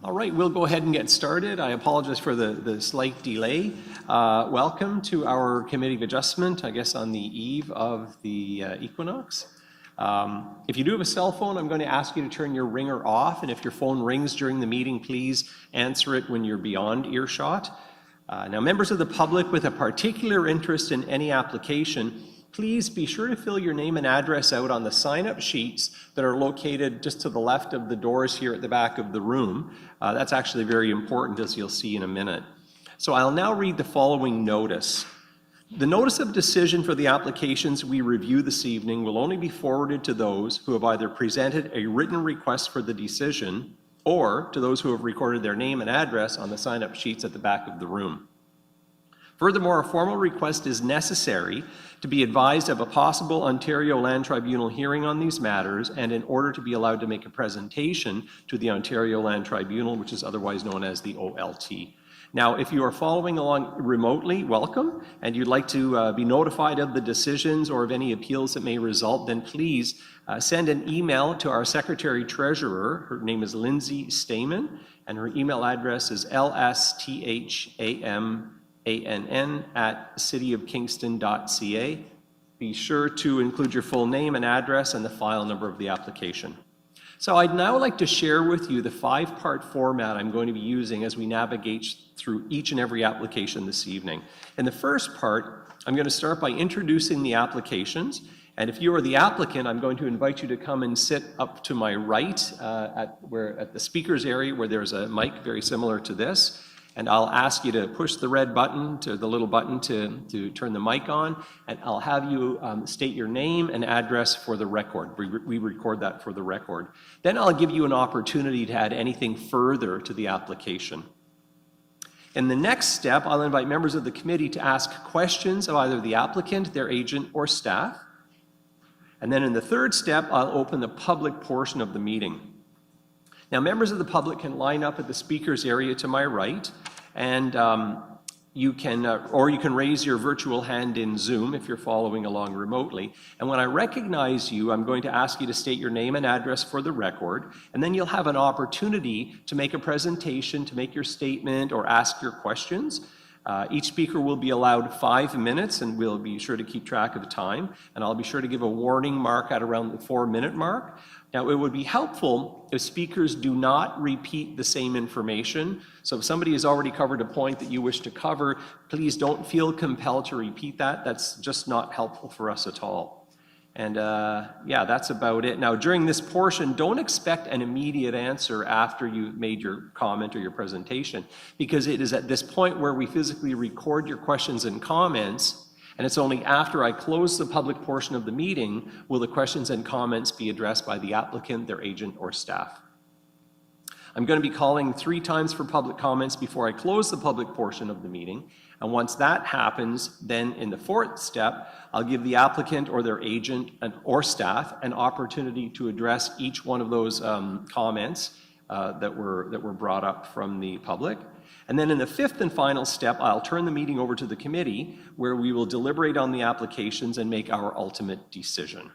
All right, we'll go ahead and get started. I apologize for the slight delay. Welcome to our Committee of Adjustment, I guess on the eve of the equinox. If you do have a cell phone, I'm going to ask you to turn your ringer off, and if your phone rings during the meeting, please answer it when you're beyond earshot. Now, members of the public with a particular interest in any application, please be sure to fill your name and address out on the sign-up sheets that are located just to the left of the doors here at the back of the room. That's actually very important, as you'll see in a minute. So I'll now read the following notice. The notice of decision for the applications we review this evening will only be forwarded to those who have either presented a written request for the decision or to those who have recorded their name and address on the sign-up sheets at the back of the room. Furthermore, a formal request is necessary to be advised of a possible Ontario Land Tribunal hearing on these matters, and in order to be allowed to make a presentation to the Ontario Land Tribunal, which is otherwise known as the OLT. Now, if you are following along remotely, welcome, and you'd like to be notified of the decisions or of any appeals that may result, then please send an email to our Secretary-Treasurer. Her name is Lindsay Stamen, and her email address is lstamAnn@cityofkingston.ca. Be sure to include your full name and address and the file number of the application. So I'd now like to share with you the 5-part format I'm going to be using as we navigate through each and every application this evening. In the first part, I'm going to start by introducing the applications. And if you are the applicant, I'm going to invite you to come and sit up to my right at the speaker's area where there's a mic very similar to this. And I'll ask you to push the red button, the little button to turn the mic on, and I'll have you state your name and address for the record. We record that for the record. Then I'll give you an opportunity to add anything further to the application. In the next step, I'll invite members of the committee to ask questions of either the applicant, their agent, or staff. And then in the third step, I'll open the public portion of the meeting. Now, members of the public can line up at the speaker's area to my right, and you can raise your virtual hand in Zoom if you're following along remotely. And when I recognize you, I'm going to ask you to state your name and address for the record, and then you'll have an opportunity to make a presentation, to make your statement, or ask your questions. Each speaker will be allowed 5 minutes, and we'll be sure to keep track of the time. And I'll be sure to give a warning mark at around the 4-minute mark. Now, it would be helpful if speakers do not repeat the same information. So if somebody has already covered a point that you wish to cover, please don't feel compelled to repeat that. That's just not helpful for us at all. And yeah, that's about it. Now, during this portion, don't expect an immediate answer after you've made your comment or your presentation, because it is at this point where we physically record your questions and comments, and it's only after I close the public portion of the meeting will the questions and comments be addressed by the applicant, their agent, or staff. I'm going to be calling 3 times for public comments before I close the public portion of the meeting. And once that happens, then in the 4th step, I'll give the applicant or their agent or staff an opportunity to address each one of those comments that were brought up from the public. And then in the 5th and final step, I'll turn the meeting over to the committee, where we will deliberate on the applications and make our ultimate decision.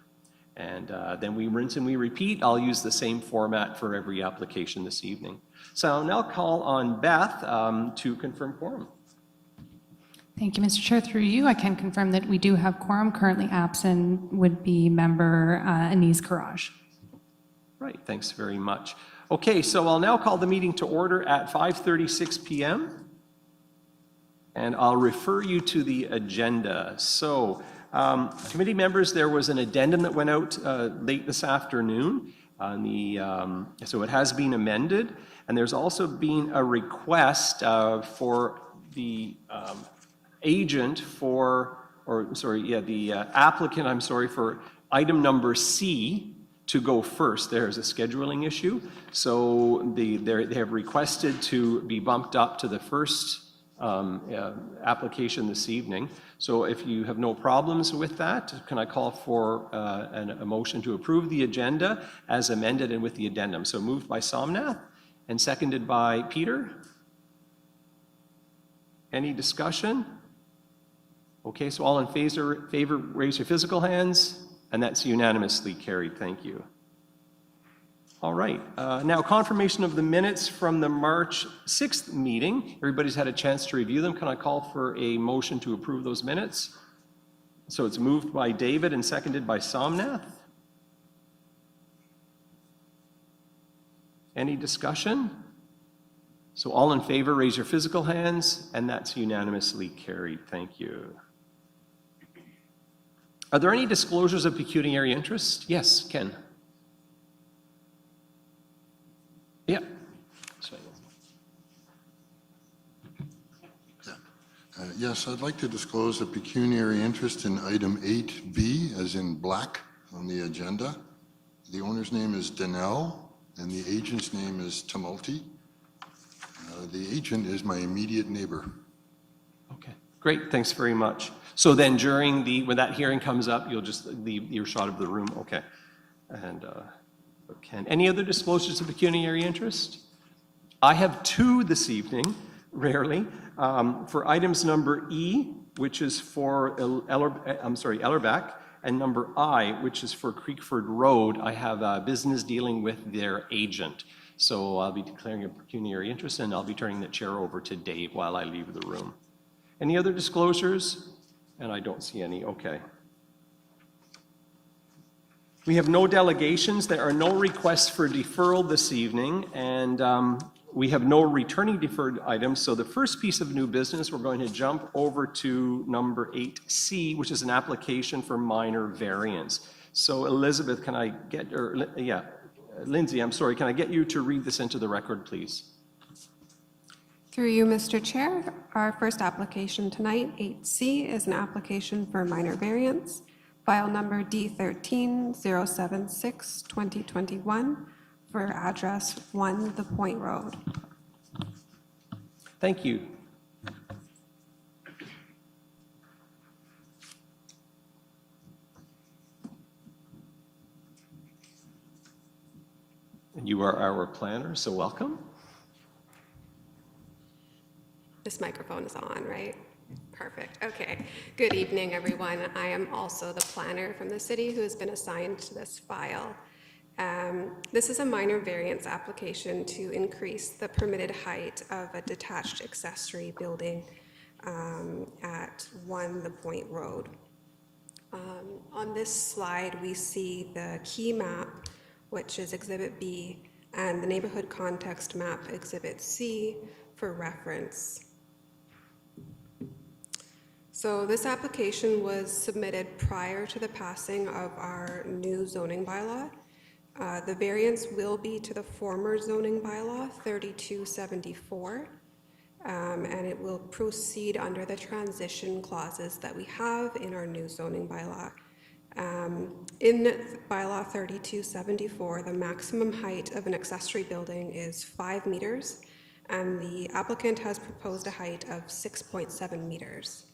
And then we rinse and we repeat. I'll use the same format for every application this evening. So I'll now call on Beth to confirm quorum. Thank you, Mr. Chair. Through you, I can confirm that we do have quorum. Currently absent would be member Anise Karaj. Right, thanks very much. Okay, so I'll now call the meeting to order at 5:36 p.m. And I'll refer you to the agenda. So, committee members, there was an addendum that went out late this afternoon on so it has been amended, and there's also been a request for the applicant, for item number C to go first. There's a scheduling issue. So they have requested to be bumped up to the first application this evening. So if you have no problems with that, can I call for a motion to approve the agenda as amended and with the addendum? So moved by Somnath and seconded by Peter. Any discussion? Okay, so all in favor, raise your physical hands, and that's unanimously carried. Thank you. All right. Now, confirmation of the minutes from the March 6th meeting. Everybody's had a chance to review them. Can I call for a motion to approve those minutes? So it's moved by David and seconded by Somnath. Any discussion? So all in favor, raise your physical hands, and that's unanimously carried. Thank you. Are there any disclosures of pecuniary interest? Yes, Ken. Yeah. Yes, I'd like to disclose a pecuniary interest in item 8B, as in black on the agenda. The owner's name is Danell, and the agent's name is Tumulty. The agent is my immediate neighbor. Okay, great, thanks very much. So then when that hearing comes up, you'll just leave your shot of the room, okay. And Ken, any other disclosures of pecuniary interest? I have two this evening, rarely, for items number E, which is for Ellerbeck, and number I, which is for Creekford Road. I have a business dealing with their agent. So I'll be declaring a pecuniary interest, and I'll be turning the chair over to Dave while I leave the room. Any other disclosures? And I don't see any, okay. We have no delegations. There are no requests for deferral this evening, and we have no returning deferred items. So the first piece of new business, we're going to jump over to number 8C, which is an application for minor variance. So Elizabeth, can I get, Lindsay, I'm sorry, can I get you to read this into the record, please? Through you, Mr. Chair, our first application tonight, 8C, is an application for minor variance, file number D13-076-2021 for address 1 The Point Road. Thank you. And you are our planner, so welcome. This microphone is on, right? Perfect. Okay. Good evening, everyone. I am also the planner from the city who has been assigned to this file. This is a minor variance application to increase the permitted height of a detached accessory building at 1 The Point Road. On this slide, we see the key map, which is Exhibit B, and the neighborhood context map, Exhibit C, for reference. So this application was submitted prior to the passing of our new zoning bylaw. The variance will be to the former zoning bylaw, 3274, and it will proceed under the transition clauses that we have in our new zoning bylaw. In bylaw 3274, the maximum height of an accessory building is 5 meters, and the applicant has proposed a height of 6.7 meters.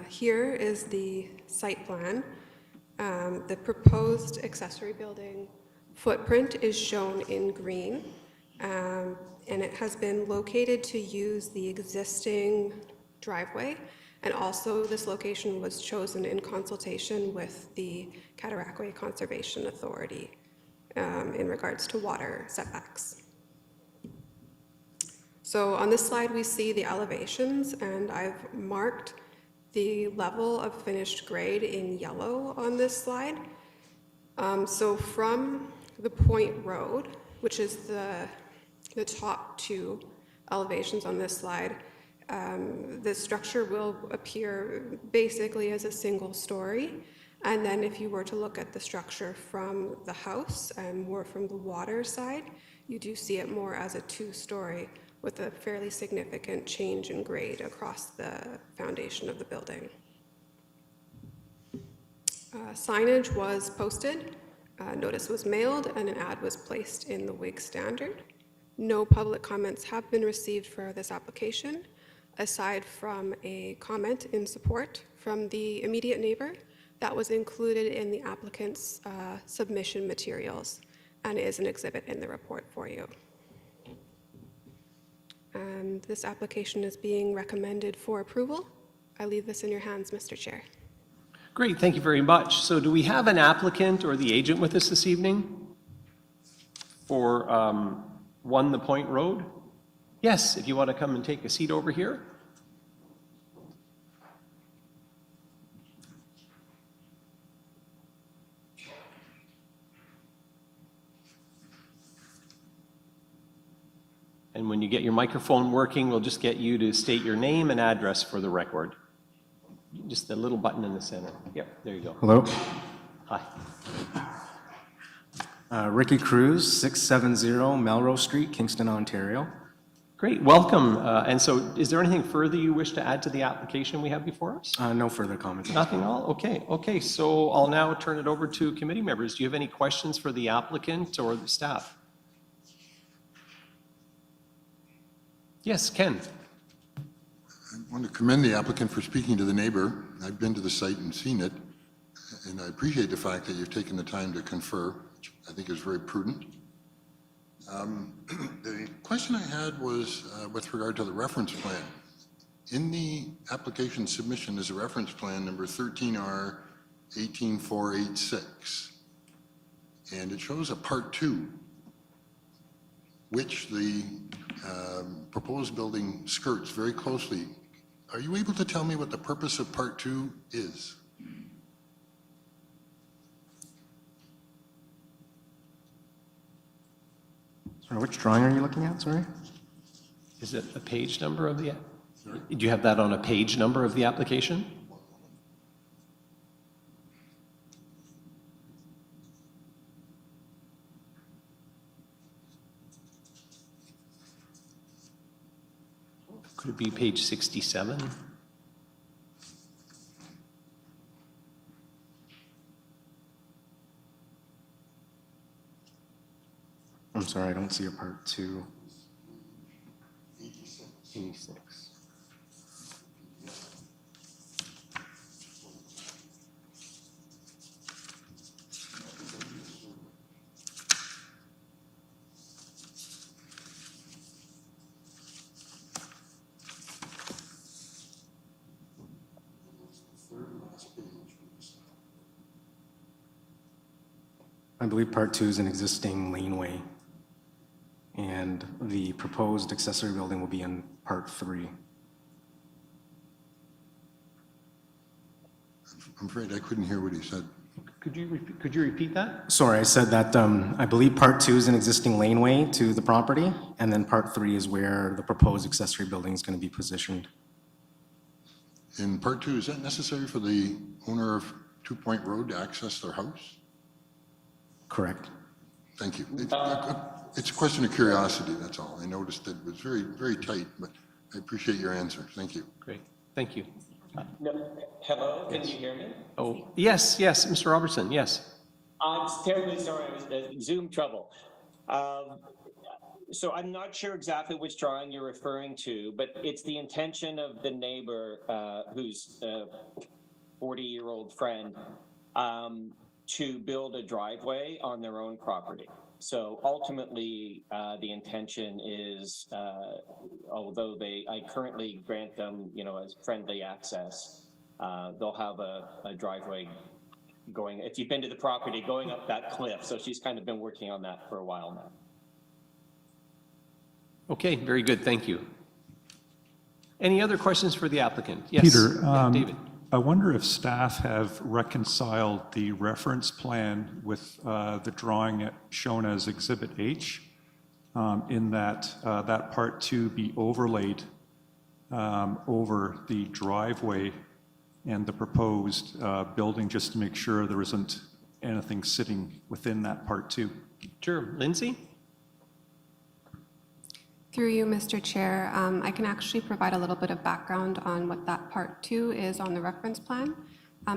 Here is the site plan. The proposed accessory building footprint is shown in green, and it has been located to use the existing driveway, and also this location was chosen in consultation with the Cataraqui Conservation Authority in regards to water setbacks. So on this slide we see the elevations, and I've marked the level of finished grade in yellow on this slide. So from the Point Road, which is the top two elevations on this slide, the structure will appear basically as a single story. And then if you were to look at the structure from the house and more from the water side, you do see it more as a 2-story with a fairly significant change in grade across the foundation of the building. Signage was posted, notice was mailed, and an ad was placed in the WIG Standard. No public comments have been received for this application, aside from a comment in support from the immediate neighbor that was included in the applicant's submission materials and is an exhibit in the report for you. And this application is being recommended for approval. I leave this in your hands, Mr. Chair. Great, thank you very much. So do we have an applicant or the agent with us this evening? for 1 The Point Road? Yes, if you want to come and take a seat over here. And when you get your microphone working, we'll just get you to state your name and address for the record. Just the little button in the center. Yep, there you go. Hello, Hi. Ricky Cruz, 670 Melrose Street, Kingston, Ontario. Great, welcome. And so is there anything further you wish to add to the application we have before us? No further comments. Nothing at all? Okay, so I'll now turn it over to committee members. Do you have any questions for the applicant or the staff? Yes, Ken. I want to commend the applicant for speaking to the neighbor. I've been to the site and seen it, and I appreciate the fact that you've taken the time to confer, which I think is very prudent. The question I had was with regard to the reference plan. In the application submission is a reference plan number 13R 18486, and it shows a part 2, which the proposed building skirts very closely. Are you able to tell me what the purpose of part 2 is? Sorry, which drawing are you looking at, sorry? Is it a page number of the, do you have that on a page number of the application? Could it be page 67? I'm sorry, I don't see a part 2. 86. I believe part 2 is an existing laneway, and the proposed accessory building will be in part 3. I'm afraid I couldn't hear what he said. Could you repeat that? Sorry, I said that I believe part 2 is an existing laneway to the property, and then part 3 is where the proposed accessory building is going to be positioned. In part 2, is that necessary for the owner of 2 Point Road to access their house? Correct. Thank you. It's a question of curiosity, that's all. I noticed that it was very, very tight, but I appreciate your answer. Thank you. Great, thank you. No, hello, can you hear me? Oh, yes, Mr. Robertson, yes. I'm terribly sorry, I was Zoom trouble. So I'm not sure exactly which drawing you're referring to, but it's the intention of the neighbor, who's a 40-year-old friend, to build a driveway on their own property. So ultimately, the intention is, although I currently grant them, as friendly access, they'll have a driveway going, if you've been to the property, going up that cliff. So she's kind of been working on that for a while now. Okay, very good, thank you. Any other questions for the applicant? Yes, Peter, David. I wonder if staff have reconciled the reference plan with the drawing shown as Exhibit H, in that that Part 2 be overlaid over the driveway and the proposed building, just to make sure there isn't anything sitting within that Part 2. Sure, Lindsay? Through you, Mr. Chair, I can actually provide a little bit of background on what that part 2 is on the reference plan.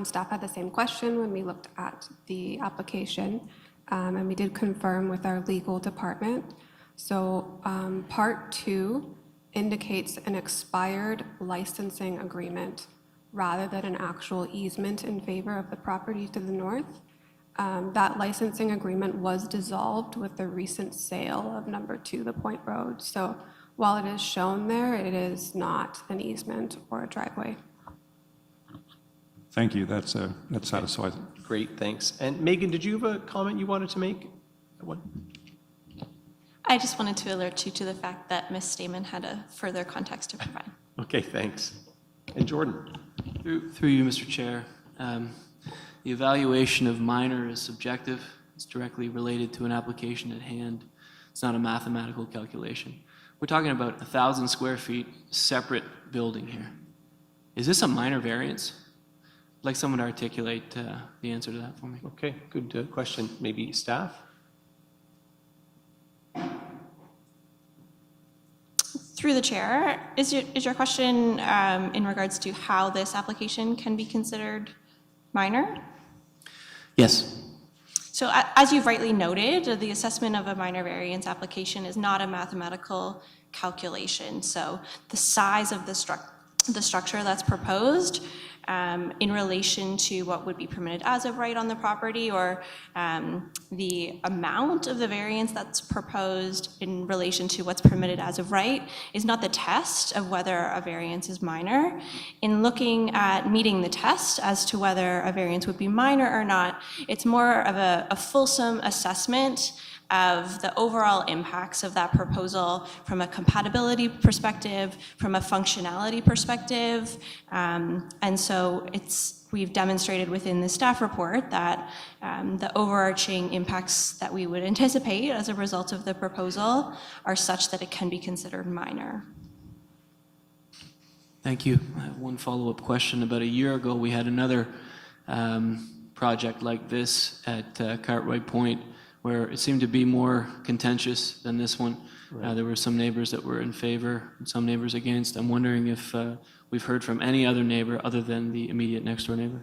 Staff had the same question when we looked at the application, and we did confirm with our legal department. So part 2 indicates an expired licensing agreement rather than an actual easement in favor of the property to the north. That licensing agreement was dissolved with the recent sale of number 2, the Point Road. So while it is shown there, it is not an easement or a driveway. Thank you, that satisfies it. Great, thanks. And Megan, did you have a comment you wanted to make? What? I just wanted to alert you to the fact that Ms. Stamen had a further context to provide. Okay, thanks. And Jordan? Through you, Mr. Chair. The evaluation of minor is subjective. It's directly related to an application at hand. It's not a mathematical calculation. We're talking about 1,000 square feet, separate building here. Is this a minor variance? I'd like someone to articulate the answer to that for me. Okay, good question. Maybe staff? Through the chair, is your question in regards to how this application can be considered minor? Yes. So as you've rightly noted, the assessment of a minor variance application is not a mathematical calculation. So the size of the structure that's proposed in relation to what would be permitted as of right on the property, or the amount of the variance that's proposed in relation to what's permitted as of right is not the test of whether a variance is minor. In looking at meeting the test as to whether a variance would be minor or not, it's more of a fulsome assessment of the overall impacts of that proposal from a compatibility perspective, from a functionality perspective. And so we've demonstrated within the staff report that the overarching impacts that we would anticipate as a result of the proposal are such that it can be considered minor. Thank you. I have one follow-up question. About a year ago, we had another project like this at Cartwright Point, where it seemed to be more contentious than this one. Right. There were some neighbors that were in favor and some neighbors against. I'm wondering if we've heard from any other neighbor other than the immediate next door neighbor.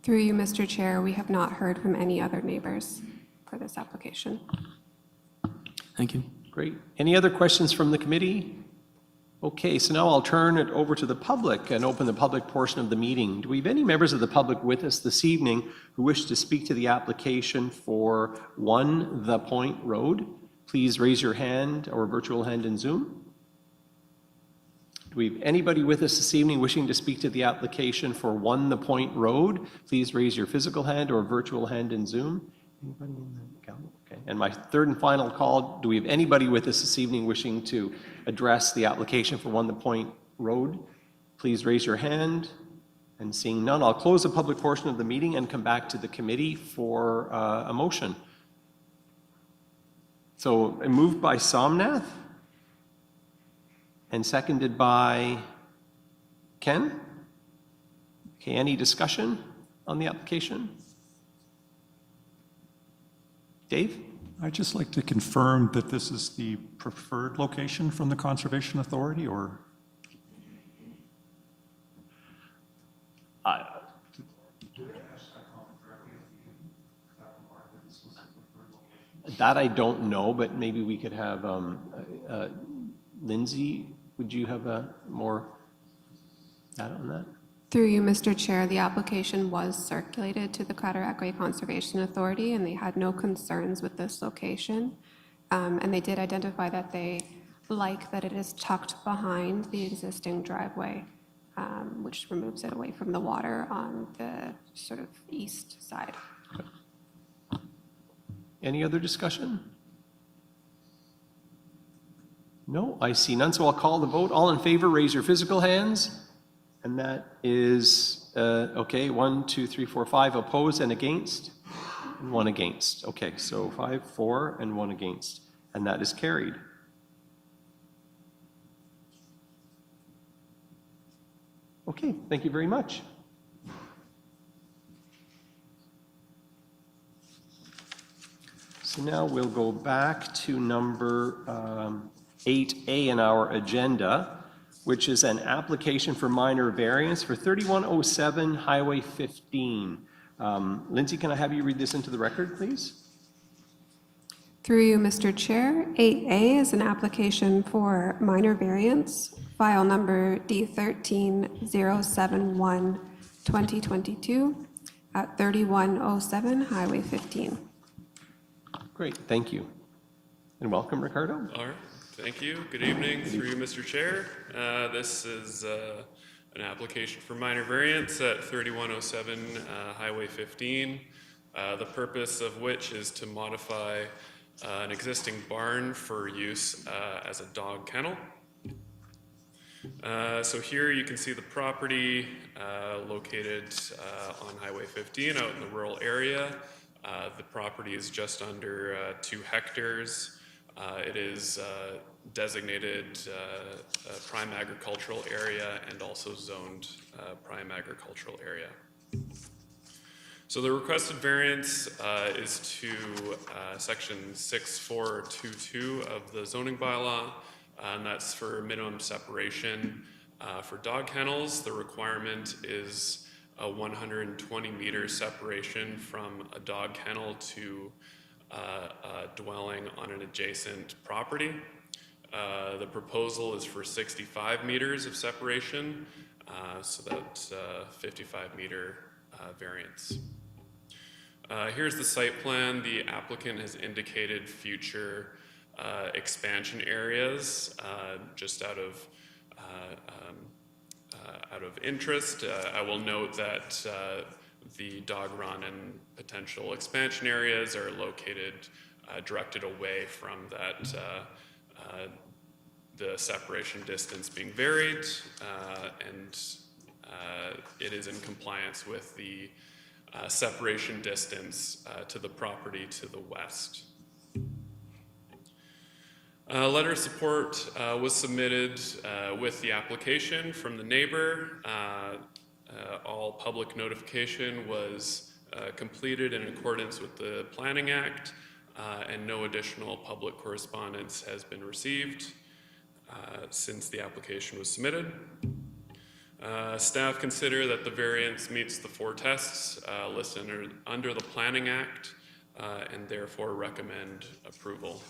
Through you, Mr. Chair, we have not heard from any other neighbors for this application. Thank you. Great. Any other questions from the committee? Okay, so now I'll turn it over to the public and open the public portion of the meeting. Do we have any members of the public with us this evening who wish to speak to the application for 1 The Point Road? Please raise your hand or virtual hand in Zoom. Do we have anybody with us this evening wishing to speak to the application for 1 The Point Road? Please raise your physical hand or virtual hand in Zoom. Anybody in the gallery? Okay. And my third and final call, do we have anybody with us this evening wishing to address the application for 1 The Point Road? Please raise your hand. And seeing none, I'll close the public portion of the meeting and come back to the committee for a motion. So moved by Somnath and seconded by Ken. Okay, any discussion on the application? Dave? I'd just like to confirm that this is the preferred location from the Conservation Authority, or? That I don't know, but maybe we could have Lindsay, would you have more data on that? Through you, Mr. Chair, the application was circulated to the Cataraqui Conservation Authority, and they had no concerns with this location. And they did identify that they like that it is tucked behind the existing driveway, which removes it away from the water on the sort of east side. Any other discussion? No, I see none, so I'll call the vote. All in favor, raise your physical hands. And that is, okay, 1, 2, 3, 4, 5 opposed and against, and 1 against. Okay, so 5, 4, and 1 against, and that is carried. Okay, thank you very much. So now we'll go back to number 8A in our agenda, which is an application for minor variance for 3107 Highway 15. Lindsay, can I have you read this into the record, please? Through you, Mr. Chair, 8A is an application for minor variance, file number D13071-2022 at 3107 Highway 15. Great, thank you. And welcome, Ricardo. All right, thank you. Good evening, through you, Mr. Chair. This is an application for minor variance at 3107 Highway 15. the purpose of which is to modify an existing barn for use as a dog kennel. So here you can see the property located on Highway 15 out in the rural area. The property is just under 2 hectares. It is designated prime agricultural area and also zoned prime agricultural area. So the requested variance is to section 6422 of the zoning bylaw, and that's for minimum separation. For dog kennels, the requirement is a 120-meter separation from a dog kennel to a dwelling on an adjacent property. The proposal is for 65 meters of separation, so that's 55-meter variance. Here's the site plan. The applicant has indicated future expansion areas just out of interest. I will note that the dog run and potential expansion areas are located directed away from that the separation distance being varied, and it is in compliance with the separation distance to the property to the west. A letter of support was submitted with the application from the neighbor. All public notification was completed in accordance with the Planning Act, and no additional public correspondence has been received since the application was submitted. Staff consider that the variance meets the 4 tests listed under the Planning Act and therefore recommend approval.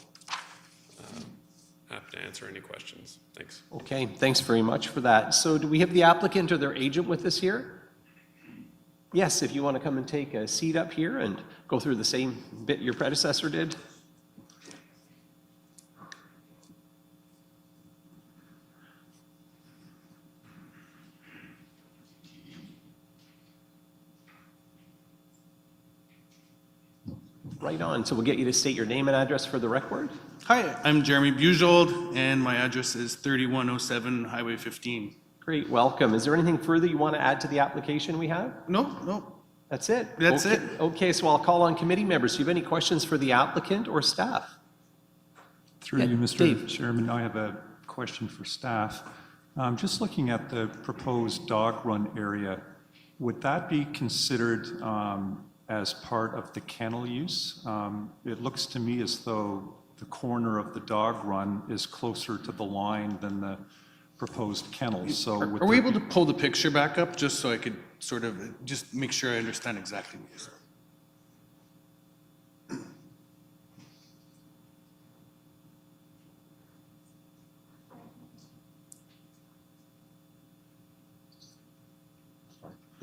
Happy to answer any questions. Thanks. Okay, thanks very much for that. So do we have the applicant or their agent with us here? Yes, if you want to come and take a seat up here and go through the same bit your predecessor did. Right on. So we'll get you to state your name and address for the record. Hi, I'm Jeremy Bujold, and my address is 3107 Highway 15. Great, welcome. Is there anything further you want to add to the application we have? No. That's it? That's okay. it. Okay, so I'll call on committee members. Do you have any questions for the applicant or staff? Through Yeah, you, Mr. Dave. Chairman, I have a question for staff. Just looking at the proposed dog run area, would that be considered as part of the kennel use? It looks to me as though the corner of the dog run is closer to the line than the proposed kennel. So Are we able to pull the picture back up just so I could sort of just make sure I understand exactly what you're saying?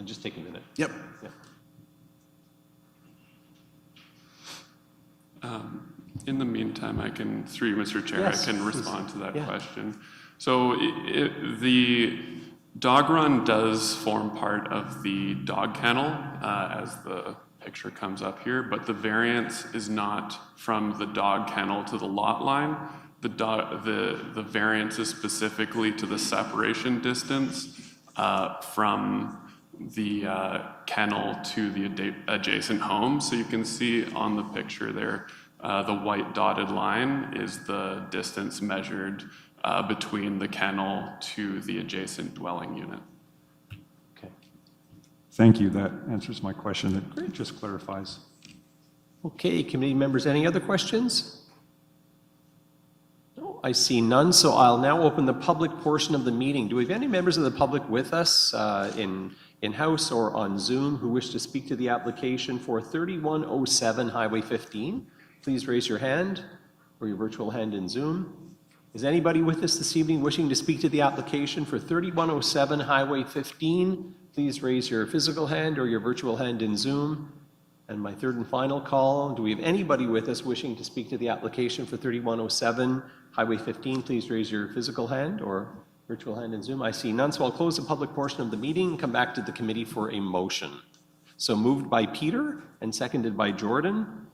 Just take a minute. Yep. Yeah. In the meantime, I can, through you, Mr. Chair, Yes, I can please. respond to that Yeah. question. So the dog run does form part of the dog kennel, as the picture comes up here, but the variance is not from the dog kennel to the lot line. The variance is specifically to the separation distance from the kennel to the adjacent home. So you can see on the picture there, the white dotted line is the distance measured between the kennel to the adjacent dwelling unit. Okay. Thank you. That answers my question. It just clarifies. Okay, committee members, any other questions? No, I see none, so I'll now open the public portion of the meeting. Do we have any members of the public with us in-house or on Zoom who wish to speak to the application for 3107 Highway 15? Please raise your hand or your virtual hand in Zoom. Is anybody with us this evening wishing to speak to the application for 3107 Highway 15? Please raise your physical hand or your virtual hand in Zoom. And my third and final call, do we have anybody with us wishing to speak to the application for 3107 Highway 15? Please raise your physical hand or virtual hand in Zoom. I see none, so I'll close the public portion of the meeting and come back to the committee for a motion. So moved by Peter and seconded by Jordan.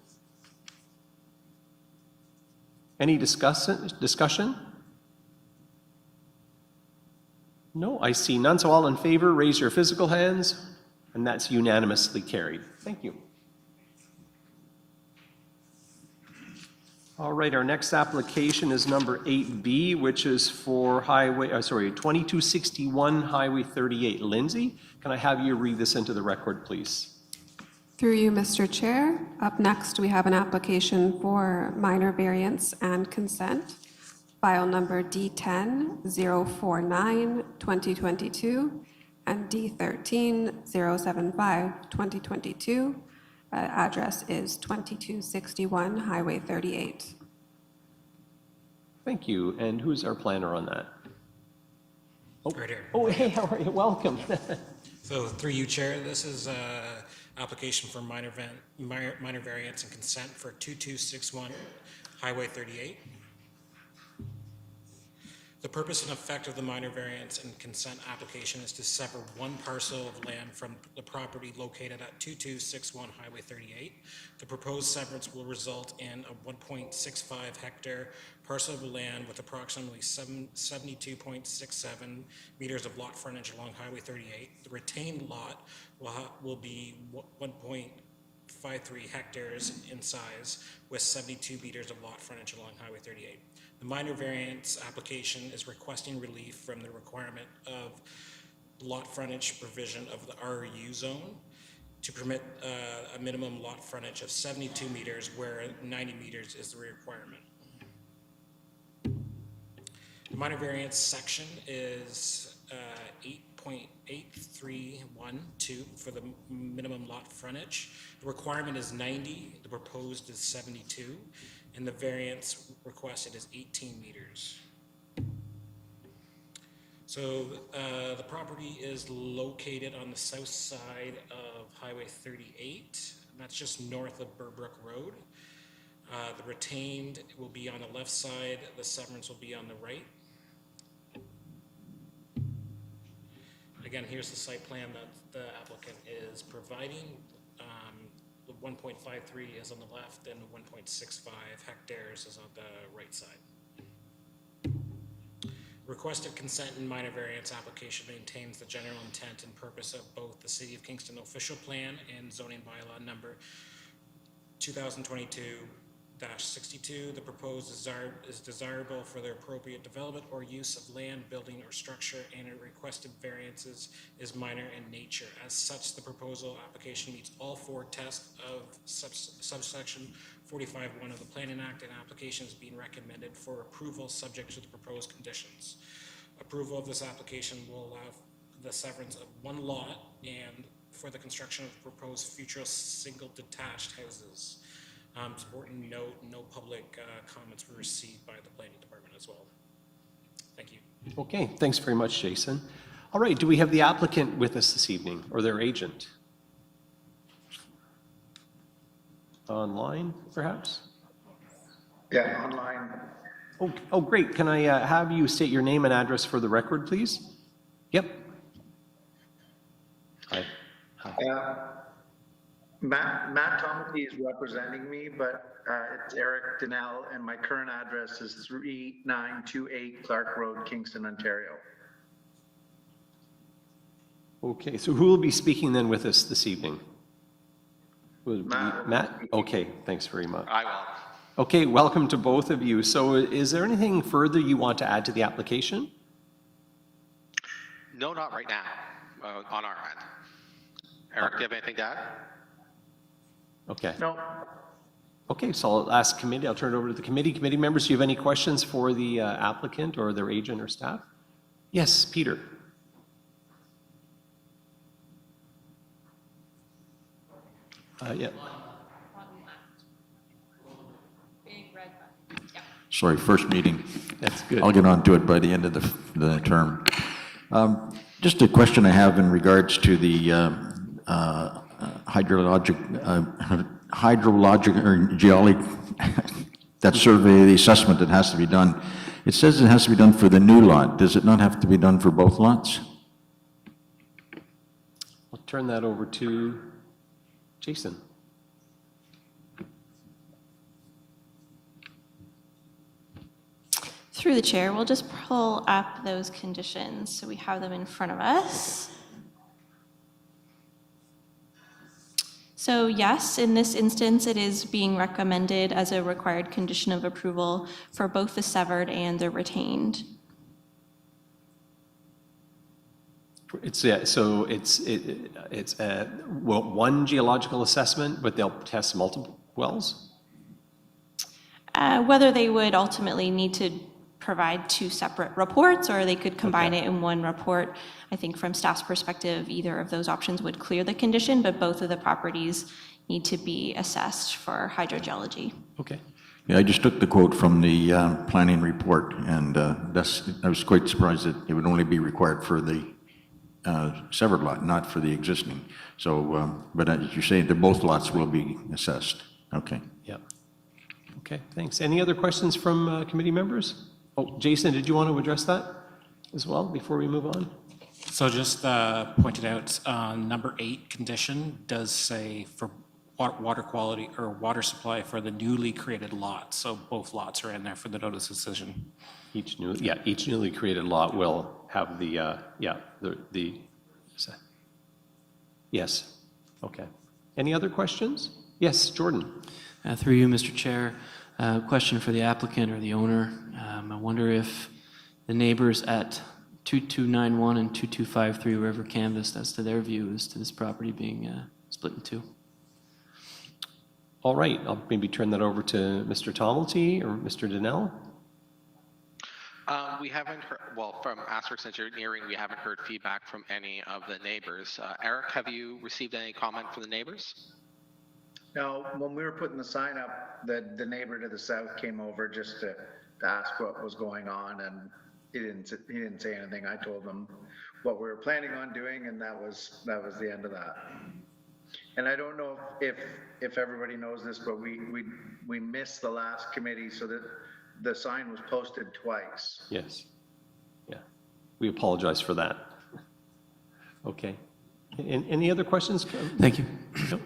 Any discussion? No, I see none. So all in favor, raise your physical hands, and that's unanimously carried. Thank you. All right, our next application is number 8B, which is for 2261 Highway 38. Lindsay, can I have you read this into the record, please? Through you, Mr. Chair. Up next, we have an application for minor variance and consent, file number D10-049-2022 and D13-075-2022. Address is 2261 Highway 38. Thank you. And who's our planner on that? Right here. Oh, hey, how are you? Welcome. So through you, Chair, this is application for minor variance and consent for 2261 Highway 38. The purpose and effect of the minor variance and consent application is to sever one parcel of land from the property located at 2261 Highway 38. The proposed severance will result in a 1.65 hectare parcel of land with approximately 72.67 meters of lot frontage along Highway 38. The retained lot will be 1.53 hectares in size with 72 meters of lot frontage along Highway 38. The minor variance application is requesting relief from the requirement of lot frontage provision of the RU zone to permit a minimum lot frontage of 72 meters where 90 meters is the requirement. The minor variance section is 8.8312 for the minimum lot frontage. The requirement is 90, the proposed is 72, and the variance requested is 18 meters. So the property is located on the south side of Highway 38, and that's just north of Burbrook Road. The retained will be on the left side, the severance will be on the right. Again, here's the site plan that the applicant is providing. The 1.53 is on the left and 1.65 hectares is on the right side. Requested consent and minor variance application maintains the general intent and purpose of both the City of Kingston official plan and zoning bylaw number 2022-62. The proposed is desirable for the appropriate development or use of land, building, or structure, and a requested variances is minor in nature. As such, the proposal application meets all four tests of subsection 45(1) of the Planning Act, and application is being recommended for approval subject to the proposed conditions. Approval of this application will allow the severance of one lot and for the construction of proposed future single detached houses. It's important to note, no public comments were received by the planning department as well. Thank you. Okay, thanks very much, Jason. All right, do we have the applicant with us this evening, or their agent? Online, perhaps? Yeah, online. Oh, great. Can I have you state your name and address for the record, please? Yep. Hi. Matt Thomasy is representing me, but it's Eric Donnell, and my current address is 3928 Clark Road, Kingston, Ontario. Okay, so who will be speaking then with us this evening? Will it be Matt? Okay, thanks very much. I will. Okay, welcome to both of you. So is there anything further you want to add to the application? No, not right now, on our end. Eric, do you have anything to add? Okay. No. Okay, so I'll ask committee, I'll turn it over to the committee. Committee members, do you have any questions for the applicant or their agent or staff? Yes, Peter. Yeah. Sorry, first meeting. That's good. I'll get on to it by the end of the term. Just a question I have in regards to the hydrologic or geologic, that survey, the assessment that has to be done. It says it has to be done for the new lot. Does it not have to be done for both lots? I'll turn that over to Jason? Through the chair, we'll just pull up those conditions so we have them in front of us. So yes, in this instance, it is being recommended as a required condition of approval for both the severed and the retained. It's, so it's one geological assessment, but they'll test multiple wells? Whether they would ultimately need to provide two separate reports, or they could combine it in one report. I think from staff's perspective, either of those options would clear the condition, but both of the properties need to be assessed for hydrogeology. Okay. Yeah, I just took the quote from the planning report, and I was quite surprised that it would only be required for the severed lot, not for the existing. So, but as you're saying, both lots will be assessed. Okay. Yeah. Okay, thanks. Any other questions from committee members? Oh, Jason, did you want to address that as well before we move on? So just pointed out, number 8 condition does say for water quality or water supply for the newly created lot. So both lots are in there for the notice of decision. Each newly created lot will have the yes. Okay. Any other questions? Yes, Jordan. Through you, Mr. Chair, question for the applicant or the owner. I wonder if the neighbors at 2291 and 2253 River canvassed as to their view as to this property being split in two. All right, I'll maybe turn that over to Mr. Tomilty or Mr. Donnell. We haven't heard, well, from Asterix Engineering, we haven't heard feedback from any of the neighbors. Eric, have you received any comment from the neighbors? No, when we were putting the sign up, the neighbor to the south came over just to ask what was going on, and he didn't say anything. I told him what we were planning on doing, and that was the end of that. And I don't know if everybody knows this, but we missed the last committee, so that the sign was posted twice. Yes. Yeah. We apologize for that. Okay. Any other questions? Thank you. No?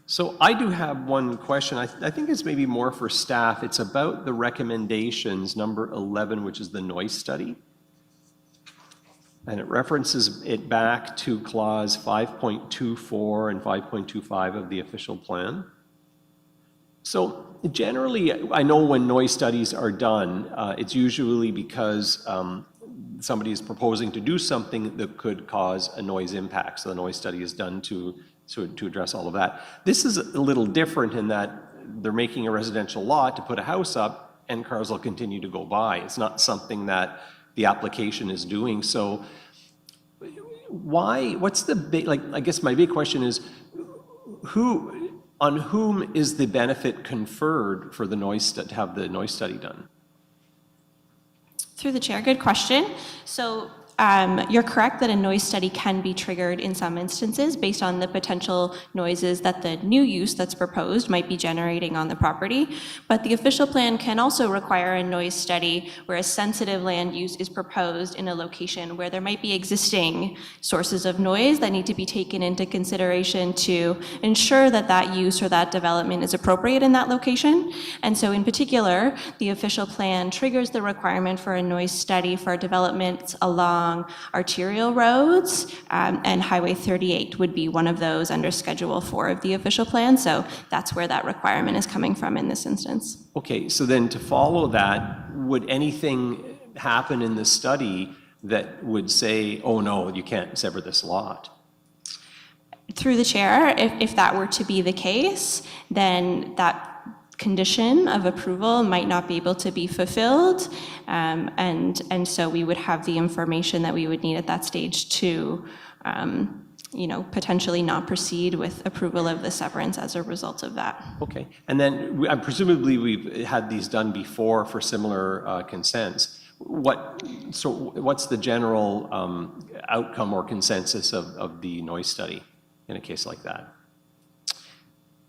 So I do have one question. I think it's maybe more for staff. It's about the recommendations, number 11, which is the noise study. And it references it back to clause 5.24 and 5.25 of the official plan. So generally, I know when noise studies are done, it's usually because somebody is proposing to do something that could cause a noise impact. So the noise study is done to address all of that. This is a little different in that they're making a residential lot to put a house up and cars will continue to go by. It's not something that the application is doing. So what's the big, I guess my big question is, on whom is the benefit conferred for the noise to have the noise study done? Through the chair, good question. So you're correct that a noise study can be triggered in some instances based on the potential noises that the new use that's proposed might be generating on the property. But the official plan can also require a noise study where a sensitive land use is proposed in a location where there might be existing sources of noise that need to be taken into consideration to ensure that that use or that development is appropriate in that location. And so in particular, the official plan triggers the requirement for a noise study for developments along arterial roads, and Highway 38 would be one of those under Schedule 4 of the official plan. So that's where that requirement is coming from in this instance. Okay, so then to follow that, would anything happen in the study that would say, oh no, you can't sever this lot? Through the chair, if that were to be the case, then that condition of approval might not be able to be fulfilled, and so we would have the information that we would need at that stage to, potentially not proceed with approval of the severance as a result of that. Okay, and then presumably we've had these done before for similar consents. What's the general outcome or consensus of the noise study in a case like that?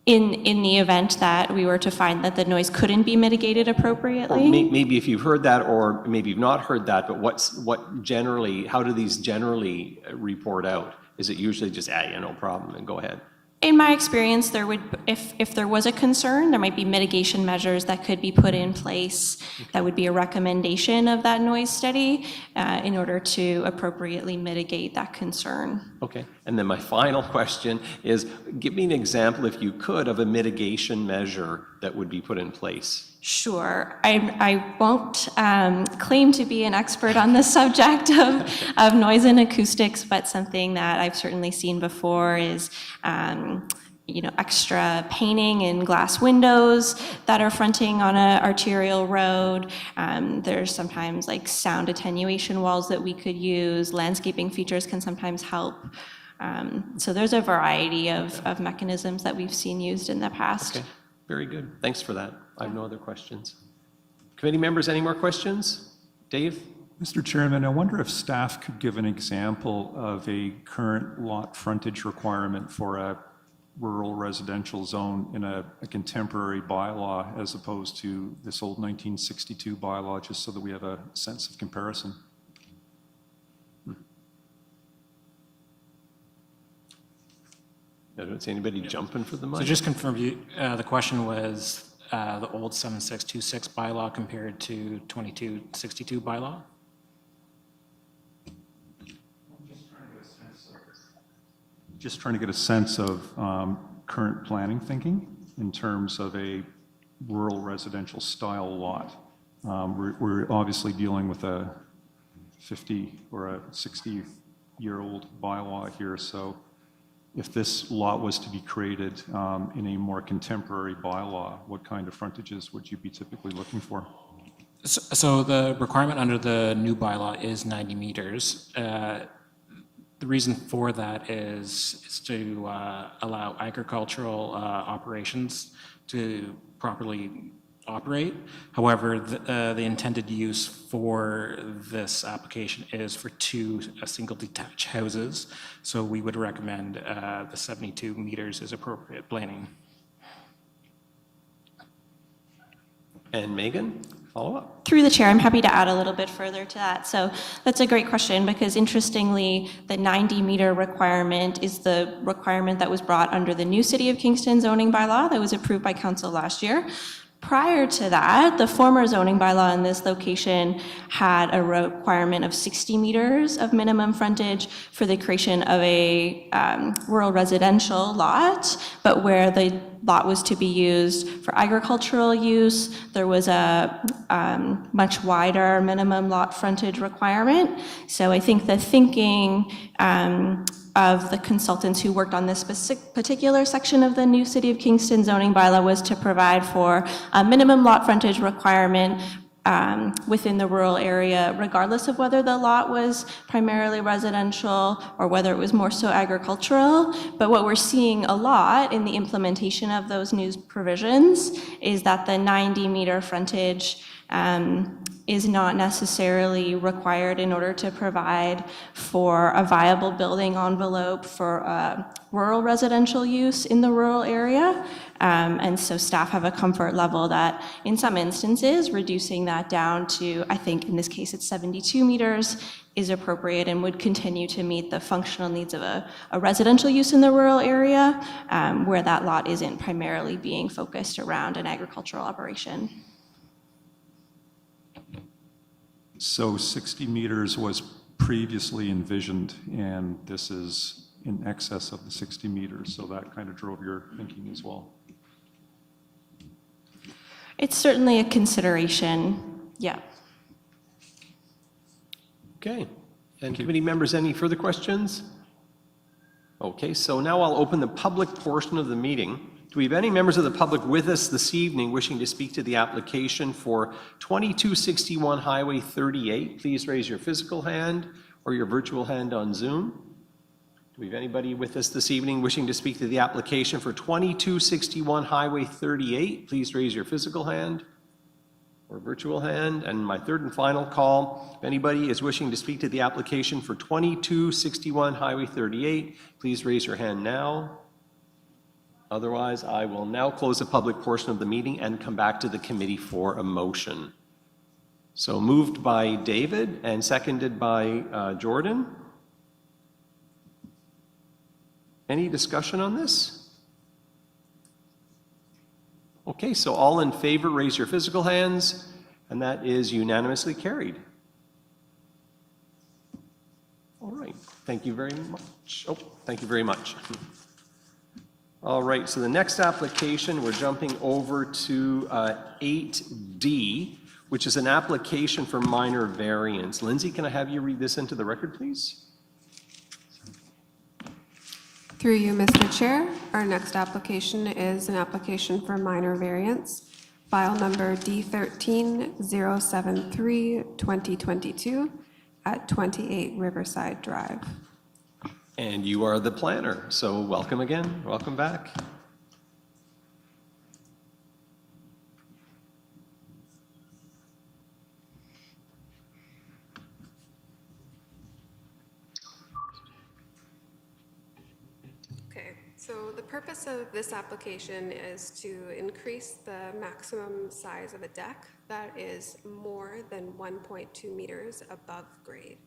In the event that we were to find that the noise couldn't be mitigated appropriately? Or maybe if you've heard that, or maybe you've not heard that, but how do these generally report out? Is it usually just, no problem, and go ahead? In my experience, there would, if there was a concern, there might be mitigation measures that could be put in place. That would be a recommendation of that noise study in order to appropriately mitigate that concern. Okay, and then my final question is, give me an example, if you could, of a mitigation measure that would be put in place. Sure. I won't claim to be an expert on the subject of noise and acoustics, but something that I've certainly seen before is extra painting in glass windows that are fronting on an arterial road. There's sometimes like sound attenuation walls that we could use. Landscaping features can sometimes help. So there's a variety of mechanisms that we've seen used in the past. Okay, very good. Thanks for that. I have no other questions. Committee members, any more questions? Dave? Mr. Chairman, I wonder if staff could give an example of a current lot frontage requirement for a rural residential zone in a contemporary bylaw as opposed to this old 1962 bylaw, just so that we have a sense of comparison. I don't see anybody jumping for the mic. So just confirm, the question was the old 7626 bylaw compared to 2262 bylaw? Just trying to get a sense of current planning thinking in terms of a rural residential style lot. We're obviously dealing with a 50 or a 60-year-old bylaw here, so if this lot was to be created in a more contemporary bylaw, what kind of frontages would you be typically looking for? So the requirement under the new bylaw is 90 meters. The reason for that is to allow agricultural operations to properly operate. However, the intended use for this application is for two single detached houses. So we would recommend the 72 meters is appropriate planning. And Megan, follow up. Through the chair, I'm happy to add a little bit further to that. So that's a great question because interestingly, the 90-meter requirement is the requirement that was brought under the new City of Kingston zoning bylaw that was approved by council last year. Prior to that, the former zoning bylaw in this location had a requirement of 60 meters of minimum frontage for the creation of a rural residential lot, but where the lot was to be used for agricultural use, there was a much wider minimum lot frontage requirement. So I think the thinking of the consultants who worked on this particular section of the new City of Kingston zoning bylaw was to provide for a minimum lot frontage requirement within the rural area, regardless of whether the lot was primarily residential or whether it was more so agricultural. But what we're seeing a lot in the implementation of those new provisions is that the 90-meter frontage is not necessarily required in order to provide for a viable building envelope for rural residential use in the rural area. And so staff have a comfort level that in some instances, reducing that down to, I think in this case it's 72 meters, is appropriate and would continue to meet the functional needs of a residential use in the rural area where that lot isn't primarily being focused around an agricultural operation. So 60 meters was previously envisioned, and this is in excess of the 60 meters, so that kind of drove your thinking as well. It's certainly a consideration, yeah. Okay. And committee members, any further questions? Okay, so now I'll open the public portion of the meeting. Do we have any members of the public with us this evening wishing to speak to the application for 2261 Highway 38? Please raise your physical hand or your virtual hand on Zoom. Do we have anybody with us this evening wishing to speak to the application for 2261 Highway 38? Please raise your physical hand or virtual hand. And my third and final call, if anybody is wishing to speak to the application for 2261 Highway 38, please raise your hand now. Otherwise, I will now close the public portion of the meeting and come back to the committee for a motion. So moved by David and seconded by Jordan. Any discussion on this? Okay, so all in favor, raise your physical hands, and that is unanimously carried. All right, thank you very much. Oh, thank you very much. All right, so the next application, we're jumping over to 8D, which is an application for minor variance. Lindsay, can I have you read this into the record, please? Through you, Mr. Chair, our next application is an application for minor variance, file number D13073-2022 at 28 Riverside Drive. And you are the planner, so welcome again, welcome back. Okay, so the purpose of this application is to increase the maximum size of a deck that is more than 1.2 meters above grade.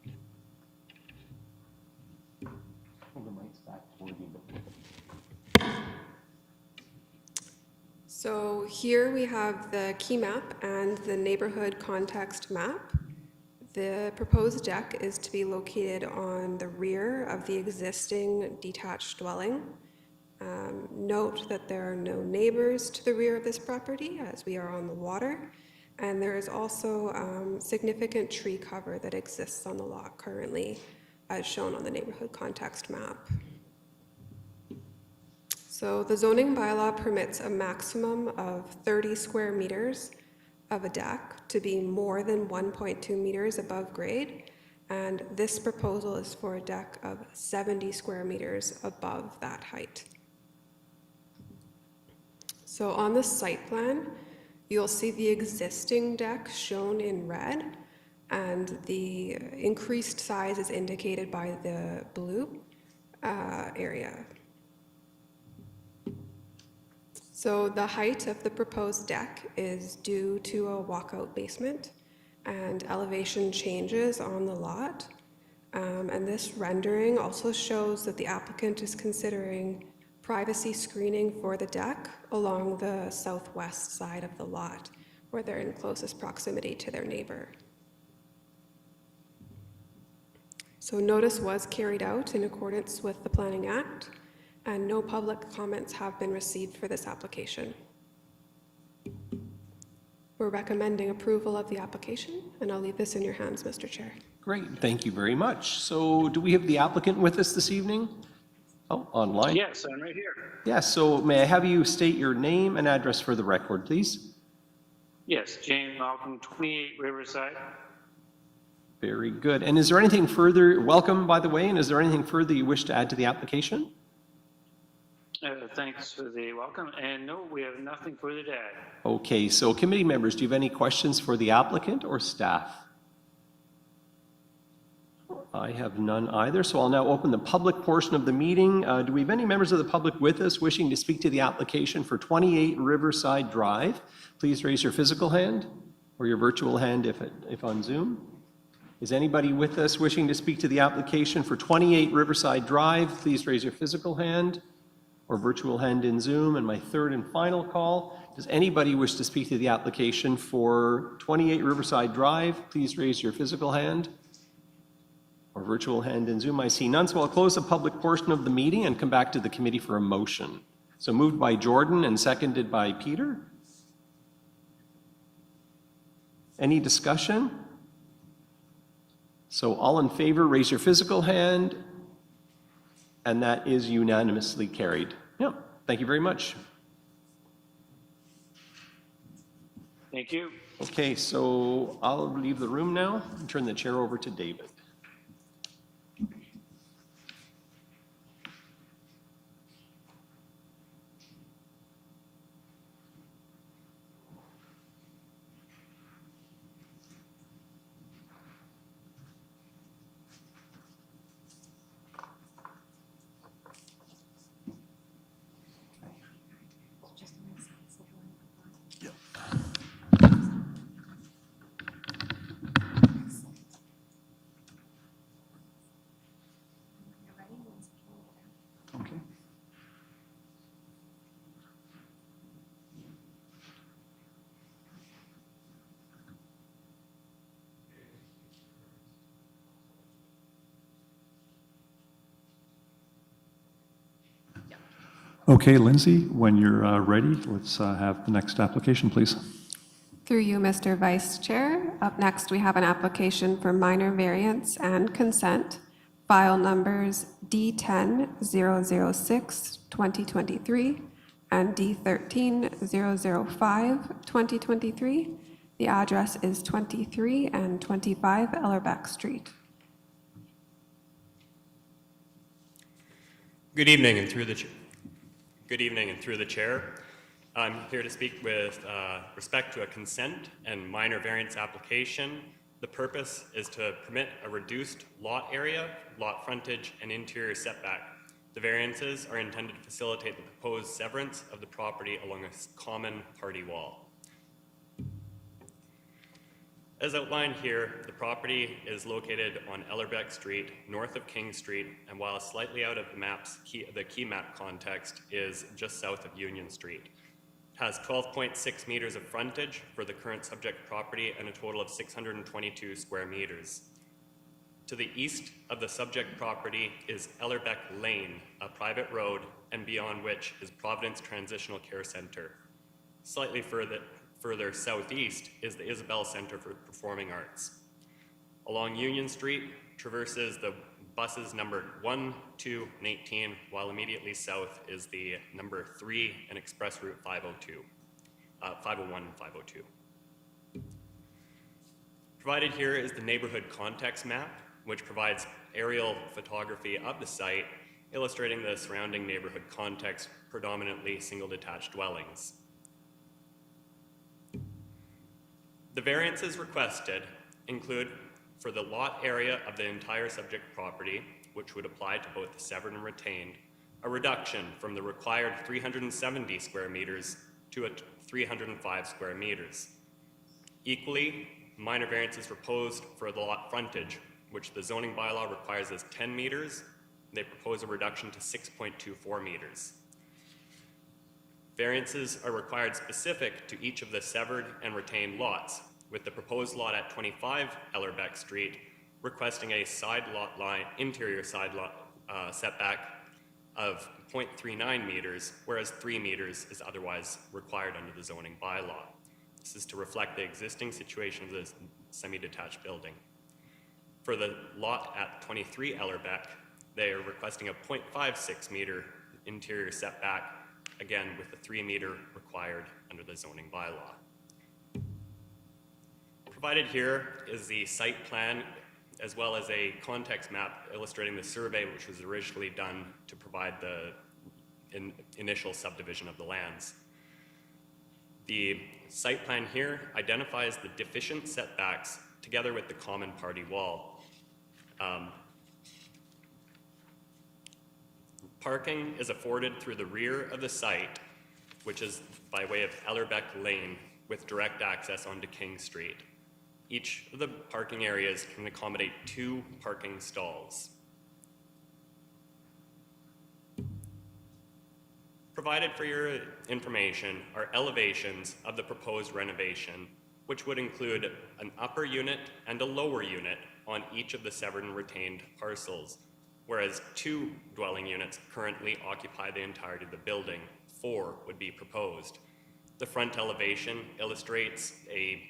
So here we have the key map and the neighborhood context map. The proposed deck is to be located on the rear of the existing detached dwelling. Note that there are no neighbors to the rear of this property as we are on the water, and there is also significant tree cover that exists on the lot currently as shown on the neighborhood context map. So the zoning bylaw permits a maximum of 30 square meters of a deck to be more than 1.2 meters above grade, and this proposal is for a deck of 70 square meters above that height. So on the site plan, you'll see the existing deck shown in red, and the increased size is indicated by the blue area. So the height of the proposed deck is due to a walkout basement and elevation changes on the lot. And this rendering also shows that the applicant is considering privacy screening for the deck along the southwest side of the lot, where they're in closest proximity to their neighbor. So notice was carried out in accordance with the Planning Act, and no public comments have been received for this application. We're recommending approval of the application, and I'll leave this in your hands, Mr. Chair. Great, thank you very much. So do we have the applicant with us this evening? Oh, online? Yes, I'm right here. Yes, so may I have you state your name and address for the record, please? Yes, James Malcolm, 28 Riverside. Very good. And is there anything further, welcome by the way, and is there anything further you wish to add to the application? Thanks for the welcome. And no, we have nothing further to add. Okay, so committee members, do you have any questions for the applicant or staff? I have none either, so I'll now open the public portion of the meeting. Do we have any members of the public with us wishing to speak to the application for 28 Riverside Drive? Please raise your physical hand or your virtual hand if on Zoom. Is anybody with us wishing to speak to the application for 28 Riverside Drive? Please raise your physical hand or virtual hand in Zoom. And my third and final call, does anybody wish to speak to the application for 28 Riverside Drive? Please raise your physical hand or virtual hand in Zoom. I see none, so I'll close the public portion of the meeting and come back to the committee for a motion. So moved by Jordan and seconded by Peter. Any discussion? So all in favor, raise your physical hand, and that is unanimously carried. Yeah, thank you very much. Thank you. Okay, so I'll leave the room now and turn the chair over to David. Okay, Lindsay, when you're ready, let's have the next application, please. Through you, Mr. Vice Chair. Up next, we have an application for minor variance and consent, file numbers D10-006-2023 and D13-005-2023. The address is 23 and 25 Ellerbeck Street. Good evening, and through the chair, I'm here to speak with respect to a consent and minor variance application. The purpose is to permit a reduced lot area, lot frontage, and interior setback. The variances are intended to facilitate the proposed severance of the property along a common party wall. As outlined here, the property is located on Ellerbeck Street, north of King Street, and while slightly out of the key map context, is just south of Union Street. It has 12.6 meters of frontage for the current subject property and a total of 622 square meters. To the east of the subject property is Ellerbeck Lane, a private road, and beyond which is Providence Transitional Care Center. Slightly further southeast is the Isabel Center for Performing Arts. Along Union Street traverses the buses numbered 1, 2, and 18, while immediately south is the number 3 and express route 501 and 502. Provided here is the neighborhood context map, which provides aerial photography of the site, illustrating the surrounding neighborhood context, predominantly single detached dwellings. The variances requested include, for the lot area of the entire subject property, which would apply to both the severed and retained, a reduction from the required 370 square meters to 305 square meters. Equally, minor variances proposed for the lot frontage, which the zoning bylaw requires as 10 meters. They propose a reduction to 6.24 meters. Variances are required specific to each of the severed and retained lots, with the proposed lot at 25 Ellerbeck Street requesting a side lot line, interior side lot setback of 0.39 meters, whereas 3 meters is otherwise required under the zoning bylaw. This is to reflect the existing situation of this semi-detached building. For the lot at 23 Ellerbeck, they are requesting a 0.56 meter interior setback, again with the 3 meter required under the zoning bylaw. Provided here is the site plan as well as a context map illustrating the survey which was originally done to provide the initial subdivision of the lands. The site plan here identifies the deficient setbacks together with the common party wall. Parking is afforded through the rear of the site, which is by way of Ellerbeck Lane, with direct access onto King Street. Each of the parking areas can accommodate 2 parking stalls. Provided for your information are elevations of the proposed renovation, which would include an upper unit and a lower unit on each of the severed and retained parcels, whereas 2 dwelling units currently occupy the entirety of the building. 4 would be proposed. The front elevation illustrates a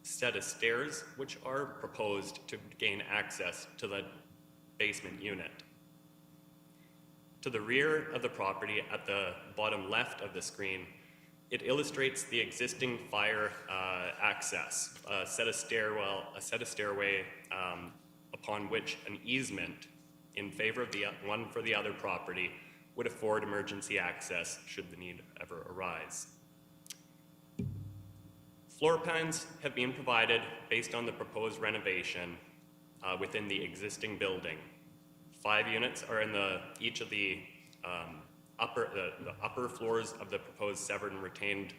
set of stairs which are proposed to gain access to the basement unit. To the rear of the property at the bottom left of the screen, it illustrates the existing fire access, a set of stairway upon which an easement in favor of the one for the other property would afford emergency access should the need ever arise. Floor plans have been provided based on the proposed renovation within the existing building. 5 units are in each of the upper floors of the proposed severed and retained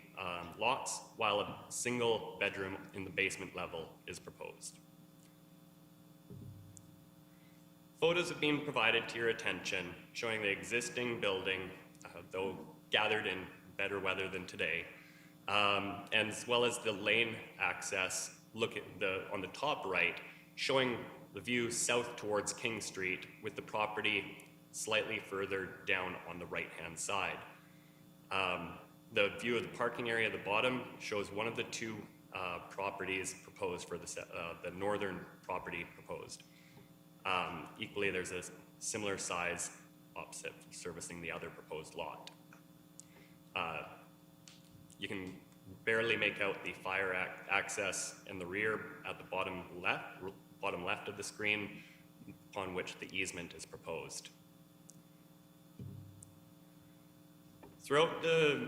lots, while a single bedroom in the basement level is proposed. Photos have been provided to your attention showing the existing building, though gathered in better weather than today, and as well as the lane access, on the top right, showing the view south towards King Street with the property slightly further down on the right-hand side. The view of the parking area at the bottom shows one of the two properties proposed for the northern property proposed. Equally, there's a similar size opposite servicing the other proposed lot. You can barely make out the fire access in the rear at the bottom left of the screen, upon which the easement is proposed. Throughout the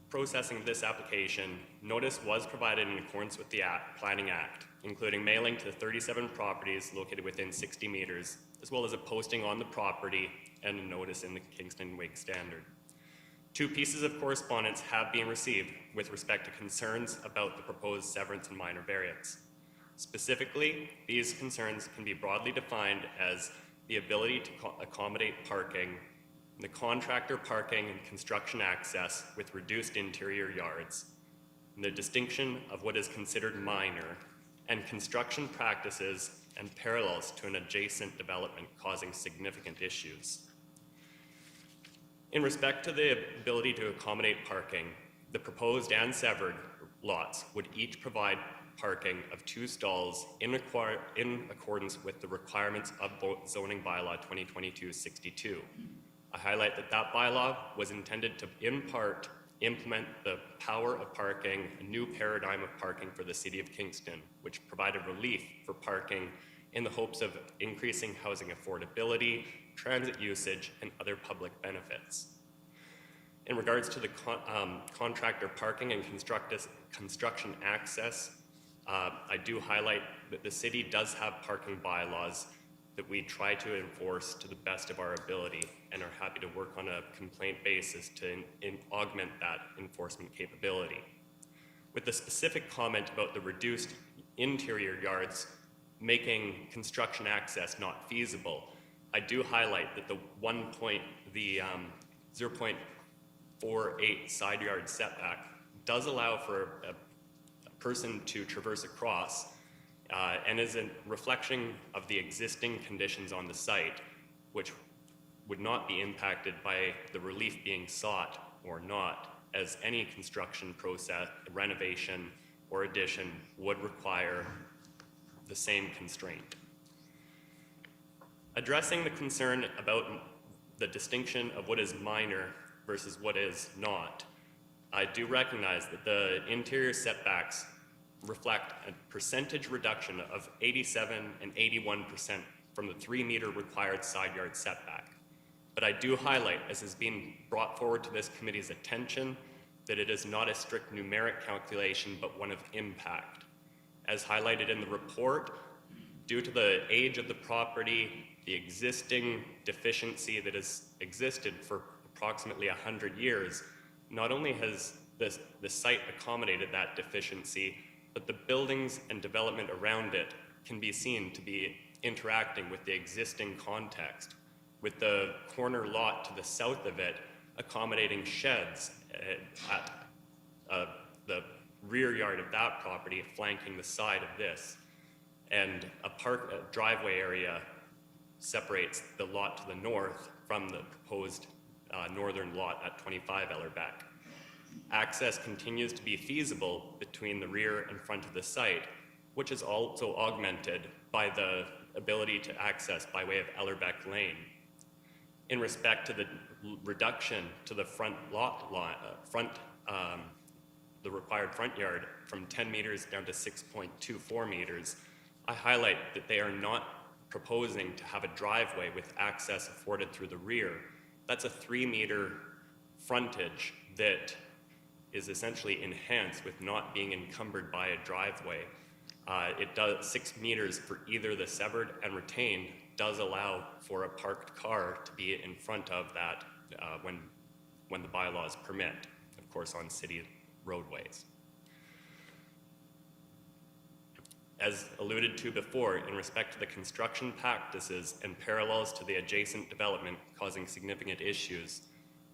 processing of this application, notice was provided in accordance with the Planning Act, including mailing to 37 properties located within 60 meters, as well as a posting on the property and a notice in the Kingston Wake Standard. 2 pieces of correspondence have been received with respect to concerns about the proposed severance and minor variance. Specifically, these concerns can be broadly defined as the ability to accommodate parking, the contractor parking and construction access with reduced interior yards, the distinction of what is considered minor, and construction practices and parallels to an adjacent development causing significant issues. In respect to the ability to accommodate parking, the proposed and severed lots would each provide parking of 2 stalls in accordance with the requirements of zoning bylaw 2022-62. I highlight that that bylaw was intended to, in part, implement the power of parking, a new paradigm of parking for the city of Kingston, which provided relief for parking in the hopes of increasing housing affordability, transit usage, and other public benefits. In regards to the contractor parking and construction access, I do highlight that the city does have parking bylaws that we try to enforce to the best of our ability and are happy to work on a complaint basis to augment that enforcement capability. With the specific comment about the reduced interior yards making construction access not feasible, I do highlight that the 0.48 side yard setback does allow for a person to traverse across and is a reflection of the existing conditions on the site, which would not be impacted by the relief being sought or not, as any construction process, renovation, or addition would require the same constraint. Addressing the concern about the distinction of what is minor versus what is not, I do recognize that the interior setbacks reflect a percentage reduction of 87 and 81% from the 3-meter required side yard setback. But I do highlight, as is being brought forward to this committee's attention, that it is not a strict numeric calculation, but one of impact. As highlighted in the report, due to the age of the property, the existing deficiency that has existed for approximately 100 years, not only has the site accommodated that deficiency, but the buildings and development around it can be seen to be interacting with the existing context, with the corner lot to the south of it accommodating sheds at the rear yard of that property flanking the side of this, and a driveway area separates the lot to the north from the proposed northern lot at 25 Ellerbeck. Access continues to be feasible between the rear and front of the site, which is also augmented by the ability to access by way of Ellerbeck Lane. In respect to the reduction to the front the required front yard from 10 meters down to 6.24 meters, I highlight that they are not proposing to have a driveway with access afforded through the rear. That's a 3-meter frontage that is essentially enhanced with not being encumbered by a driveway. It does 6 meters for either the severed and retained does allow for a parked car to be in front of that when the bylaws permit, of course, on city roadways. As alluded to before, in respect to the construction practices and parallels to the adjacent development causing significant issues,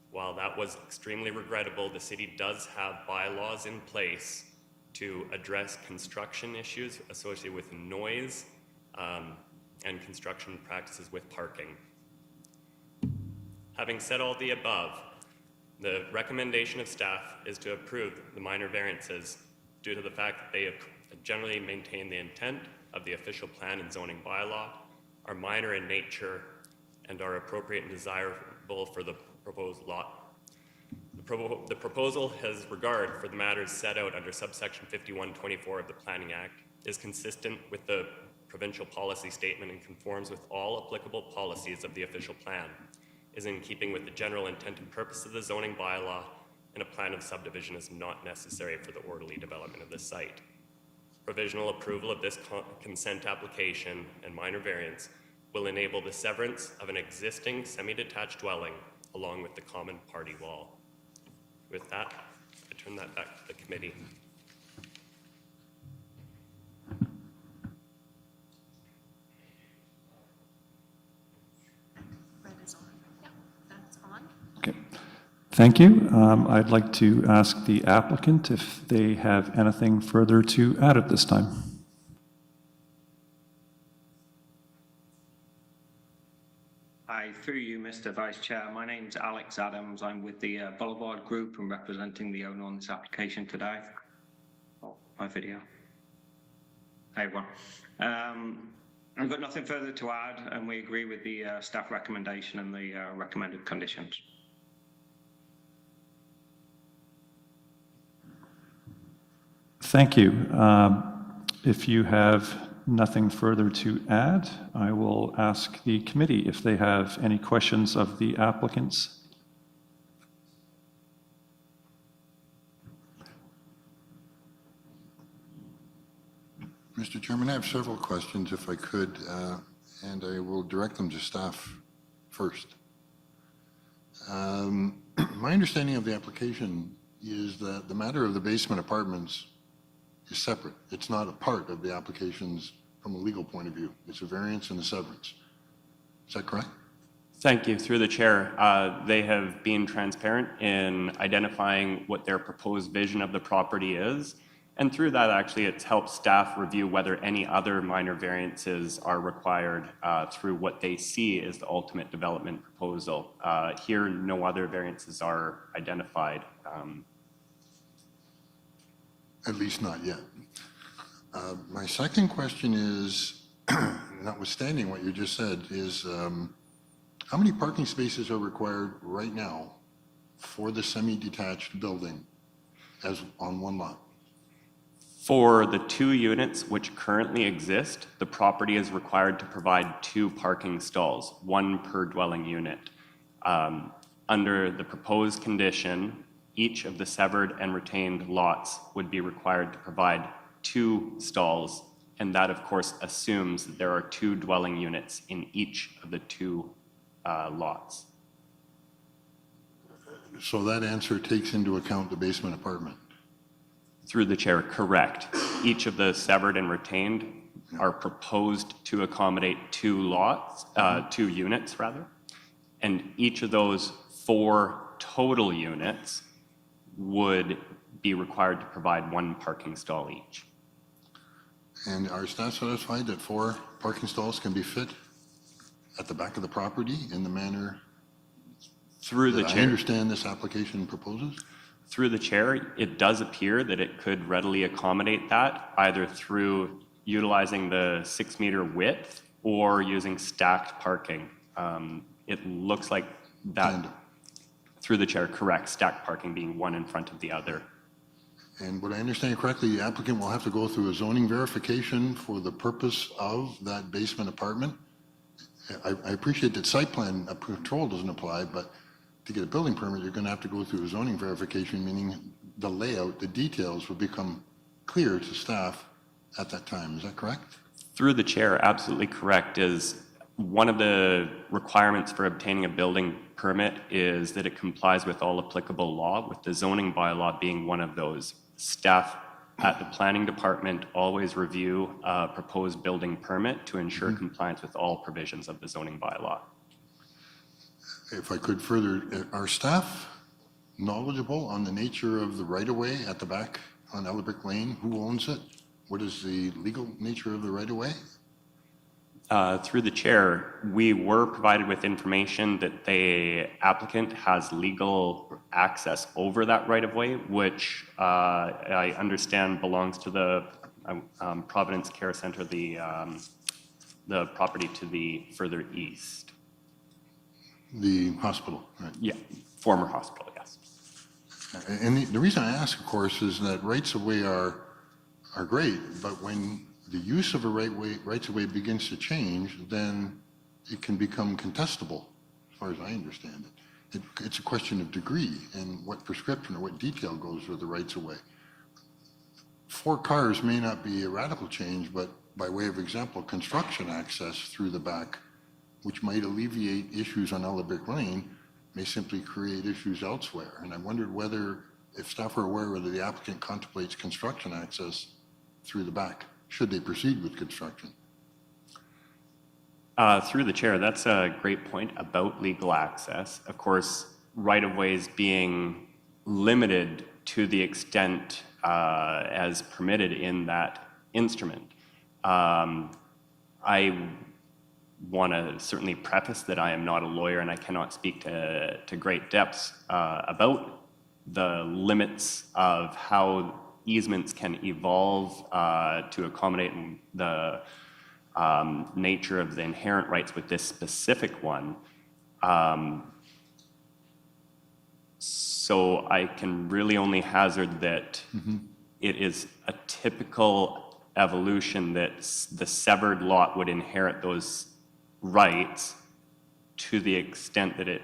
while that was extremely regrettable, the city does have bylaws in place to address construction issues associated with noise and construction practices with parking. Having said all the above, the recommendation of staff is to approve the minor variances due to the fact that they generally maintain the intent of the official plan and zoning bylaw, are minor in nature, and are appropriate and desirable for the proposed lot. The proposal has regard for the matters set out under subsection 5124 of the Planning Act, is consistent with the provincial policy statement and conforms with all applicable policies of the official plan, is in keeping with the general intent and purpose of the zoning bylaw, and a plan of subdivision is not necessary for the orderly development of the site. Provisional approval of this consent application and minor variance will enable the severance of an existing semi-detached dwelling along with the common party wall. With that, I turn that back to the committee. Okay, thank you. I'd like to ask the applicant if they have anything further to add at this time. Hi, through you, Mr. Vice Chair. My name's Alex Adams. I'm with the Boulevard Group and representing the owner on this application today. Oh, my video. Hey, everyone. I've got nothing further to add, and we agree with the staff recommendation and the recommended conditions. Thank you. If you have nothing further to add, I will ask the committee if they have any questions of the applicants. Mr. Chairman, I have several questions if I could, and I will direct them to staff first. My understanding of the application is that the matter of the basement apartments is separate. It's not a part of the applications from a legal point of view. It's a variance and a severance. Is that correct? Thank you. Through the chair, they have been transparent in identifying what their proposed vision of the property is. And through that, actually, it's helped staff review whether any other minor variances are required through what they see as the ultimate development proposal. Here, no other variances are identified. At least not yet. My second question is, notwithstanding what you just said, is how many parking spaces are required right now for the semi-detached building as on one lot? For the 2 units which currently exist, the property is required to provide 2 parking stalls, 1 per dwelling unit. Under the proposed condition, each of the severed and retained lots would be required to provide 2 stalls, and that, of course, assumes that there are 2 dwelling units in each of the 2 lots. So that answer takes into account the basement apartment? Through the chair, correct. Each of the severed and retained are proposed to accommodate 2 lots, 2 units rather, and each of those 4 total units would be required to provide 1 parking stall each. And are staff satisfied that 4 parking stalls can be fit at the back of the property in the manner Through the that I chair. understand this application proposes? Through the chair, it does appear that it could readily accommodate that, either through utilizing the 6-meter width or using stacked parking. It looks like that, through the chair, correct, stacked parking being one in front of the other. And would I understand correctly, the applicant will have to go through a zoning verification for the purpose of that basement apartment? I appreciate that site plan control doesn't apply, but to get a building permit, you're going to have to go through a zoning verification, meaning the layout, the details will become clear to staff at that time. Is that correct? Through the chair, absolutely correct, is one of the requirements for obtaining a building permit is that it complies with all applicable law, with the zoning bylaw being one of those. Staff at the planning department always review a proposed building permit to ensure compliance with all provisions of the zoning bylaw. If I could further, are staff knowledgeable on the nature of the right-of-way at the back on Ellerbrick Lane? Who owns it? What is the legal nature of the right-of-way? Through the chair, we were provided with information that the applicant has legal access over that right-of-way, which I understand belongs to the Providence Care Center, the property to the further east. The hospital, right? Yeah, former hospital, yes. And the reason I ask, of course, is that rights-of-way are great, but when the use of a rights-of-way begins to change, then it can become contestable, as far as I understand it. It's a question of degree and what prescription or what detail goes with the rights-of-way. 4 cars may not be a radical change, but by way of example, construction access through the back, which might alleviate issues on Ellerbick Lane, may simply create issues elsewhere. And I wondered whether, if staff are aware, whether the applicant contemplates construction access through the back, should they proceed with construction? Through the chair, that's a great point about legal access. Of course, right-of-ways being limited to the extent as permitted in that instrument. I want to certainly preface that I am not a lawyer and I cannot speak to great depths about the limits of how easements can evolve to accommodate the nature of the inherent rights with this specific one. So I can really only hazard that it is a typical evolution that the severed lot would inherit those rights to the extent that it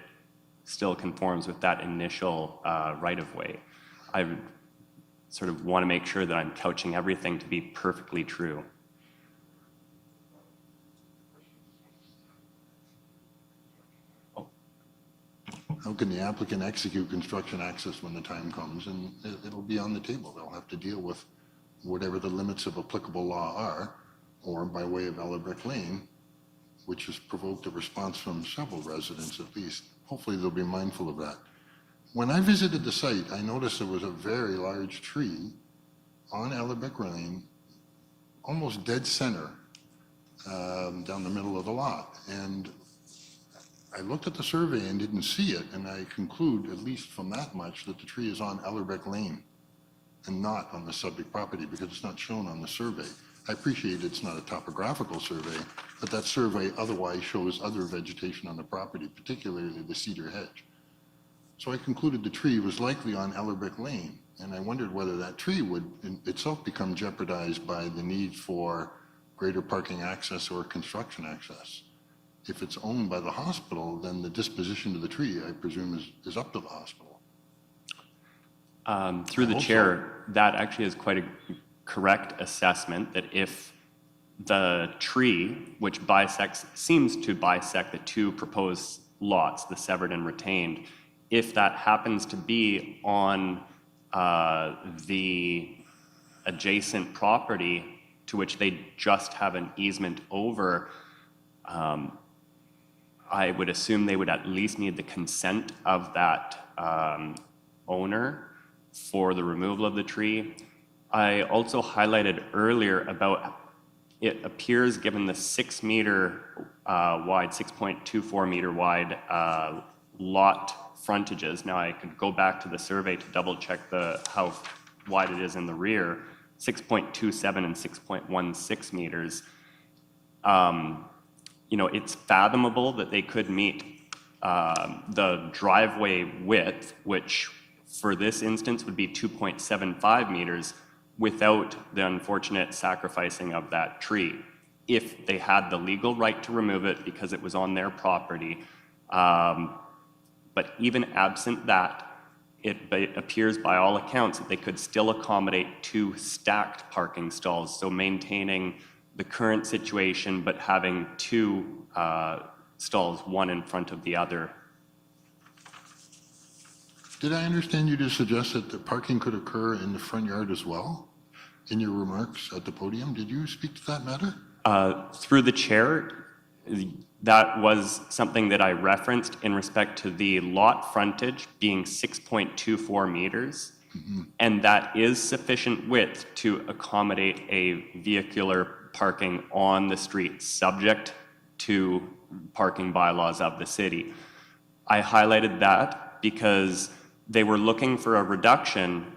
still conforms with that initial right-of-way. I would sort of want to make sure that I'm couching everything to be perfectly true. How can the applicant execute construction access when the time comes? And it'll be on the table. They'll have to deal with whatever the limits of applicable law are, or by way of Ellerbick Lane, which has provoked a response from several residents at least. Hopefully they'll be mindful of that. When I visited the site, I noticed there was a very large tree on Ellerbick Lane, almost dead center, down the middle of the lot. And I looked at the survey and didn't see it, and I conclude, at least from that much, that the tree is on Ellerbick Lane and not on the subject property because it's not shown on the survey. I appreciate it's not a topographical survey, but that survey otherwise shows other vegetation on the property, particularly the cedar hedge. So I concluded the tree was likely on Ellerbick Lane, and I wondered whether that tree would in itself become jeopardized by the need for greater parking access or construction access. If it's owned by the hospital, then the disposition of the tree, I presume, is up to the hospital. Through the chair, that actually is quite a correct assessment, that if the tree, which seems to bisect the two proposed lots, the severed and retained, if that happens to be on the adjacent property to which they just have an easement over, I would assume they would at least need the consent of that owner for the removal of the tree. I also highlighted earlier about it appears, given the 6 meter wide, 6.24 meter wide lot frontages. Now I could go back to the survey to double check how wide it is in the rear, 6.27 and 6.16 meters. You know, it's fathomable that they could meet the driveway width, which for this instance would be 2.75 meters, without the unfortunate sacrificing of that tree, if they had the legal right to remove it because it was on their property. But even absent that, it appears by all accounts that they could still accommodate 2 stacked parking stalls, so maintaining the current situation but having 2 stalls, one in front of the other. Did I understand you to suggest that the parking could occur in the front yard as well? In your remarks at the podium, did you speak to that matter? Through the chair, that was something that I referenced in respect to the lot frontage being 6.24 meters. And that is sufficient width to accommodate a vehicular parking on the street, subject to parking bylaws of the city. I highlighted that because they were looking for a reduction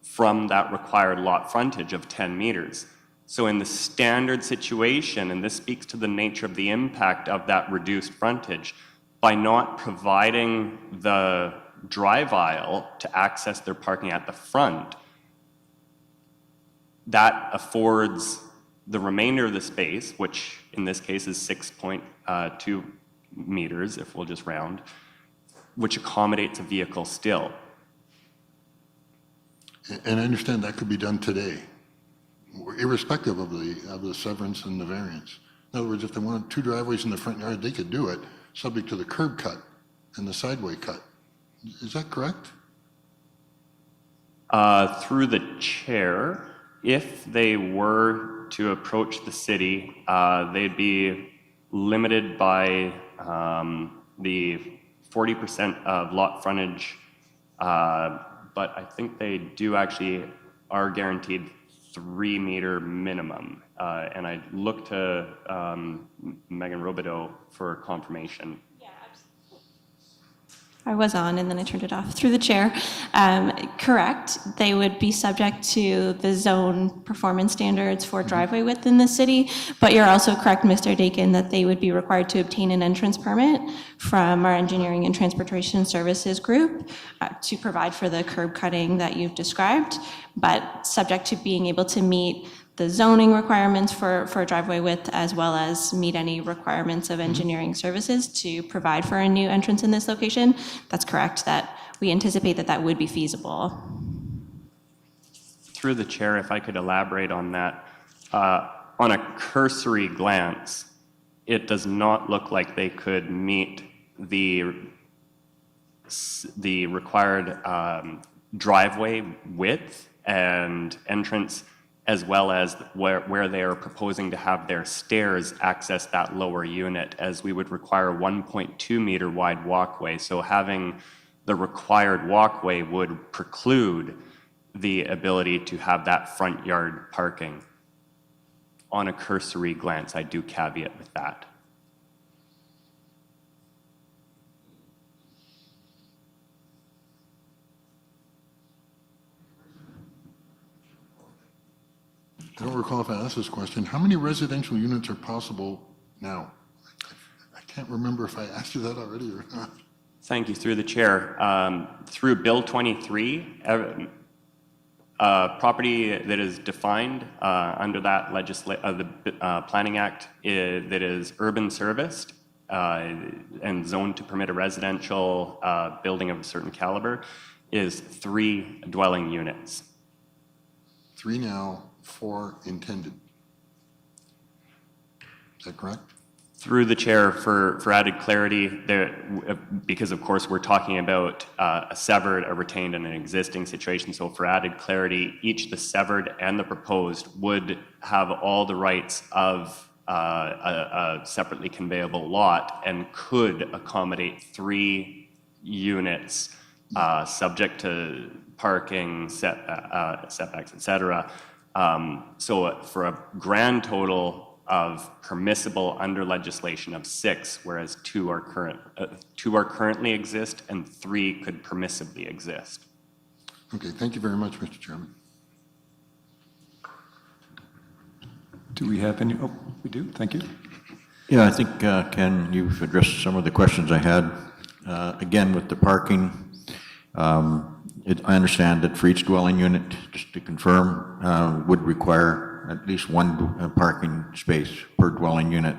from that required lot frontage of 10 meters. So in the standard situation, and this speaks to the nature of the impact of that reduced frontage, by not providing the drive aisle to access their parking at the front, that affords the remainder of the space, which in this case is 6.2 meters, if we'll just round, which accommodates a vehicle still. And I understand that could be done today, irrespective of the severance and the variance. In other words, if they wanted 2 driveways in the front yard, they could do it, subject to the curb cut and the sideway cut. Is that correct? Through the chair, if they were to approach the city, they'd be limited by the 40% of lot frontage, but I think they do actually are guaranteed 3 meter minimum. And I look to Megan Robideau for confirmation. I was on and then I turned it off through the chair. Correct. They would be subject to the zone performance standards for driveway width in the city, but you're also correct, Mr. Dakin, that they would be required to obtain an entrance permit from our engineering and transportation services group to provide for the curb cutting that you've described, but subject to being able to meet the zoning requirements for driveway width, as well as meet any requirements of engineering services to provide for a new entrance in this location. That's correct, that we anticipate that that would be feasible. Through the chair, if I could elaborate on that. On a cursory glance, it does not look like they could meet the required driveway width and entrance, as well as where they are proposing to have their stairs access that lower unit, as we would require a 1.2 meter wide walkway. So having the required walkway would preclude the ability to have that front yard parking. On a cursory glance, I do caveat with that. I don't recall if I asked this question. How many residential units are possible now? I can't remember if I asked you that already or not. Thank you. Through the chair. Through Bill 23, property that is defined under that the Planning Act that is urban serviced and zoned to permit a residential building of a certain caliber is 3 dwelling units. 3 now, 4 intended. Is that correct? Through the chair, for added clarity, because of course we're talking about a severed, a retained, and an existing situation. So for added clarity, each the severed and the proposed would have all the rights of a separately conveyable lot and could accommodate 3 units subject to parking, setbacks, etc. So for a grand total of permissible under legislation of 6, whereas 2 are currently exist and 3 could permissibly exist. Okay, thank you very much, Mr. Chairman. Do we have any? Oh, we do. Thank you. Yeah, I think, Ken, you've addressed some of the questions I had. Again, with the parking, I understand that for each dwelling unit, just to confirm, would require at least 1 parking space per dwelling unit.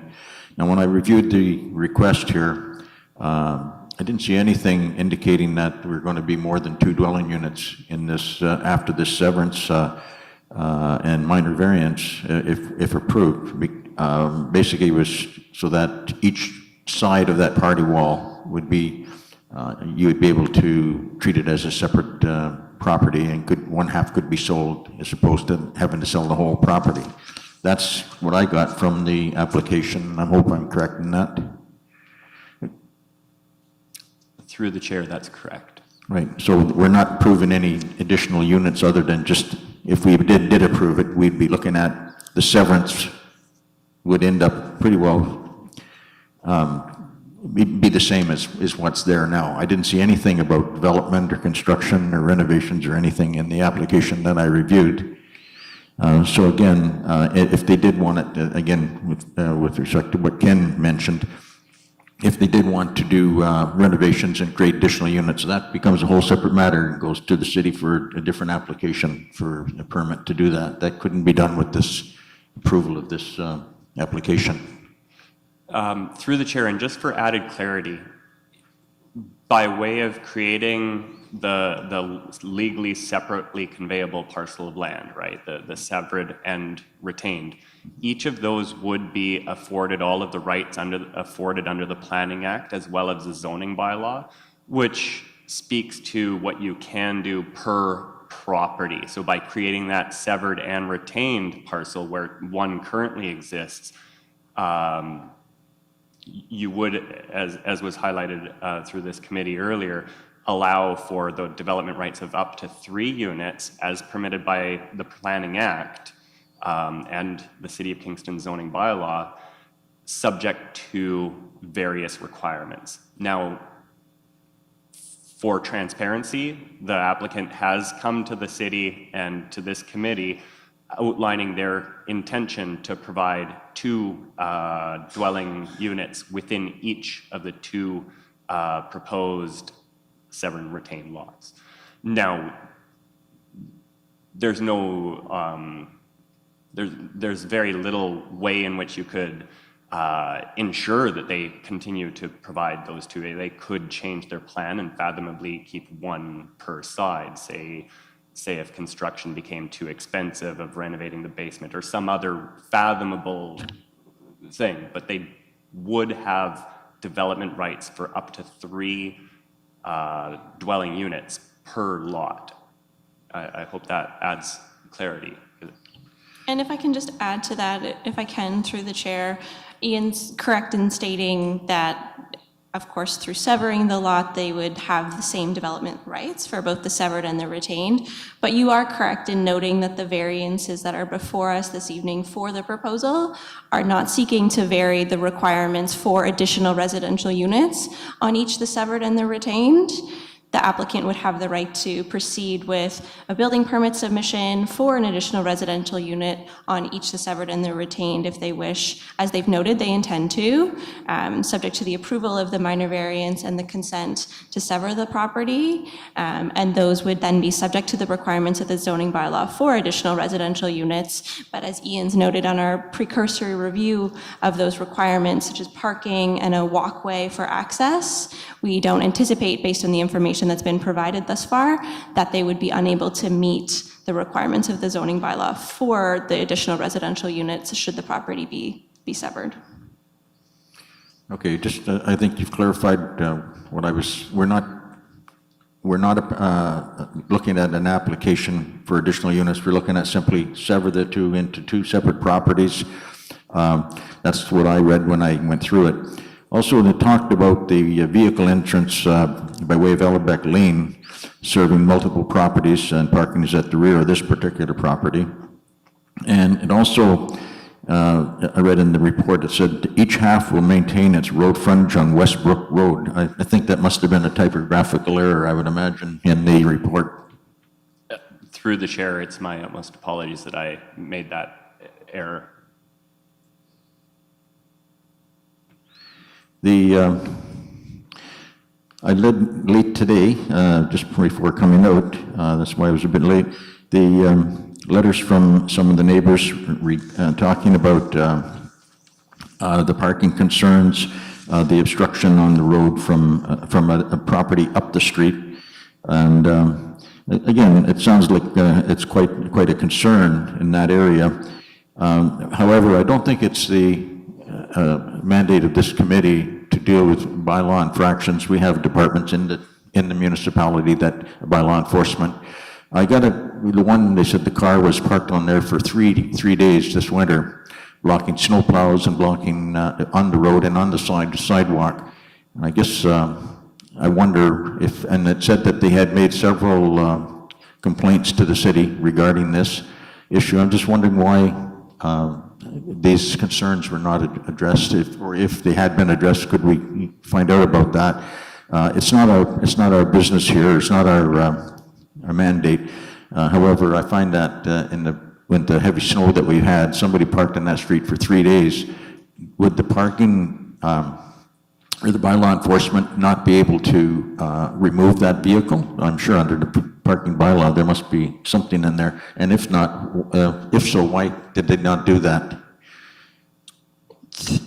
Now, when I reviewed the request here, I didn't see anything indicating that we're going to be more than 2 dwelling units in this after this severance and minor variance, if approved. Basically, it was so that each side of that party wall would be you would be able to treat it as a separate property, and one half could be sold as opposed to having to sell the whole property. That's what I got from the application. I hope I'm correct in that. Through the chair, that's correct. Right. So we're not approving any additional units other than just if we did approve it, we'd be looking at the severance would end up pretty well be the same as what's there now. I didn't see anything about development or construction or renovations or anything in the application that I reviewed. So again, if they did want it, again, with respect to what Ken mentioned, if they did want to do renovations and create additional units, that becomes a whole separate matter. It goes to the city for a different application for a permit to do that. That couldn't be done with this approval of this application. Through the chair, and just for added clarity, by way of creating the legally separately conveyable parcel of land, right, the severed and retained, each of those would be afforded all of the rights afforded under the Planning Act as well as the zoning bylaw, which speaks to what you can do per property. So by creating that severed and retained parcel where one currently exists, you would, as was highlighted through this committee earlier, allow for the development rights of up to 3 units as permitted by the Planning Act and the City of Kingston zoning bylaw, subject to various requirements. Now, for transparency, the applicant has come to the city and to this committee outlining their intention to provide 2 dwelling units within each of the 2 proposed severed and retained lots. Now, there's no, there's very little way in which you could ensure that they continue to provide those 2. They could change their plan and fathomably keep 1 per side, say if construction became too expensive of renovating the basement or some other fathomable thing, but they would have development rights for up to 3 dwelling units per lot. I hope that adds clarity. And if I can just add to that, if I can, through the chair, Ian's correct in stating that, of course, through severing the lot, they would have the same development rights for both the severed and the retained. But you are correct in noting that the variances that are before us this evening for the proposal are not seeking to vary the requirements for additional residential units on each the severed and the retained. The applicant would have the right to proceed with a building permit submission for an additional residential unit on each the severed and the retained if they wish. As they've noted, they intend to, subject to the approval of the minor variance and the consent to sever the property. And those would then be subject to the requirements of the zoning bylaw for additional residential units. But as Ian's noted on our precursory review of those requirements, such as parking and a walkway for access, we don't anticipate, based on the information that's been provided thus far, that they would be unable to meet the requirements of the zoning bylaw for the additional residential units should the property be severed. Okay, just I think you've clarified what I was. We're not looking at an application for additional units. We're looking at simply sever the 2 into 2 separate properties. That's what I read when I went through it. Also, they talked about the vehicle entrance by way of Ellerbeck Lane, serving multiple properties, and parking is at the rear of this particular property. And it also, I read in the report, it said each half will maintain its road frontage on Westbrook Road. I think that must have been a typographical error, I would imagine, in the report. Through the chair, it's my utmost apologies that I made that error. I led late today, just before coming out, that's why I was a bit late, the letters from some of the neighbors talking about the parking concerns, the obstruction on the road from a property up the street. And again, it sounds like it's quite a concern in that area. However, I don't think it's the mandate of this committee to deal with bylaw infractions. We have departments in the municipality that bylaw enforcement. I got the one, they said the car was parked on there for three days this winter, blocking snowplows and blocking on the road and on the sidewalk. And I guess I wonder if, and it said that they had made several complaints to the city regarding this issue. I'm just wondering why these concerns were not addressed, or if they had been addressed, could we find out about that? It's not our business here. It's not our mandate. However, I find that with the heavy snow that we had, somebody parked on that street for 3 days. Would the parking or the bylaw enforcement not be able to remove that vehicle? I'm sure under the parking bylaw there must be something in there. And if not, if so, why did they not do that?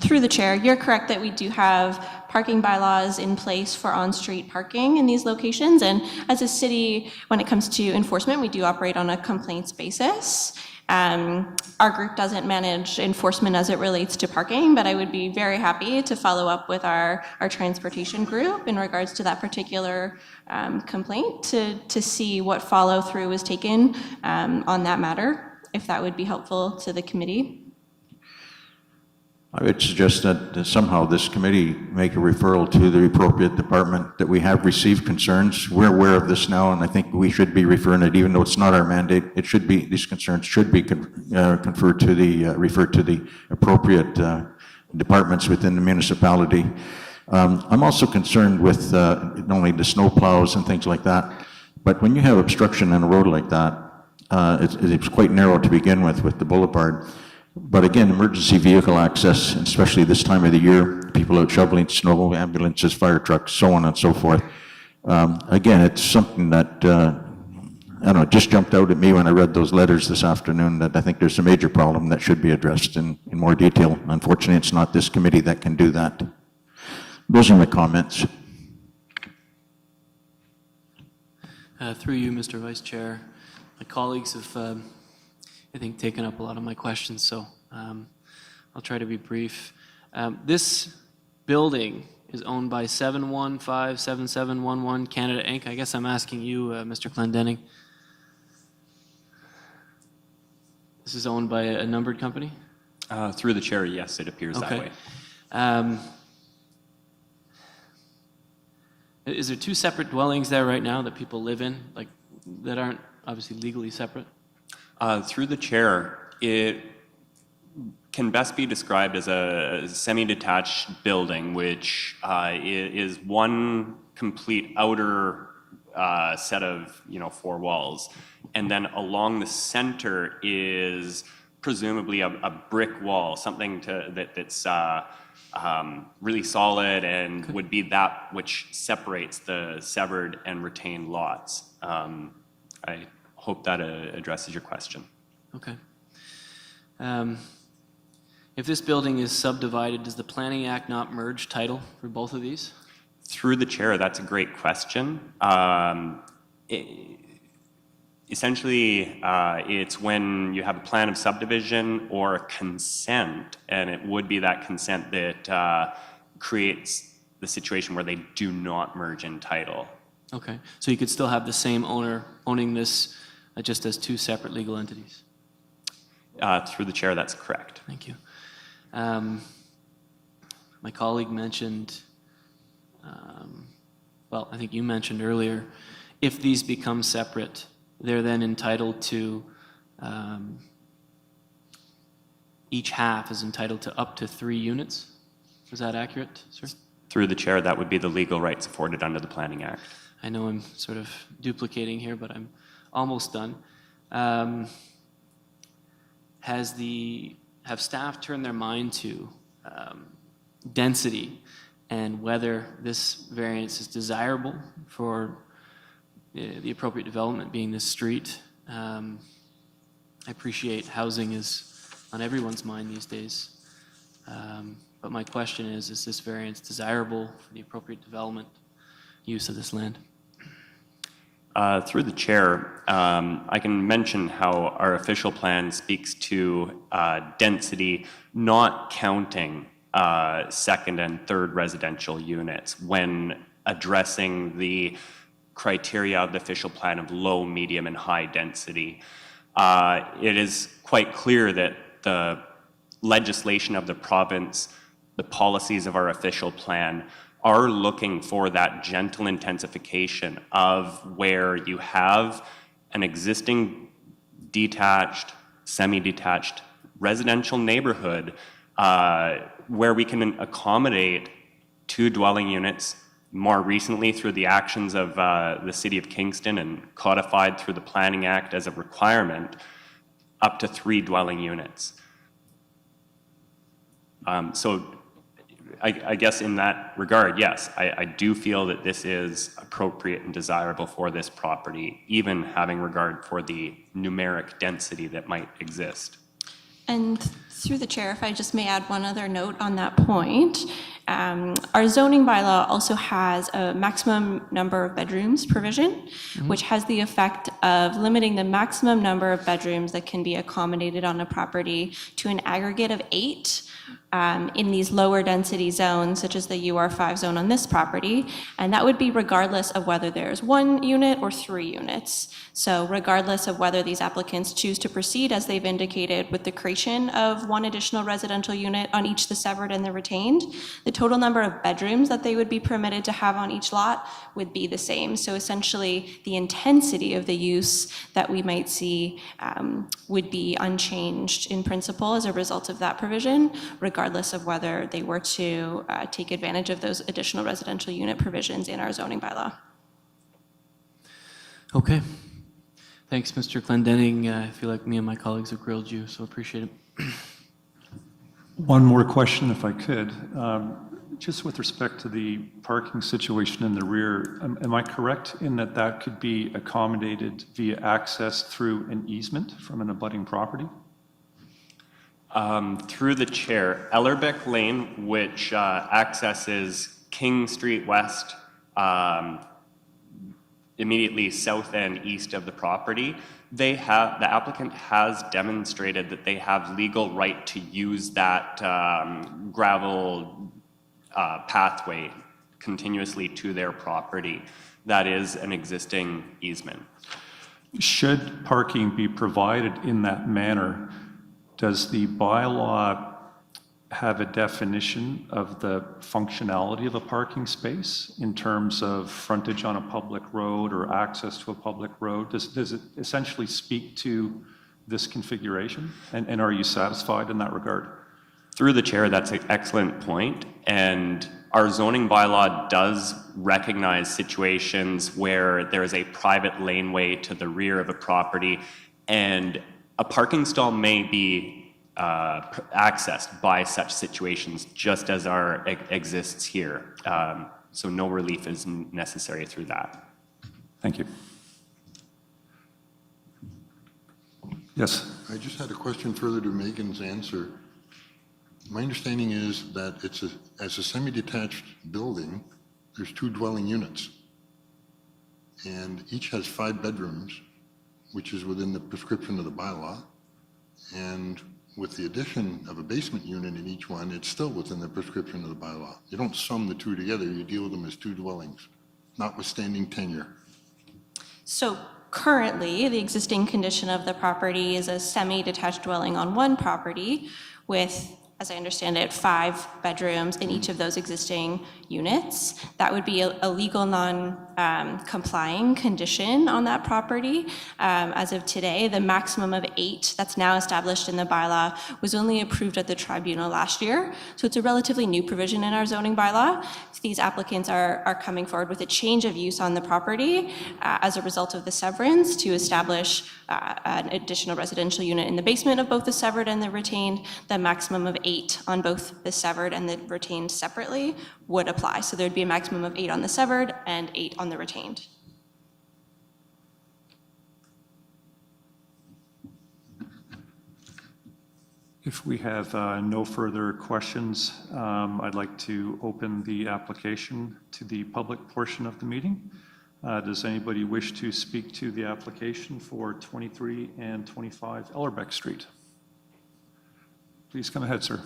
Through the chair, you're correct that we do have parking bylaws in place for on-street parking in these locations. And as a city, when it comes to enforcement, we do operate on a complaints basis. Our group doesn't manage enforcement as it relates to parking, but I would be very happy to follow up with our transportation group in regards to that particular complaint to see what follow-through was taken on that matter, if that would be helpful to the committee. I would suggest that somehow this committee make a referral to the appropriate department, that we have received concerns. We're aware of this now, and I think we should be referring it, even though it's not our mandate. It should be, these concerns should be referred to the appropriate departments within the municipality. I'm also concerned with not only the snow plows and things like that, but when you have obstruction on a road like that, it's quite narrow to begin with the boulevard. But again, emergency vehicle access, especially this time of the year, people out shoveling snow, ambulances, fire trucks, so on and so forth. Again, it's something that, I don't know, it just jumped out at me when I read those letters this afternoon, that I think there's a major problem that should be addressed in more detail. Unfortunately, it's not this committee that can do that. Those are my comments. Through you, Mr. Vice Chair, my colleagues have I think, taken up a lot of my questions, so I'll try to be brief. This building is owned by 7157711 Canada Inc. I guess I'm asking you, Mr. Clendenning. This is owned by a numbered company? Through the chair, yes, it appears that way. Is there two separate dwellings there right now that people live in, like that aren't obviously legally separate? Through the chair, it can best be described as a semi-detached building, which is one complete outer set of 4 walls, and then along the center is presumably a brick wall, something that's really solid and would be that which separates the severed and retained lots. I hope that addresses your question. Okay. If this building is subdivided, does the Planning Act not merge title for both of these? Through the chair, that's a great question. Essentially, it's when you have a plan of subdivision or a consent, and it would be that consent that creates the situation where they do not merge in title. Okay, so you could still have the same owner owning this just as 2 separate legal entities? Through the chair, that's correct. Thank you. My colleague mentioned, well, I think you mentioned earlier, if these become separate, they're then entitled to, each half is entitled to up to 3 units. Is that accurate, sir? Through the chair, that would be the legal rights afforded under the Planning Act. I know I'm sort of duplicating here, but I'm almost done. Have staff turned their mind to density and whether this variance is desirable for the appropriate development being this street? I appreciate housing is on everyone's mind these days. But my question is this variance desirable for the appropriate development use of this land? Through the chair, I can mention how our official plan speaks to density, not counting second and third residential units when addressing the criteria of the official plan of low, medium, and high density. It is quite clear that the legislation of the province, the policies of our official plan, are looking for that gentle intensification of where you have an existing detached, semi-detached residential neighborhood where we can accommodate 2 dwelling units more recently through the actions of the City of Kingston and codified through the Planning Act as a requirement, up to 3 dwelling units. So I guess in that regard, yes, I do feel that this is appropriate and desirable for this property, even having regard for the numeric density that might exist. And through the chair, if I just may add one other note on that point, our zoning bylaw also has a maximum number of bedrooms provision, which has the effect of limiting the maximum number of bedrooms that can be accommodated on a property to an aggregate of 8 in these lower density zones, such as the UR5 zone on this property. And that would be regardless of whether there's 1 unit or 3 units. So regardless of whether these applicants choose to proceed, as they've indicated, with the creation of 1 additional residential unit on each the severed and the retained, the total number of bedrooms that they would be permitted to have on each lot would be the same. So essentially, the intensity of the use that we might see would be unchanged in principle as a result of that provision, regardless of whether they were to take advantage of those additional residential unit provisions in our zoning bylaw. Okay. Thanks, Mr. Clendenning. I feel like me and my colleagues have grilled you, so appreciate it. One more question, if I could. Just with respect to the parking situation in the rear, am I correct in that that could be accommodated via access through an easement from an abutting property? Through the chair, Ellerbeck Lane, which accesses King Street West, immediately south and east of the property, the applicant has demonstrated that they have legal right to use that gravel pathway continuously to their property. That is an existing easement. Should parking be provided in that manner, does the bylaw have a definition of the functionality of a parking space in terms of frontage on a public road or access to a public road? Does it essentially speak to this configuration? And are you satisfied in that regard? Through the chair, that's an excellent point. And our zoning bylaw does recognize situations where there is a private laneway to the rear of a property and a parking stall may be accessed by such situations, just as exists here. So no relief is necessary through that. Thank you. Yes. I just had a question further to Megan's answer. My understanding is that as a semi-detached building, there's 2 dwelling units. And each has 5 bedrooms, which is within the prescription of the bylaw. And with the addition of a basement unit in each one, it's still within the prescription of the bylaw. You don't sum the 2 together, you deal with them as 2 dwellings, notwithstanding tenure. So currently, the existing condition of the property is a semi-detached dwelling on one property with, as I understand it, 5 bedrooms in each of those existing units. That would be a legal non-complying condition on that property. As of today, the maximum of 8 that's now established in the bylaw was only approved at the tribunal last year. So it's a relatively new provision in our zoning bylaw. These applicants are coming forward with a change of use on the property as a result of the severance to establish an additional residential unit in the basement of both the severed and the retained. The maximum of 8 on both the severed and the retained separately would apply. So there'd be a maximum of 8 on the severed and 8 on the retained. If we have no further questions, I'd like to open the application to the public portion of the meeting. Does anybody wish to speak to the application for 23 and 25 Ellerbeck Street? Please come ahead, sir.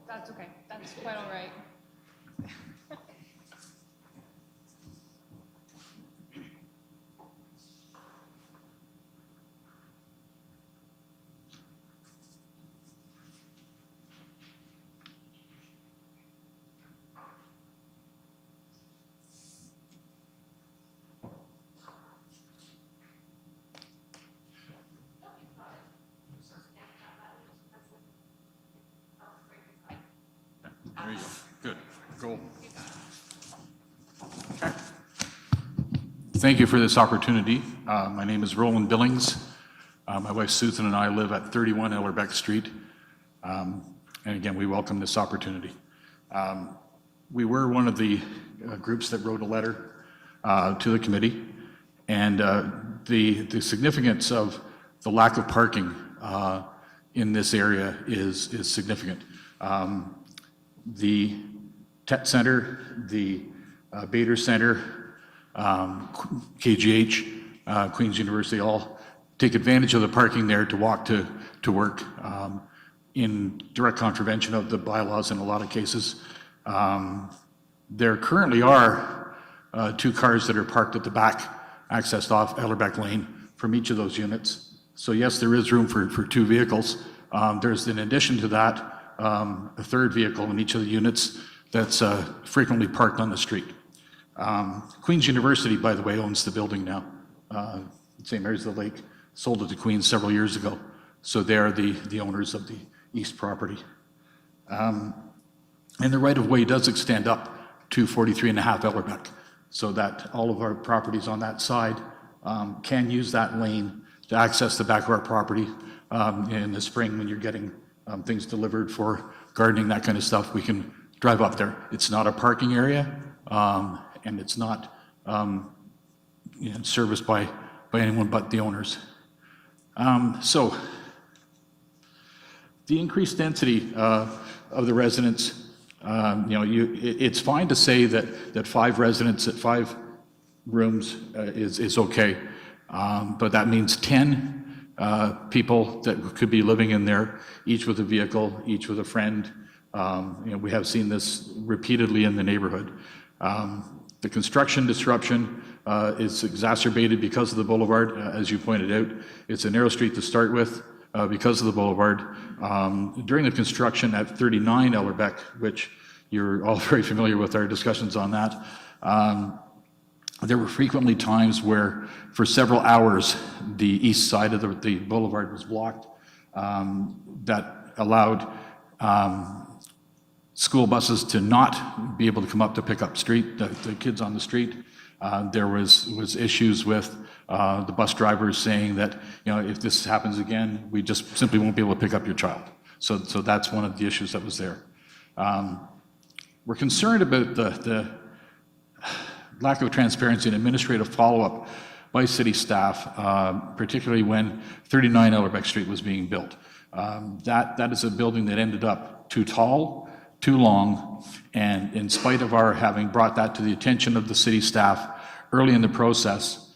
That's okay. That's quite all right. Go. Thank you for this opportunity. My name is Roland Billings. My wife Susan and I live at 31 Ellerbeck Street. And again, we welcome this opportunity. We were one of the groups that wrote a letter to the committee, and the significance of the lack of parking in this area is significant. The Tet Center, the Bader Center, KGH, Queen's University, all take advantage of the parking there to walk to work in direct contravention of the bylaws in a lot of cases. There currently are 2 cars that are parked at the back, accessed off Ellerbeck Lane from each of those units. So yes, there is room for 2 vehicles. There's, in addition to that, a 3rd vehicle in each of the units that's frequently parked on the street. Queen's University, by the way, owns the building now. St. Mary's of the Lake sold it to Queen's several years ago. So they're the owners of the east property. And the right-of-way does extend up to 43.5 Ellerbeck, so that all of our properties on that side can use that lane to access the back of our property in the spring when you're getting things delivered for gardening, that kind of stuff. We can drive up there. It's not a parking area, and it's not serviced by anyone but the owners. So the increased density of the residents, it's fine to say that 5 residents at 5 rooms is okay, but that means 10 people that could be living in there, each with a vehicle, each with a friend. We have seen this repeatedly in the neighborhood. The construction disruption is exacerbated because of the boulevard, as you pointed out. It's a narrow street to start with because of the boulevard. During the construction at 39 Ellerbeck, which you're all very familiar with our discussions on that, there were frequently times where for several hours the east side of the boulevard was blocked. That allowed school buses to not be able to come up to pick up the kids on the street. There was issues with the bus drivers saying that, if this happens again, we just simply won't be able to pick up your child. So that's one of the issues that was there. We're concerned about the lack of transparency and administrative follow-up by city staff, particularly when 39 Ellerbeck Street was being built. That is a building that ended up too tall, too long, and in spite of our having brought that to the attention of the city staff early in the process,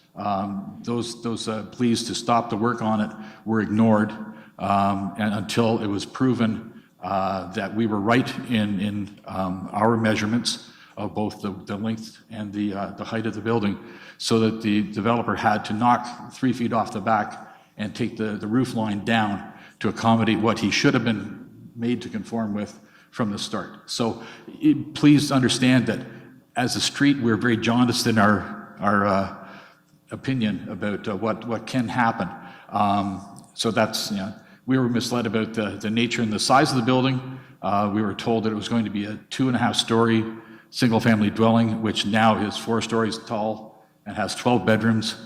those pleas to stop the work on it were ignored, and until it was proven that we were right in our measurements of both the length and the height of the building, so that the developer had to knock 3 feet off the back and take the roof line down to accommodate what he should have been made to conform with from the start. So please understand that as a street, we're very jaundiced in our opinion about what can happen. So that's, we were misled about the nature and the size of the building. We were told that it was going to be a 2.5-story single-family dwelling, which now is 4 stories tall and has 12 bedrooms.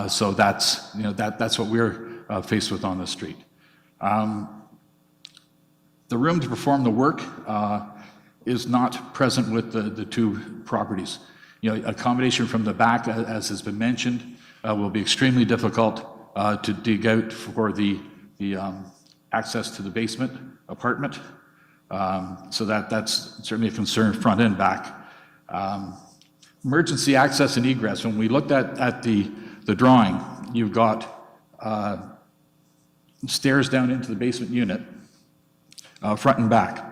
So that's, that's what we're faced with on the street. The room to perform the work is not present with the 2 properties. Accommodation from the back, as has been mentioned, will be extremely difficult to dig out for the access to the basement apartment. So that's certainly a concern front and back. Emergency access and egress. When we looked at the drawing, you've got stairs down into the basement unit, front and back.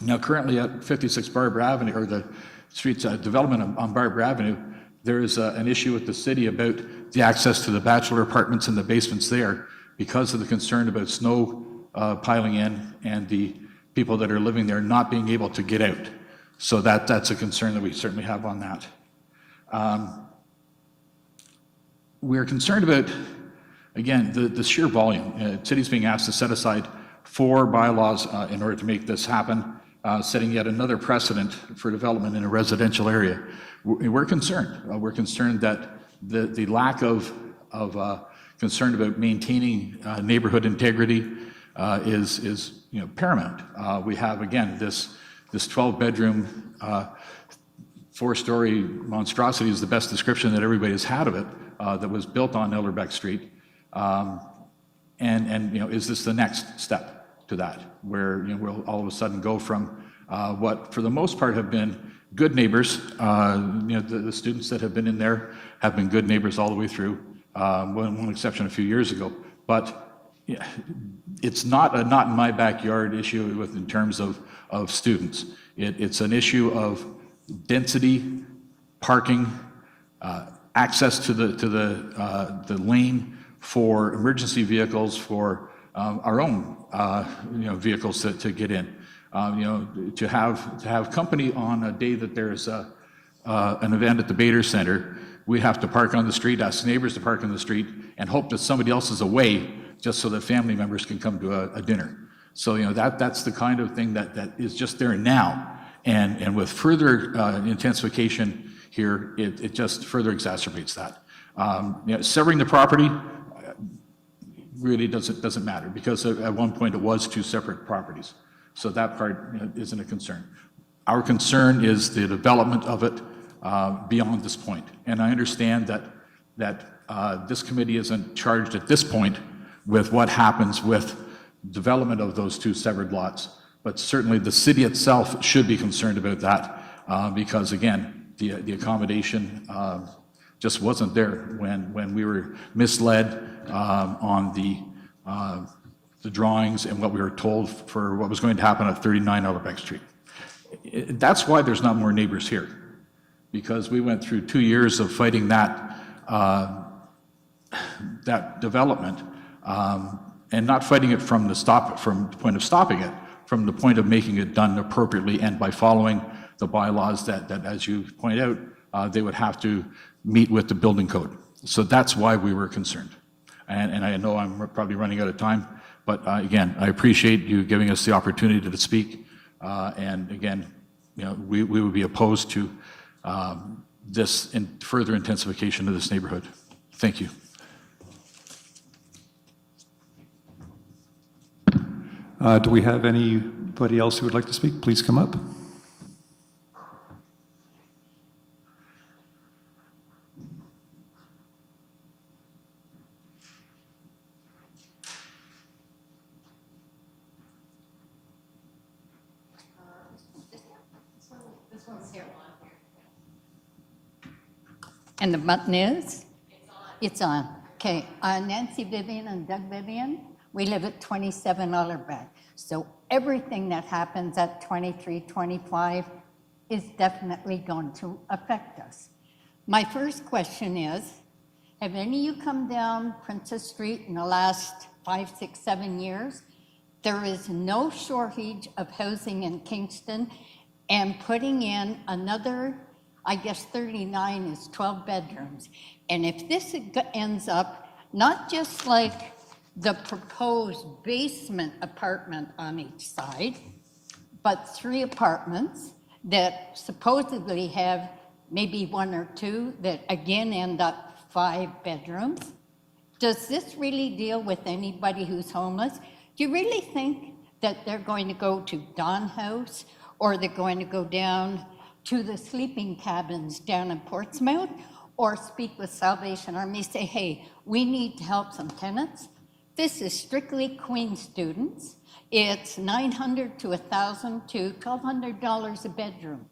Now currently at 56 Barbara Avenue, or the street's development on Barbara Avenue, there is an issue with the city about the access to the bachelor apartments and the basements there because of the concern about snow piling in and the people that are living there not being able to get out. So that's a concern that we certainly have on that. We're concerned about, again, the sheer volume. City's being asked to set aside 4 bylaws in order to make this happen. setting yet another precedent for development in a residential area. We're concerned. We're concerned that the lack of concern about maintaining neighborhood integrity is paramount. We have, again, this 12-bedroom, 4-story monstrosity is the best description that everybody has had of it, that was built on Ellerbeck Street. And is this the next step to that, where we'll all of a sudden go from what for the most part have been good neighbors, the students that have been in there have been good neighbors all the way through, one exception a few years ago, but it's not in my backyard issue in terms of students. It's an issue of density, parking, access to the lane for emergency vehicles, for our own vehicles to get in. To have company on a day that there's an event at the Bader Center, we have to park on the street, ask neighbors to park on the street, and hope that somebody else is away just so that family members can come to a dinner. So that's the kind of thing that is just there now, and with further intensification here, it just further exacerbates that. Severing the property really doesn't matter, because at one point it was 2 separate properties. So that part isn't a concern. Our concern is the development of it beyond this point. And I understand that this committee isn't charged at this point with what happens with development of those 2 severed lots, but certainly the city itself should be concerned about that, because again, the accommodation just wasn't there when we were misled on the drawings and what we were told for what was going to happen at 39 Ellerbeck Street. That's why there's not more neighbors here, because we went through 2 years of fighting that development, and not fighting it from the point of stopping it, from the point of making it done appropriately and by following the bylaws that as you point out, they would have to meet with the building code. So that's why we were concerned. And I know I'm probably running out of time, but again, I appreciate you giving us the opportunity to speak. And again, we would be opposed to this further intensification of this neighborhood. Thank you. Do we have anybody else who would like to speak? Please come up. And the button is? It's on. Okay, Nancy Vivian and Doug Vivian, we live at 27 Ellerbeck. So everything that happens at 23, 25 is definitely going to affect us. My first question is, have any of you come down Princess Street in the last 5, 6, 7 years? There is no shortage of housing in Kingston, and putting in another, I guess 39 is 12 bedrooms. And if this ends up not just like the proposed basement apartment on each side, but 3 apartments that supposedly have maybe 1 or 2 that again end up 5 bedrooms, does this really deal with anybody who's homeless? Do you really think that they're going to go to Don House, or they're going to go down to the sleeping cabins down in Portsmouth, or speak with Salvation Army, say, hey, we need to help some tenants? This is strictly Queen students. It's $900 to $1,000 to $1,200 a bedroom.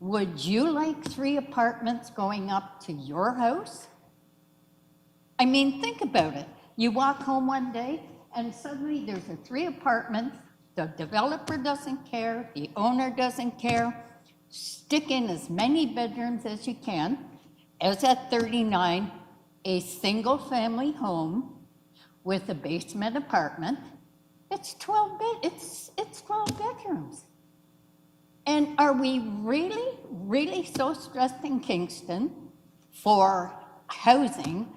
Would you like 3 apartments going up to your house? I mean, think about it. You walk home one day and suddenly there's a 3 apartment. The developer doesn't care, the owner doesn't care. Stick in as many bedrooms as you can. As at 39, a single family home with a basement apartment, it's 12 bedrooms. And are we really, really so stressed in Kingston for housing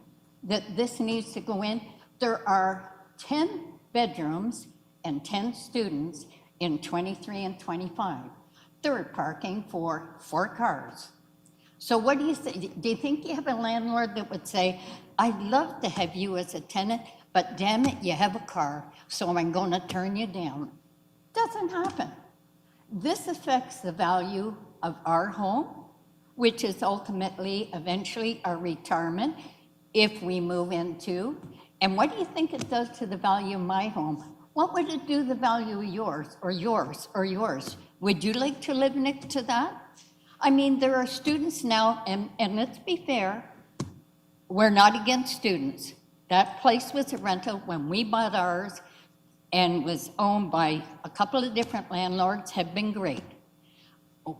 that this needs to go in? There are 10 bedrooms and 10 students in 23 and 25. Third parking for 4 cars. So what do you say? Do you think you have a landlord that would say, I'd love to have you as a tenant, but damn it, you have a car, so I'm going to turn you down? Doesn't happen. This affects the value of our home, which is ultimately, eventually, our retirement if we move into. And what do you think it does to the value of my home? What would it do to the value of yours, or yours, or yours? Would you like to live next to that? I mean, there are students now, and let's be fair, we're not against students. That place was a rental when we bought ours and was owned by a couple of different landlords, have been great.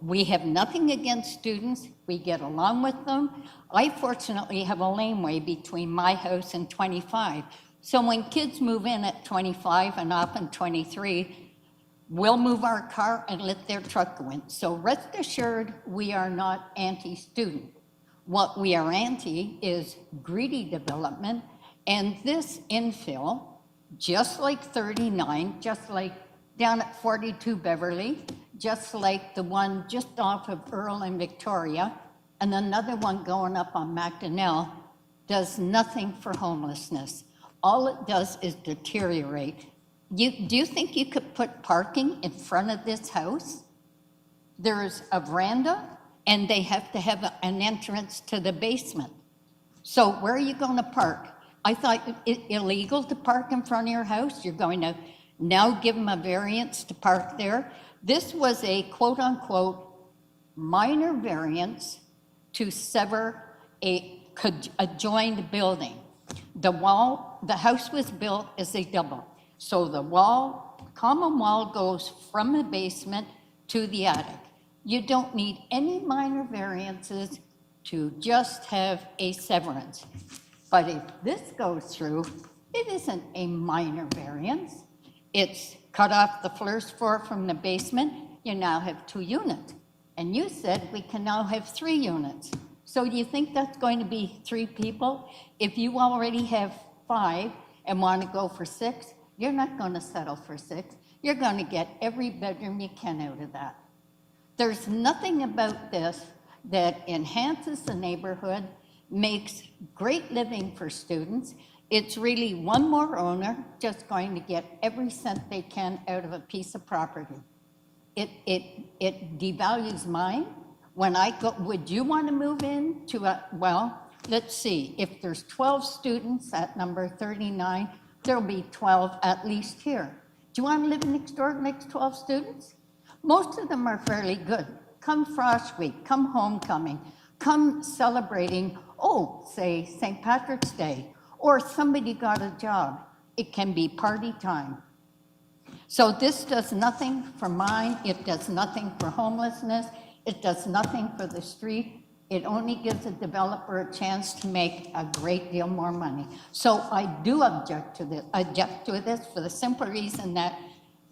We have nothing against students. We get along with them. I fortunately have a laneway between my house and 25. So when kids move in at 25 and off in 23, we'll move our car and let their truck go in. So rest assured, we are not anti-student. What we are anti is greedy development, and this infill, just like 39, just like down at 42 Beverly, just like the one just off of Earl and Victoria, and another one going up on McDonnell, does nothing for homelessness. All it does is deteriorate. Do you think you could put parking in front of this house? There's a veranda, and they have to have an entrance to the basement. So where are you going to park? I thought it illegal to park in front of your house. You're going to now give them a variance to park there. This was a quote-unquote minor variance to sever a adjoined building. The house was built as a double. So the common wall goes from the basement to the attic. You don't need any minor variances to just have a severance. But if this goes through, it isn't a minor variance. It's cut off the first floor from the basement. You now have 2 units. And you said we can now have 3 units. So do you think that's going to be 3 people? If you already have 5 and want to go for 6, you're not going to settle for 6. You're going to get every bedroom you can out of that. There's nothing about this that enhances the neighborhood, makes great living for students. It's really one more owner just going to get every cent they can out of a piece of property. It devalues mine. When I go, would you want to move in to well, let's see, if there's 12 students at number 39, there'll be 12 at least here. Do you want to live next door to next 12 students? Most of them are fairly good. Come Frost Week, come homecoming, come celebrating, say St. Patrick's Day, or somebody got a job. It can be party time. So this does nothing for mine. It does nothing for homelessness. It does nothing for the street. It only gives a developer a chance to make a great deal more money. So I do object to this for the simple reason that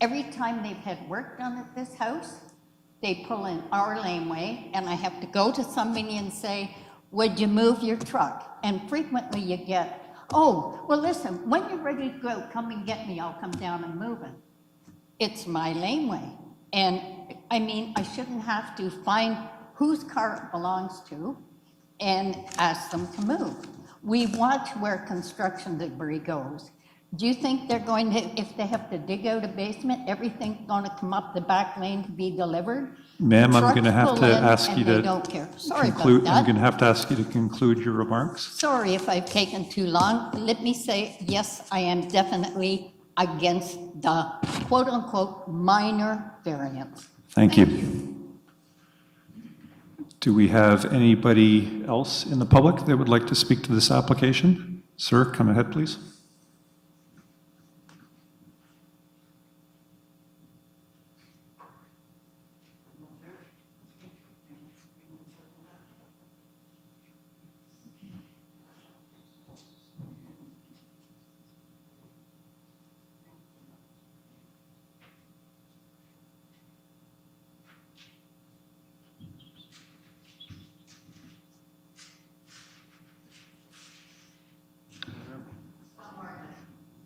every time they've had work done at this house, they pull in our laneway, and I have to go to somebody and say, would you move your truck? And frequently you get, oh, well, listen, when you're ready to go, come and get me. I'll come down and move it. It's my laneway. And I mean, I shouldn't have to find whose car it belongs to and ask them to move. We watch where construction debris goes. Do you think they're going to, if they have to dig out a basement, everything's going to come up the back lane to be delivered? Ma'am, I'm going to have Trucks to pull in ask and you they to don't care. Sorry conclude. about that. I'm going to have to ask you to conclude your remarks. Sorry if I've taken too long. Let me say, yes, I am definitely against the quote-unquote minor variance. Thank you. Do we have anybody else in the public that would like to speak to this application? Sir, come ahead, please.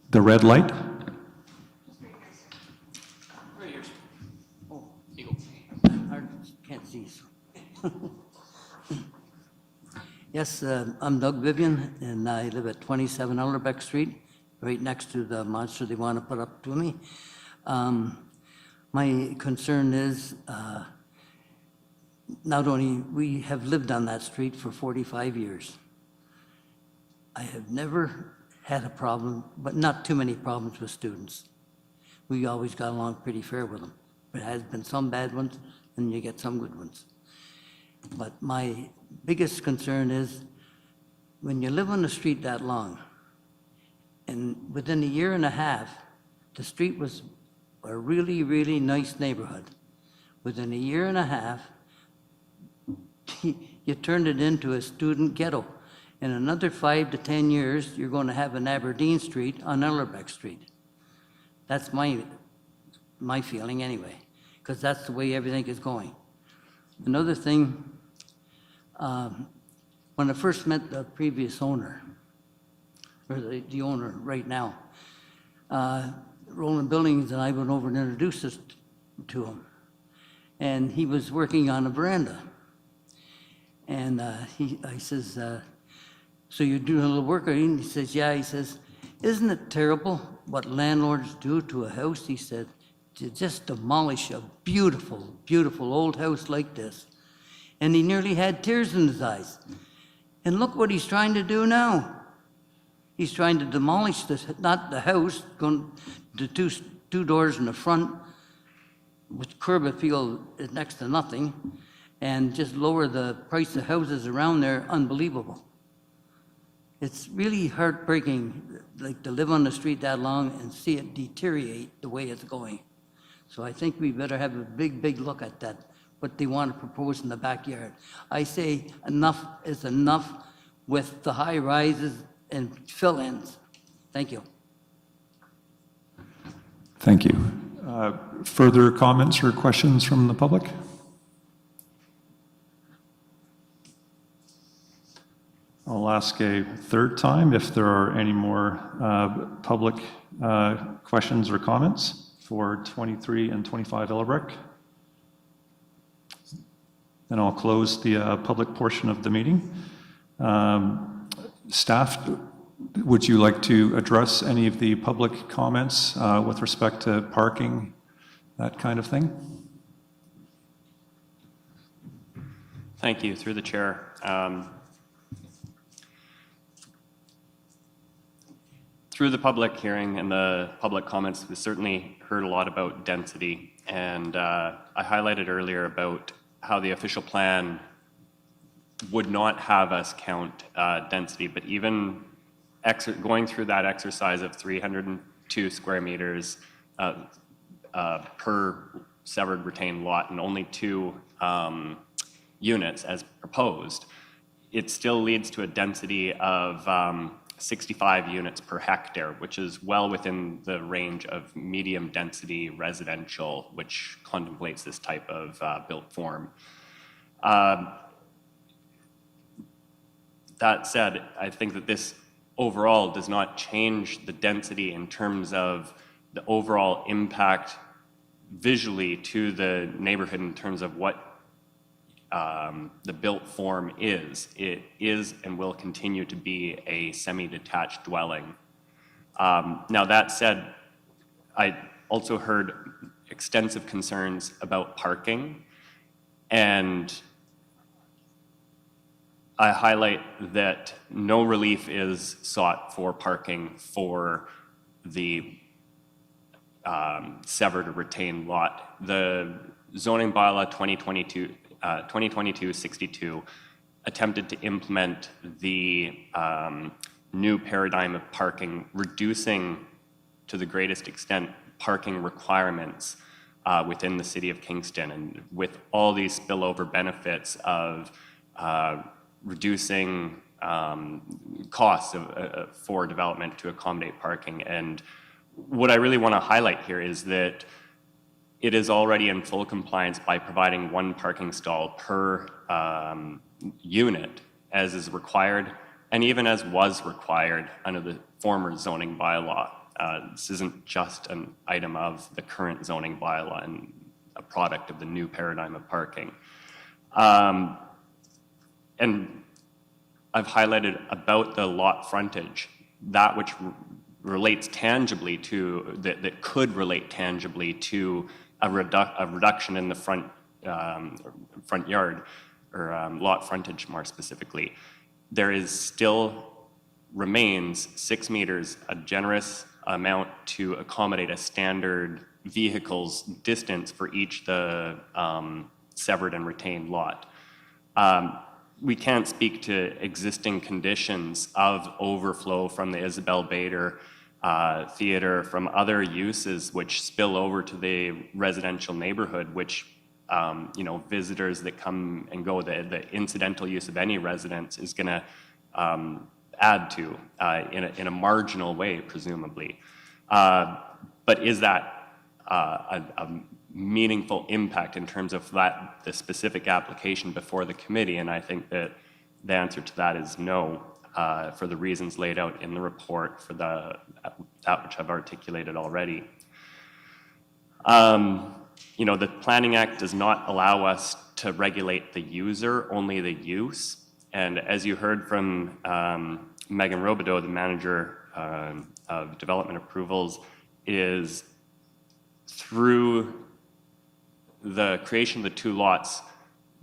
The red light? geez. Yes, I'm Doug Vivian, and I live at 27 Ellerbeck Street, right next to the monster they want to put up to me. My concern is, not only, we have lived on that street for 45 years. I have never had a problem, but not too many problems with students. We always got along pretty fair with them. There has been some bad ones, and you get some good ones. But my biggest concern is, when you live on the street that long, and within a year and a half, the street was a really, really nice neighborhood. Within a year and a half, you turned it into a student ghetto. In another 5 to 10 years, you're going to have an Aberdeen Street on Ellerbeck Street. That's my feeling anyway, because that's the way everything is going. Another thing, when I first met the previous owner, or the owner right now, Roland Billings and I went over and introduced us to him. And he was working on a veranda. And I says, so you're doing a little work? And he says, yeah. He says, isn't it terrible what landlords do to a house? He said, to just demolish a beautiful, beautiful old house like this. And he nearly had tears in his eyes. And look what he's trying to do now. He's trying to demolish this, not the house, going the two doors in the front, which curb appeal is next to nothing, and just lower the price of houses around there. Unbelievable. It's really heartbreaking, like, to live on the street that long and see it deteriorate the way it's going. So I think we better have a big, big look at that, what they want to propose in the backyard. I say enough is enough with the high rises and fill-ins. Thank you. Thank you. Further comments or questions from the public? I'll ask a third time if there are any more public questions or comments for 23 and 25 Ellerbeck. Then I'll close the public portion of the meeting. Staff, would you like to address any of the public comments with respect to parking, that kind of thing? Thank you, through the chair. Through the public hearing and the public comments, we certainly heard a lot about density. And I highlighted earlier about how the official plan would not have us count density, but even going through that exercise of 302 square meters per severed retained lot and only 2 units as proposed, it still leads to a density of 65 units per hectare, which is well within the range of medium density residential, which contemplates this type of built form. That said, I think that this overall does not change the density in terms of the overall impact visually to the neighborhood in terms of what the built form is. It is and will continue to be a semi-detached dwelling. Now that said, I also heard extensive concerns about parking, and I highlight that no relief is sought for parking for the severed or retained lot. The zoning bylaw 2022-62 attempted to implement the new paradigm of parking, reducing to the greatest extent parking requirements within the city of Kingston, and with all these spillover benefits of reducing costs for development to accommodate parking. And what I really want to highlight here is that it is already in full compliance by providing 1 parking stall per unit, as is required, and even as was required under the former zoning bylaw. This isn't just an item of the current zoning bylaw and a product of the new paradigm of parking. And I've highlighted about the lot frontage, that which relates tangibly to, that could relate tangibly to a reduction in the front yard, or lot frontage more specifically. There is still remains 6 meters, a generous amount to accommodate a standard vehicle's distance for each the severed and retained lot. We can't speak to existing conditions of overflow from the Isabel Bader Theater, from other uses which spill over to the residential neighborhood, which visitors that come and go, the incidental use of any residence is going to add to in a marginal way, presumably. But is that a meaningful impact in terms of the specific application before the committee? And I think that the answer to that is no, for the reasons laid out in the report, for that which I've articulated already. The Planning Act does not allow us to regulate the user, only the use. And as you heard from Megan Robideau, the manager of development approvals, is through the creation of the 2 lots,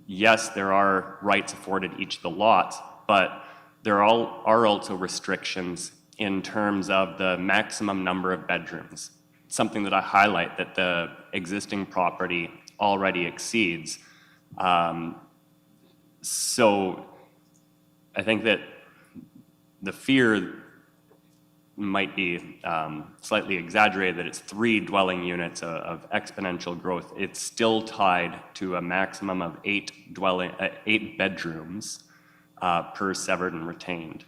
yes, there are rights afforded each of the lots, but there are also restrictions in terms of the maximum number of bedrooms, something that I highlight that the existing property already exceeds. So I think that the fear might be slightly exaggerated, that it's 3 dwelling units of exponential growth. It's still tied to a maximum of 8 bedrooms per severed and retained.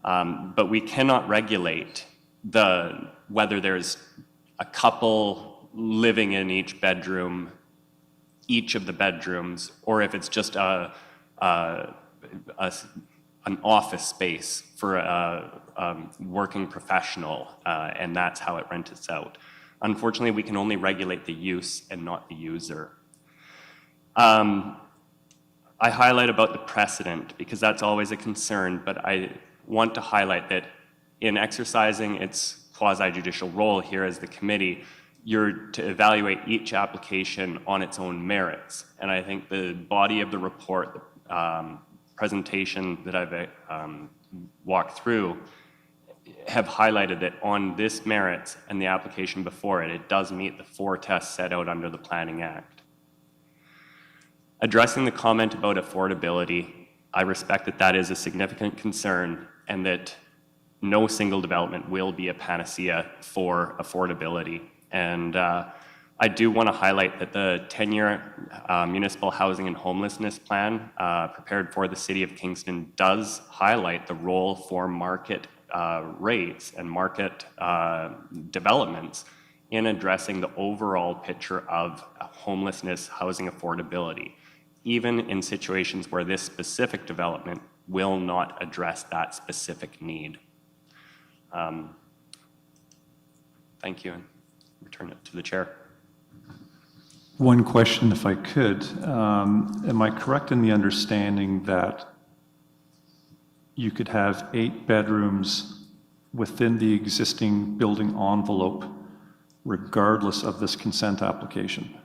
But we cannot regulate whether there's a couple living in each bedroom, each of the bedrooms, or if it's just an office space for a working professional, and that's how it rents out. Unfortunately, we can only regulate the use and not the user. I highlight about the precedent because that's always a concern, but I want to highlight that in exercising its quasi-judicial role here as the committee, you're to evaluate each application on its own merits. And I think the body of the report, the presentation that I've walked through, have highlighted that on this merits and the application before it, it does meet the 4 tests set out under the Planning Act. Addressing the comment about affordability, I respect that that is a significant concern and that no single development will be a panacea for affordability. And I do want to highlight that the 10-year municipal housing and homelessness plan prepared for the City of Kingston does highlight the role for market rates and market developments in addressing the overall picture of homelessness housing affordability, even in situations where this specific development will not address that specific need. Thank you, and return it to the chair. One question, if I could. Am I correct in the understanding that you could have 8 bedrooms within the existing building envelope regardless of this consent application?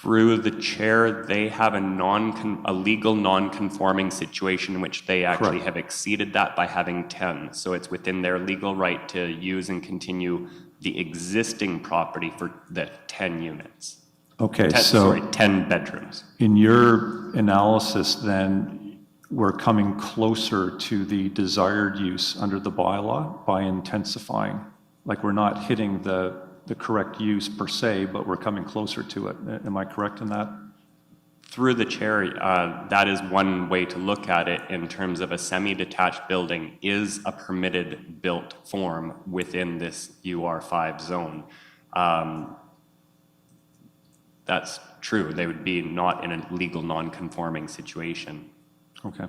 Through the chair, they have a legal non-conforming situation in which they actually have exceeded that by having 10. So it's within their legal right to use and continue the existing property for the 10 units. Okay, 10 bedrooms. In your analysis, then, we're coming closer to the desired use under the bylaw by intensifying. Like, we're not hitting the correct use per se, but we're coming closer to it. Am I correct in that? Through the chair, that is one way to look at it in terms of a semi-detached building is a permitted built form within this UR5 zone. That's true. They would be not in a legal non-conforming situation. Okay.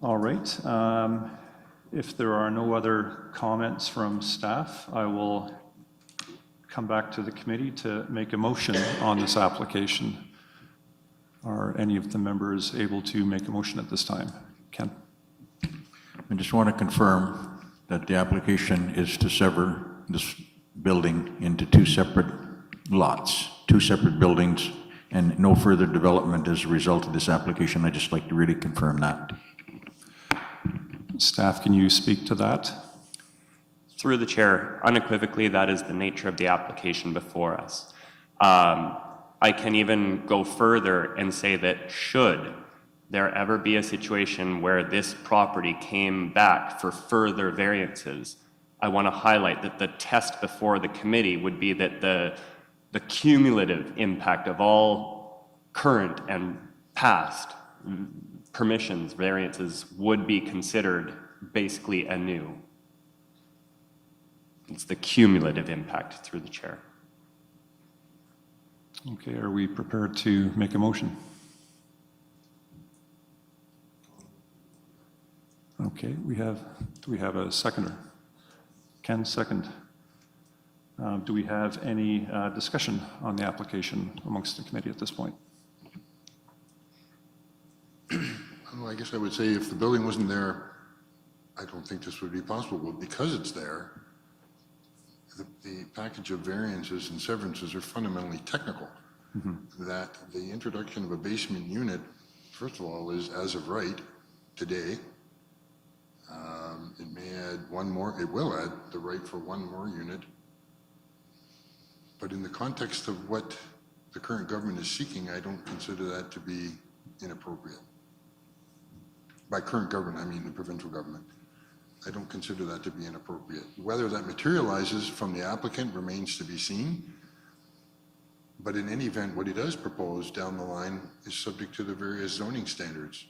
All right. If there are no other comments from staff, I will come back to the committee to make a motion on this application. Are any of the members able to make a motion at this time? Ken? I just want to confirm that the application is to sever this building into two separate lots, two separate buildings, and no further development as a result of this application. I'd just like to really confirm that. Staff, can you speak to that? Through the chair, unequivocally, that is the nature of the application before us. I can even go further and say that should there ever be a situation where this property came back for further variances, I want to highlight that the test before the committee would be that the cumulative impact of all current and past permissions, variances, would be considered basically anew. It's the cumulative impact through the chair. Okay, are we prepared to make a motion? Okay, do we have a seconder? Ken, second. Do we have any discussion on the application amongst the committee at this point? Well, I guess I would say if the building wasn't there, I don't think this would be possible. But because it's there, the package of variances and severances are fundamentally technical. That the introduction of a basement unit, first of all, is as of right today. It may add one more, it will add the right for one more unit. But in the context of what the current government is seeking, I don't consider that to be inappropriate. By current government, I mean the provincial government. I don't consider that to be inappropriate. Whether that materializes from the applicant remains to be seen. But in any event, what he does propose down the line is subject to the various zoning standards.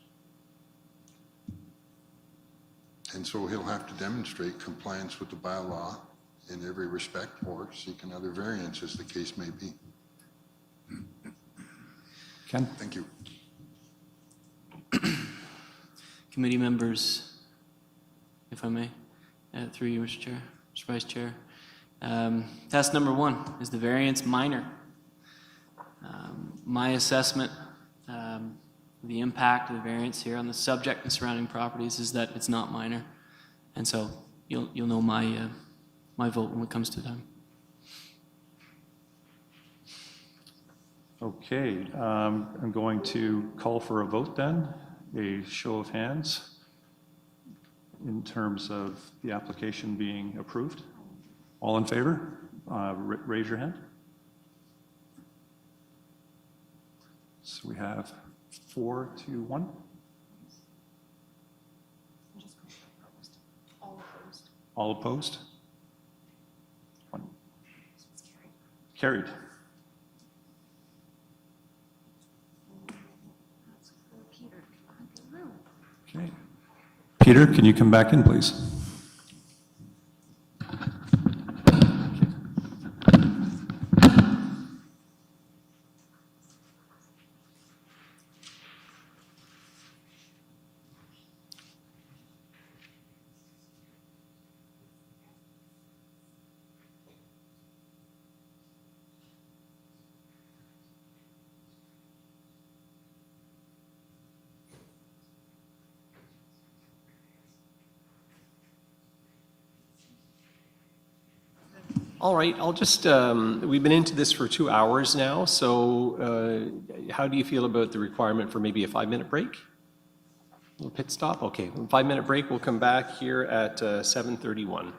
And so he'll have to demonstrate compliance with the bylaw in every respect or seek another variance as the case may be. Ken? Thank you. Committee members, if I may, through you, Mr. Chair, Mr. Vice Chair. Task number 1, is the variance minor? My assessment, the impact of the variance here on the subject and surrounding properties is that it's not minor. And so you'll know my vote when it comes to time. Okay, I'm going to call for a vote then, a show of hands in terms of the application being approved. All in favor? Raise your hand. So we have 4 to 1. All opposed? 1. Carried. Okay. Peter, can you come back in, please? All right, I'll just, we've been into this for 2 hours now, so how do you feel about the requirement for maybe a 5-minute break? A little pit stop? Okay, 5-minute break, we'll come back here at 7:31.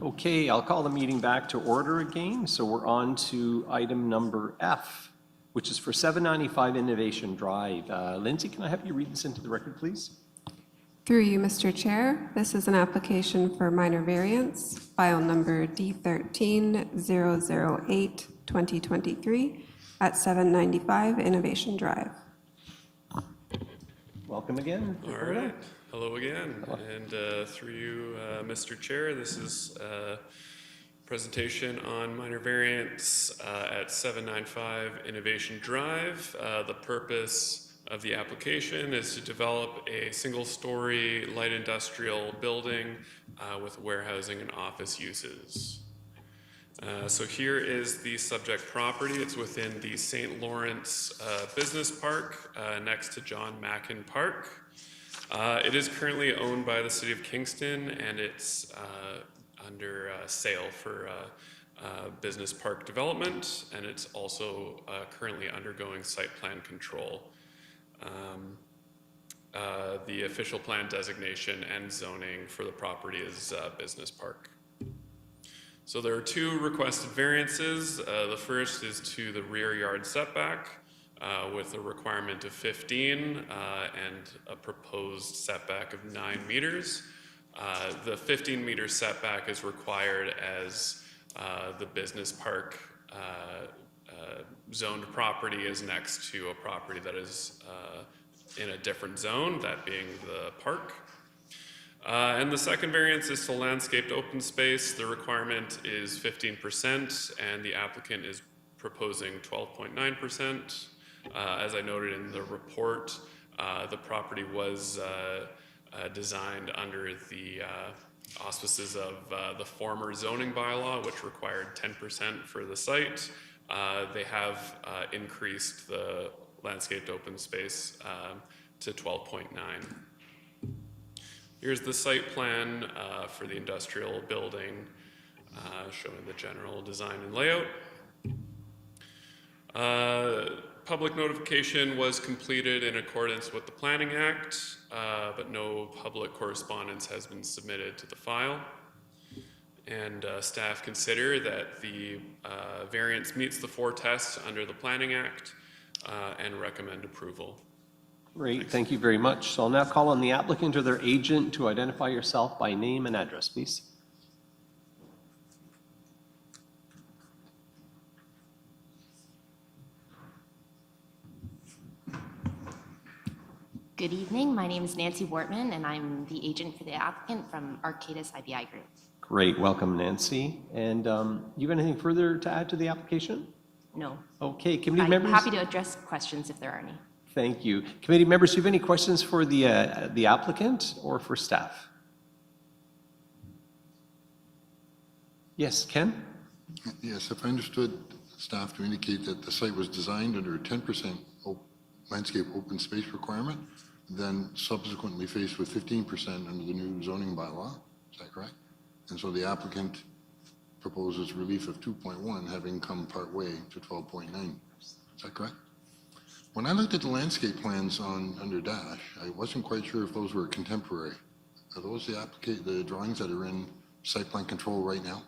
Okay, I'll call the meeting back to order again. So we're on to item number F, which is for 795 Innovation Drive. Lindsay, can I have you read this into the record, please? Through you, Mr. Chair, this is an application for minor variance, file number D13-008-2023 at 795 Innovation Drive. Welcome again. All right. Hello again, and through you, Mr. Chair, this is a presentation on minor variance at 795 Innovation Drive. The purpose of the application is to develop a single-story light industrial building with warehousing and office uses. So here is the subject property. It's within the St. Lawrence Business Park next to John Mackin Park. It is currently owned by the City of Kingston, and it's under sale for business park development, and it's also currently undergoing site plan control. The official plan designation and zoning for the property is business park. So there are two requested variances. The first is to the rear yard setback with a requirement of 15 and a proposed setback of 9 meters. The 15-meter setback is required as the business park zoned property is next to a property that is in a different zone, that being the park. And the second variance is to landscaped open space. The requirement is 15%, and the applicant is proposing 12.9%. As I noted in the report, the property was designed under the auspices of the former zoning bylaw, which required 10% for the site. They have increased the landscaped open space to 12.9. Here's the site plan for the industrial building, showing the general design and layout. Public notification was completed in accordance with the Planning Act, but no public correspondence has been submitted to the file. And staff consider that the variance meets the 4 tests under the Planning Act and recommend approval. Great, thank you very much. So I'll now call on the applicant or their agent to identify yourself by name and address, please. Good evening. My name is Nancy Wortman, and I'm the agent for the applicant from Arcadis IBI Group. Great, welcome, Nancy. And you have anything further to add to the application? No. Okay, committee I'm members? happy to address questions if there are any. Thank you. Committee members, do you have any questions for the applicant or for staff? Yes, Ken? Yes, if I understood staff to indicate that the site was designed under a 10% landscape open space requirement, then subsequently faced with 15% under the new zoning bylaw, is that correct? And so the applicant proposes relief of 2.1, having come part way to 12.9. Is that correct? When I looked at the landscape plans under Dash, I wasn't quite sure if those were contemporary. Are those the drawings that are in site plan control right now?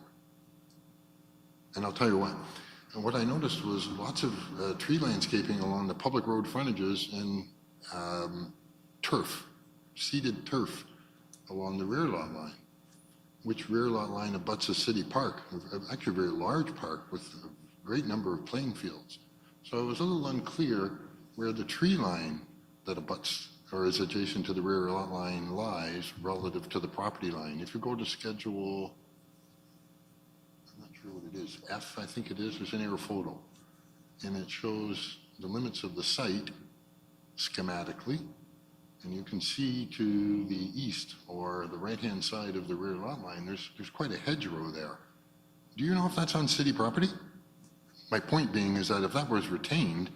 And I'll tell you what. And what I noticed was lots of tree landscaping along the public road frontages and turf, seeded turf along the rear lot line, which rear lot line abuts a city park, actually a very large park with a great number of playing fields. So it was a little unclear where the tree line that abuts or is adjacent to the rear lot line lies relative to the property line. If you go to schedule, I'm not sure what it is, F, I think it is, there's an air photo. And it shows the limits of the site schematically. And you can see to the east or the right-hand side of the rear lot line, there's quite a hedgerow there. Do you know if that's on city property? My point being is that if that was retained,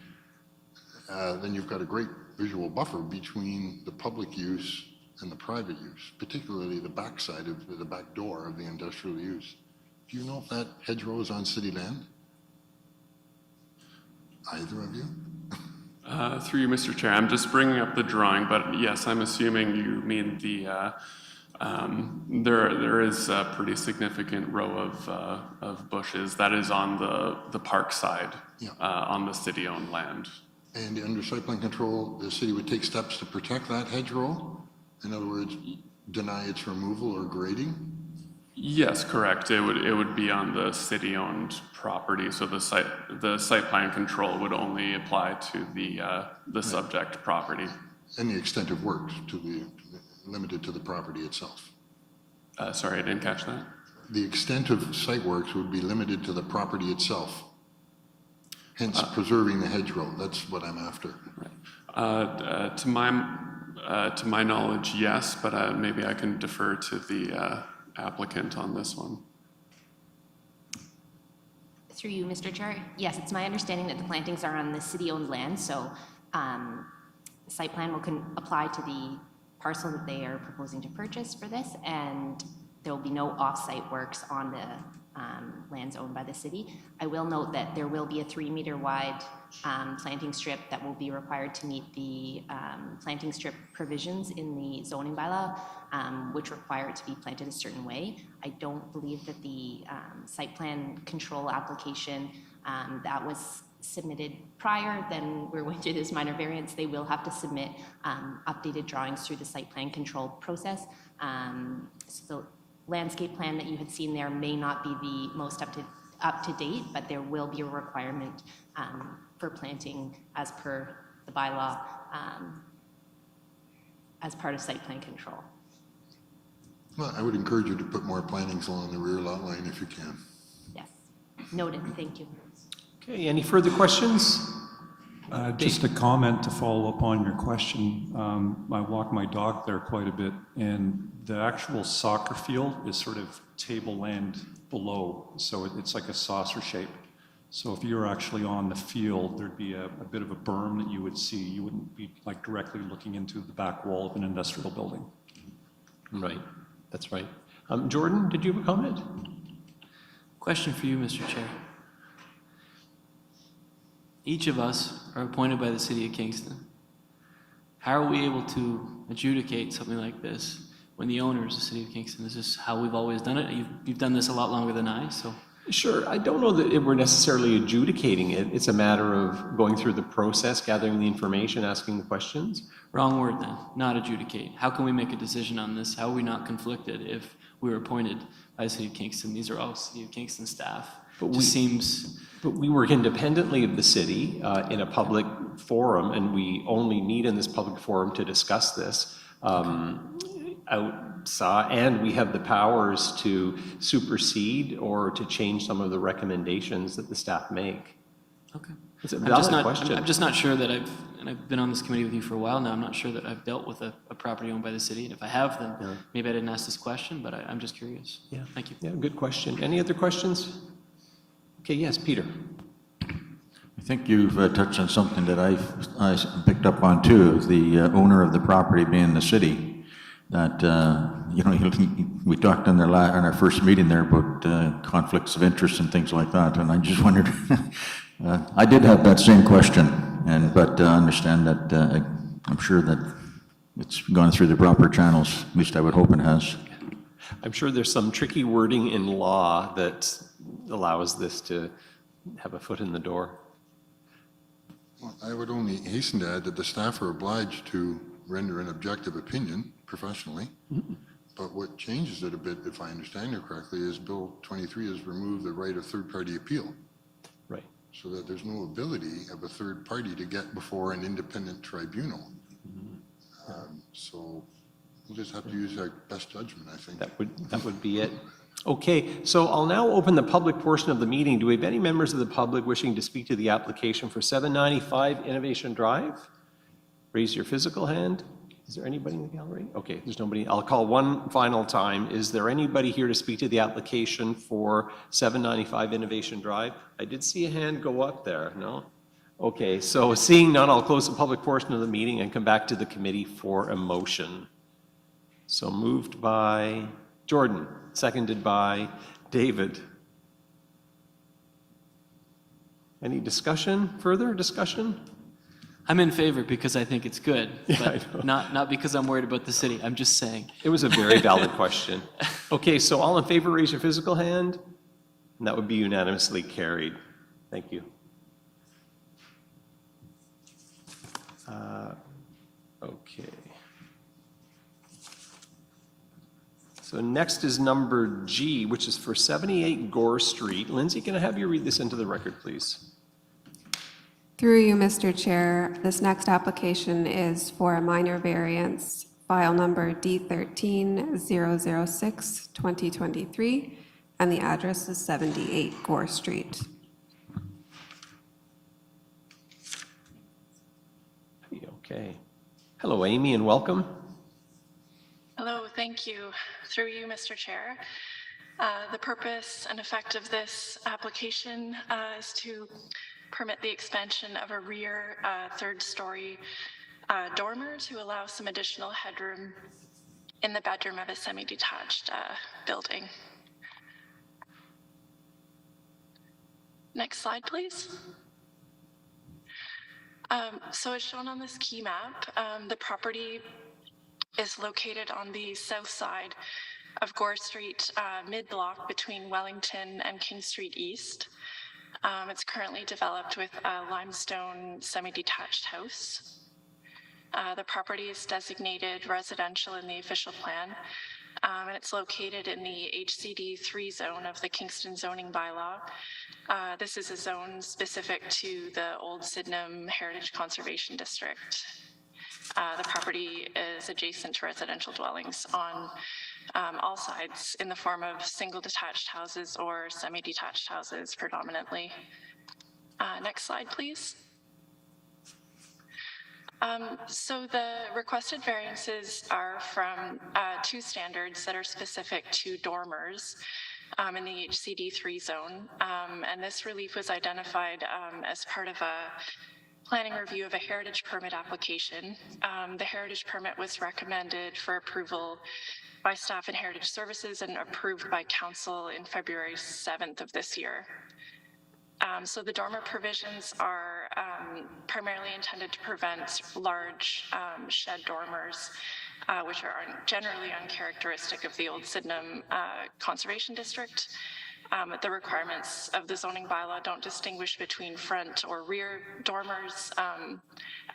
then you've got a great visual buffer between the public use and the private use, particularly the backside of the back door of the industrial use. Do you know if that hedgerow is on city land? Either of you? Through you, Mr. Chair, I'm just bringing up the drawing, but yes, I'm assuming you mean the, there is a pretty significant row of bushes that is on the park side, on the city-owned land. And under site plan control, the city would take steps to protect that hedgerow? In other words, deny its removal or grading? Yes, correct. It would be on the city-owned property, so the site plan control would only apply to the subject property. And the extent of work to limited to the property itself. Sorry, I didn't catch that. The extent of site works would be limited to the property itself, hence preserving the hedgerow. That's what I'm after. To my knowledge, yes, but maybe I can defer to the applicant on this one. Through you, Mr. Chair, yes, it's my understanding that the plantings are on the city-owned land, so the site plan will apply to the parcel that they are proposing to purchase for this, and there will be no off-site works on the lands owned by the city. I will note that there will be a 3-meter wide planting strip that will be required to meet the planting strip provisions in the zoning bylaw, which require it to be planted a certain way. I don't believe that the site plan control application that was submitted prior, then we're going through this minor variance, they will have to submit updated drawings through the site plan control process. So the landscape plan that you had seen there may not be the most up to date, but there will be a requirement for planting as per the bylaw as part of site plan control. Well, I would encourage you to put more plantings along the rear lot line if you can. Yes, noted, thank you. Okay, any further questions? Just a comment to follow up on your question. I walk my dog there quite a bit, and the actual soccer field is sort of tableland below, so it's like a saucer shape. So if you're actually on the field, there'd be a bit of a berm that you would see. You wouldn't be like directly looking into the back wall of an industrial building. Right, that's right. Jordan, did you have a comment? Question for you, Mr. Chair. Each of us are appointed by the City of Kingston. How are we able to adjudicate something like this when the owner is the City of Kingston? Is this how we've always done it? You've done this a lot longer than I, so. Sure, I don't know that we're necessarily adjudicating it. It's a matter of going through the process, gathering the information, asking the questions. Wrong word then, not adjudicate. How can we make a decision on this? How are we not conflicted if we were appointed by the City of Kingston? These are all City of Kingston staff. But we work independently of the city in a public forum, and we only meet in this public forum to discuss this. And we have the powers to supersede or to change some of the recommendations that the staff make. Okay. It's a valid question. I'm just not sure that I've been on this committee with you for a while now. I'm not sure that I've dealt with a property owned by the city. And if I have, then maybe I didn't ask this question, but I'm just curious. Yeah. Thank you. Yeah, good question. Any other questions? Okay, yes, Peter. I think you've touched on something that I picked up on too, the owner of the property being the city. That, we talked on our first meeting there about conflicts of interest and things like that, and I just wondered, I did have that same question, but I understand that I'm sure that it's gone through the proper channels, at least I would hope it has. I'm sure there's some tricky wording in law that allows this to have a foot in the door. Well, I would only hasten to add that the staff are obliged to render an objective opinion professionally. Mm-hmm. But what changes it a bit, if I understand you correctly, is Bill 23 has removed the right of third-party appeal. Right. So that there's no ability of a third party to get before an independent tribunal. Mm-hmm. So we'll just have to use our best judgment, I think. That would be it. Okay, so I'll now open the public portion of the meeting. Do we have any members of the public wishing to speak to the application for 795 Innovation Drive? Raise your physical hand. Is there anybody in the gallery? Okay, there's nobody. I'll call one final time. Is there anybody here to speak to the application for 795 Innovation Drive? I did see a hand go up there, no? Okay, so seeing none, I'll close the public portion of the meeting and come back to the committee for a motion. So moved by Jordan, seconded by David. Any discussion, further discussion? I'm in favor because I think it's good, Yeah, but not because I'm worried about the city. I'm just saying. It was a very valid question. Okay, so all in favor, raise your physical hand. And that would be unanimously carried. Thank you. Okay. So next is number G, which is for 78 Gore Street. Lindsay, can I have you read this into the record, please? Through you, Mr. Chair, this next application is for a minor variance file number D13006-2023, and the address is 78 Gore Street. Okay. Hello, Amy, and welcome. Hello, thank you. Through you, Mr. Chair. The purpose and effect of this application is to permit the expansion of a rear third-story dormer to allow some additional headroom in the bedroom of a semi-detached building. Next slide, please. So as shown on this key map, the property is located on the south side of Gore Street, mid-block between Wellington and King Street East. It's currently developed with a limestone semi-detached house. The property is designated residential in the official plan, and it's located in the HCD 3 zone of the Kingston zoning bylaw. This is a zone specific to the Old Sydenham Heritage Conservation District. The property is adjacent to residential dwellings on all sides in the form of single detached houses or semi-detached houses predominantly. Next slide, please. So the requested variances are from two standards that are specific to dormers in the HCD 3 zone. And this relief was identified as part of a planning review of a heritage permit application. The heritage permit was recommended for approval by staff and heritage services and approved by council in February 7th of this year. So the dormer provisions are primarily intended to prevent large shed dormers, which are generally uncharacteristic of the Old Sydenham Conservation District. The requirements of the zoning bylaw don't distinguish between front or rear dormers,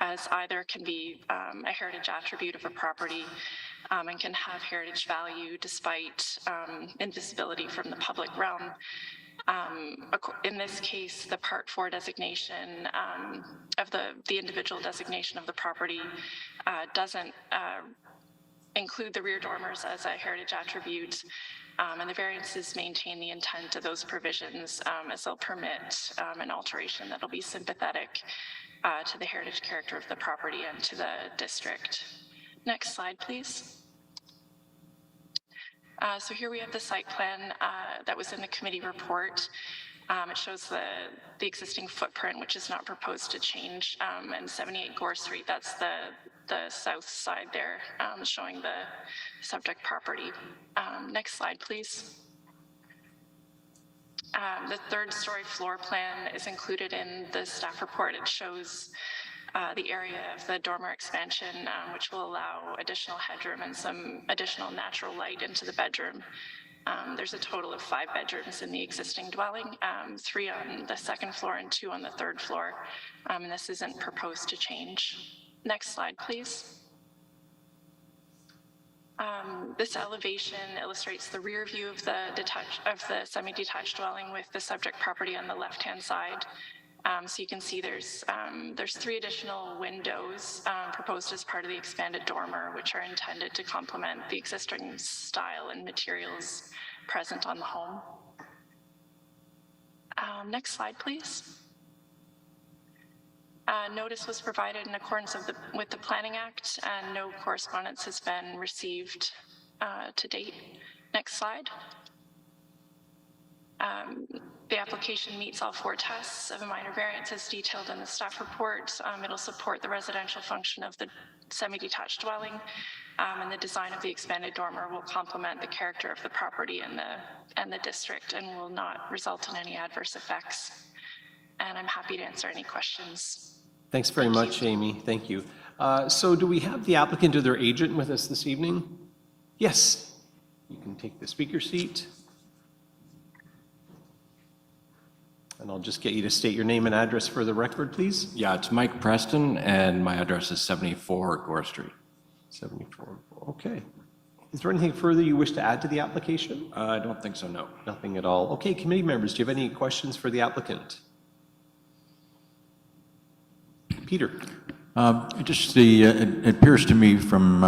as either can be a heritage attribute of a property and can have heritage value despite invisibility from the public realm. In this case, the Part 4 designation of the individual designation of the property doesn't include the rear dormers as a heritage attribute, and the variances maintain the intent of those provisions as they'll permit an alteration that'll be sympathetic to the heritage character of the property and to the district. Next slide, please. So here we have the site plan that was in the committee report. It shows the existing footprint, which is not proposed to change, and 78 Gore Street, that's the south side there, showing the subject property. Next slide, please. The third-story floor plan is included in the staff report. It shows the area of the dormer expansion, which will allow additional headroom and some additional natural light into the bedroom. There's a total of 5 bedrooms in the existing dwelling, 3 on the second floor and 2 on the third floor, and this isn't proposed to change. Next slide, please. This elevation illustrates the rear view of the semi-detached dwelling with the subject property on the left-hand side. So you can see there's 3 additional windows proposed as part of the expanded dormer, which are intended to complement the existing style and materials present on the home. Next slide, please. Notice was provided in accordance with the Planning Act, and no correspondence has been received to date. Next slide. The application meets all 4 tests of a minor variance as detailed in the staff report. It'll support the residential function of the semi-detached dwelling, and the design of the expanded dormer will complement the character of the property and the district and will not result in any adverse effects. And I'm happy to answer any questions. Thanks very much, Amy. Thank you. So do we have the applicant or their agent with us this evening? Yes. You can take the speaker seat. And I'll just get you to state your name and address for the record, please. Yeah, it's Mike Preston, and my address is 74 Gore Street. 74, okay. Is there anything further you wish to add to the application? I don't think so, no. Nothing at all. Okay, committee members, do you have any questions for the applicant? Peter. It appears to me from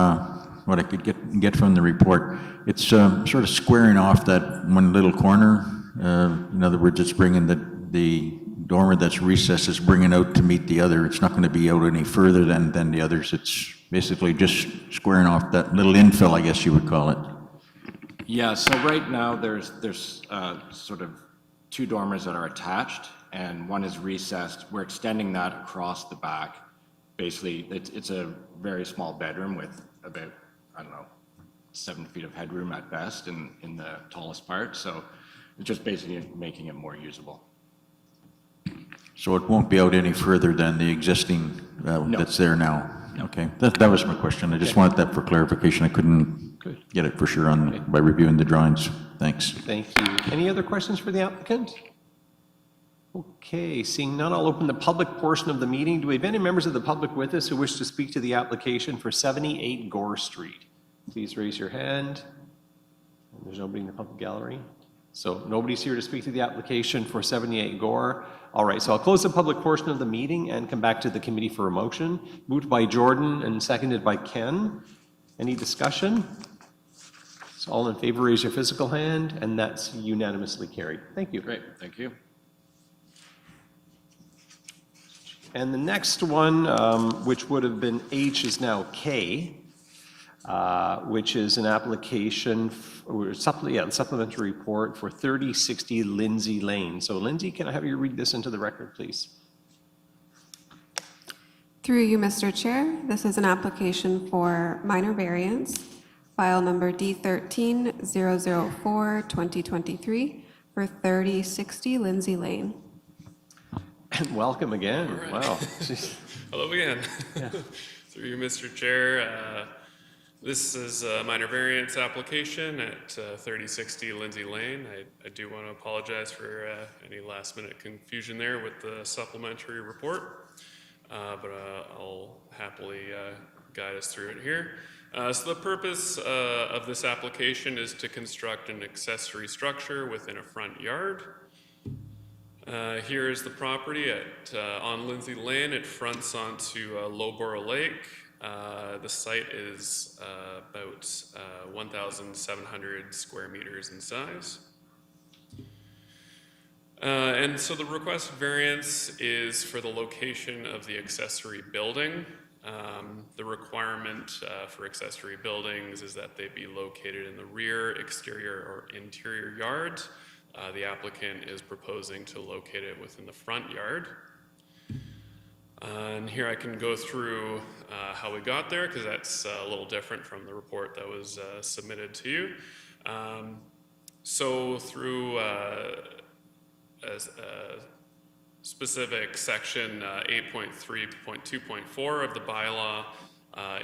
what I could get from the report, it's sort of squaring off that one little corner. In other words, it's bringing the dormer that's recessed is bringing out to meet the other. It's not going to be out any further than the others. It's basically just squaring off that little infill, I guess you would call it. Yeah, so right now there's sort of two dormers that are attached and one is recessed. We're extending that across the back. Basically, it's a very small bedroom with about, I don't know, 7 feet of headroom at best in the tallest part. So it's just basically making it more usable. So it won't be out any further than the existing that's there now? Okay, that was my question. I just wanted that for clarification. I couldn't get it for sure by reviewing the drawings. Thanks. Thank you. Any other questions for the applicant? Okay, seeing none, I'll open the public portion of the meeting. Do we have any members of the public with us who wish to speak to the application for 78 Gore Street? Please raise your hand. There's nobody in the public gallery. So nobody's here to speak to the application for 78 Gore. All right, so I'll close the public portion of the meeting and come back to the committee for a motion. Moved by Jordan and seconded by Ken. Any discussion? So all in favor, raise your physical hand, and that's unanimously carried. Thank you. Great, thank you. And the next one, which would have been H, is now K, which is an application, supplementary report for 3060 Lindsay Lane. So Lindsay, can I have you read this into the record, please? Through you, Mr. Chair, this is an application for minor variance, file number D13-004-2023 for 3060 Lindsay Lane. And welcome again. All right. Wow. Hello again. Through you, Mr. Chair. This is a minor variance application at 3060 Lindsay Lane. I do want to apologize for any last minute confusion there with the supplementary report, but I'll happily guide us through it here. So the purpose of this application is to construct an accessory structure within a front yard. Here is the property on Lindsay Lane. It fronts onto Lowborough Lake. The site is about 1,700 square meters in size. And so the request variance is for the location of the accessory building. The requirement for accessory buildings is that they be located in the rear, exterior, or interior yard. The applicant is proposing to locate it within the front yard. And here I can go through how we got there, because that's a little different from the report that was submitted to you. So through a specific section 8.3.2.4 of the bylaw,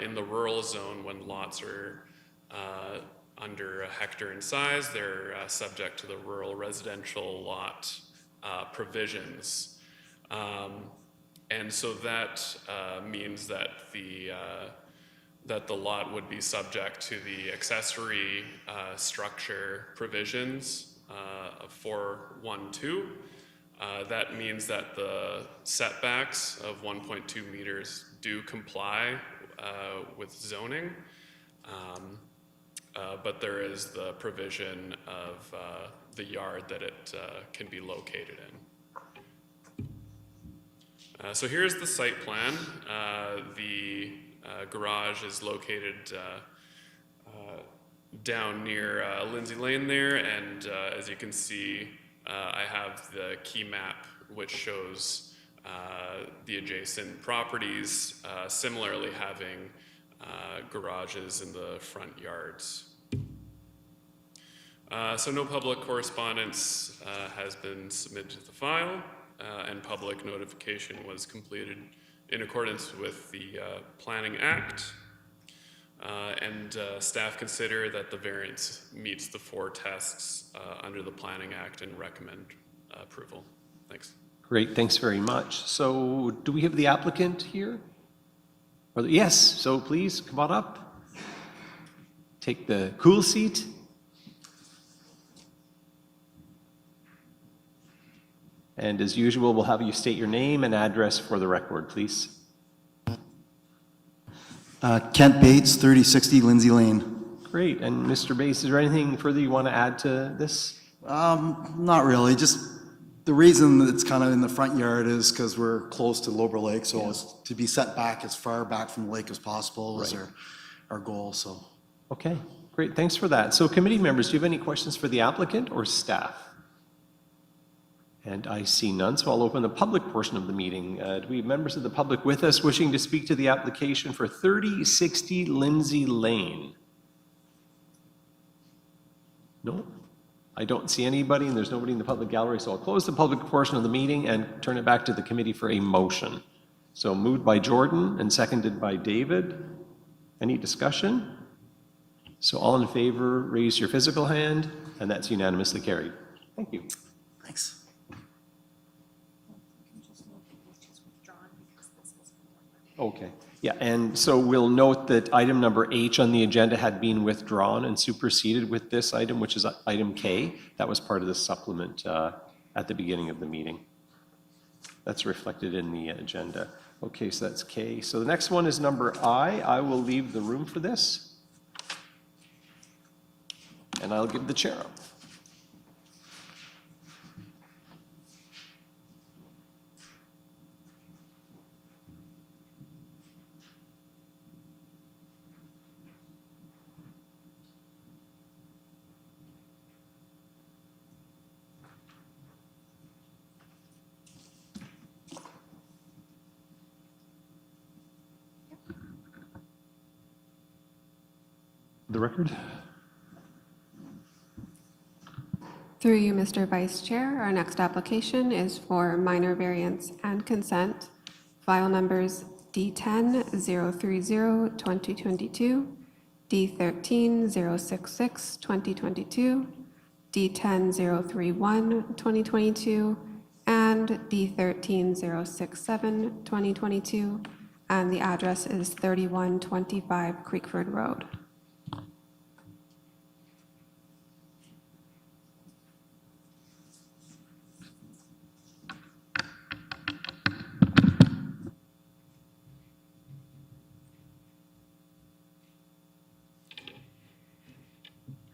in the rural zone, when lots are under a hectare in size, they're subject to the rural residential lot provisions. And so that means that the lot would be subject to the accessory structure provisions of 4.1.2. That means that the setbacks of 1.2 meters do comply with zoning. But there is the provision of the yard that it can be located in. So here's the site plan. The garage is located down near Lindsay Lane there, and as you can see, I have the key map which shows the adjacent properties, similarly having garages in the front yards. So no public correspondence has been submitted to the file, and public notification was completed in accordance with the Planning Act. And staff consider that the variance meets the 4 tests under the Planning Act and recommend approval. Thanks. Great, thanks very much. So do we have the applicant here? Yes, so please come on up. Take the cool seat. And as usual, we'll have you state your name and address for the record, please. Kent Bates, 3060 Lindsay Lane. Great. And Mr. Bates, is there anything further you want to add to this? Not really, just the reason that it's kind of in the front yard is because we're close to Lober Lake, so it's to be set back as far back from the lake as possible is our goal, so. Okay, great. Thanks for that. So committee members, do you have any questions for the applicant or staff? And I see none, so I'll open the public portion of the meeting. Do we have members of the public with us wishing to speak to the application for 3060 Lindsay Lane? No? I don't see anybody, and there's nobody in the public gallery, so I'll close the public portion of the meeting and turn it back to the committee for a motion. So moved by Jordan and seconded by David. Any discussion? So all in favor, raise your physical hand, and that's unanimously carried. Thank you. Thanks. Okay, yeah, and so we'll note that item number H on the agenda had been withdrawn and superseded with this item, which is item K. That was part of the supplement at the beginning of the meeting. That's reflected in the agenda. Okay, so that's K. So the next one is number I. I will leave the room for this. And I'll give the chair up. The record. Through you, Mr. Vice Chair, our next application is for minor variance and consent, file numbers D10-030-2022, D13-066-2022, D10-031-2022, and D13-067-2022, and the address is 3125 Creekford Road.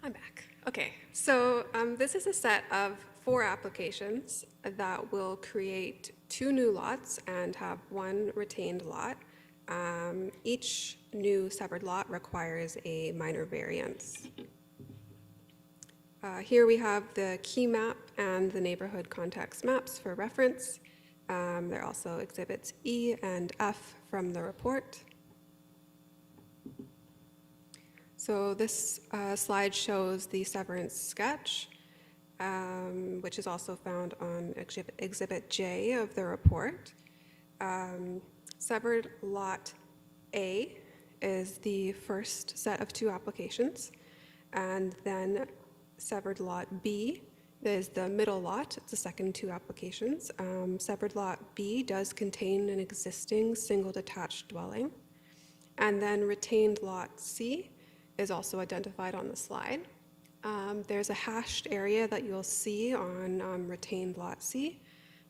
I'm back. Okay, so this is a set of 4 applications that will create 2 new lots and have 1 retained lot. Each new severed lot requires a minor variance. Here we have the key map and the neighborhood context maps for reference. There are also exhibits E and F from the report. So this slide shows the severance sketch, which is also found on Exhibit J of the report. Severed Lot A is the first set of 2 applications, and then Severed Lot B is the middle lot, it's the second 2 applications. Severed Lot B does contain an existing single detached dwelling, and then Retained Lot C is also identified on the slide. There's a hashed area that you'll see on Retained Lot C.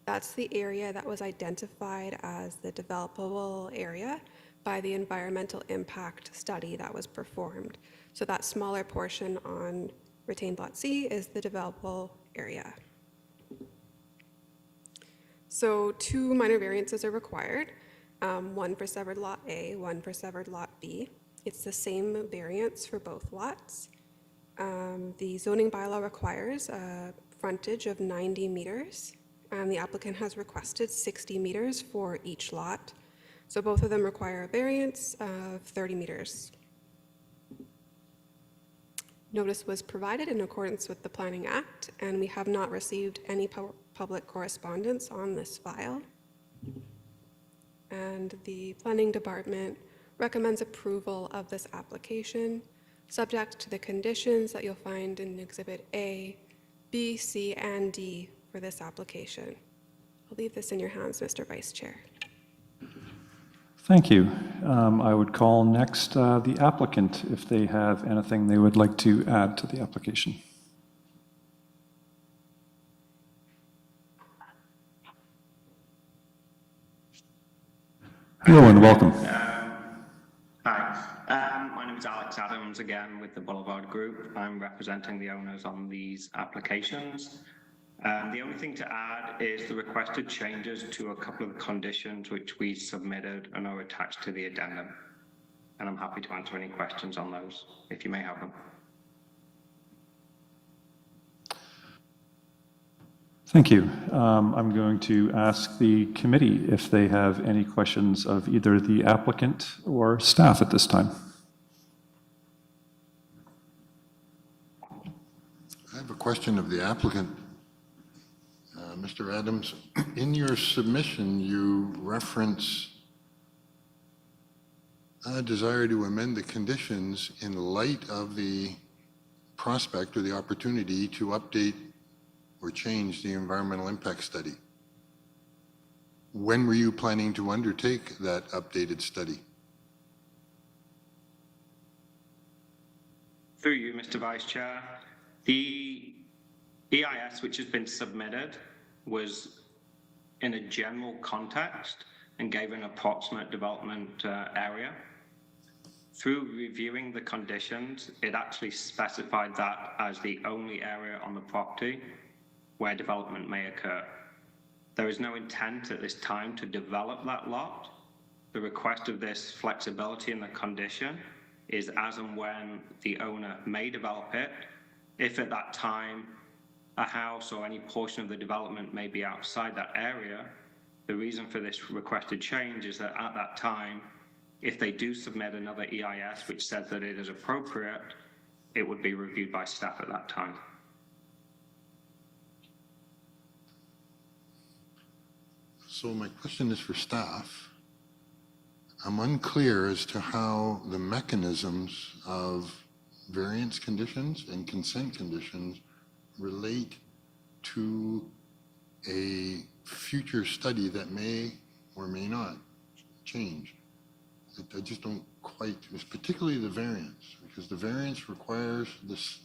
That's the area that was identified as the developable area by the environmental impact study that was performed. So that smaller portion on Retained Lot C is the developable area. So 2 minor variances are required, 1 for Severed Lot A, 1 for Severed Lot B. It's the same variance for both lots. The zoning bylaw requires a frontage of 90 meters, and the applicant has requested 60 meters for each lot. So both of them require a variance of 30 meters. Notice was provided in accordance with the Planning Act, and we have not received any public correspondence on this file. And the Planning Department recommends approval of this application, subject to the conditions that you'll find in Exhibit A, B, C, and D for this application. I'll leave this in your hands, Mr. Vice Chair. Thank you. I would call next the applicant if they have anything they would like to add to the application. Hello and welcome. Hi. Adams again with the Boulevard Group. I'm representing the owners on these applications. The only thing to add is the requested changes to a couple of the conditions which we submitted and are attached to the addendum. And I'm happy to answer any questions on those, if you may have them. Thank you. I'm going to ask the committee if they have any questions of either the applicant or staff at this time. I have a question of the applicant. Mr. Adams, in your submission, you reference a desire to amend the conditions in light of the prospect or the opportunity to update or change the environmental impact study. When were you planning to undertake that updated study? Through you, Mr. Vice Chair, the EIS which has been submitted was in a general context and gave an approximate development area. Through reviewing the conditions, it actually specified that as the only area on the property where development may occur. There is no intent at this time to develop that lot. The request of this flexibility in the condition is as and when the owner may develop it. If at that time a house or any portion of the development may be outside that area, the reason for this requested change is that at that time, if they do submit another EIS which says that it is appropriate, it would be reviewed by staff at that time. So my question is for staff. I'm unclear as to how the mechanisms of variance conditions and consent conditions relate to a future study that may or may not change. I just don't quite, it's particularly the variance, because the variance requires this,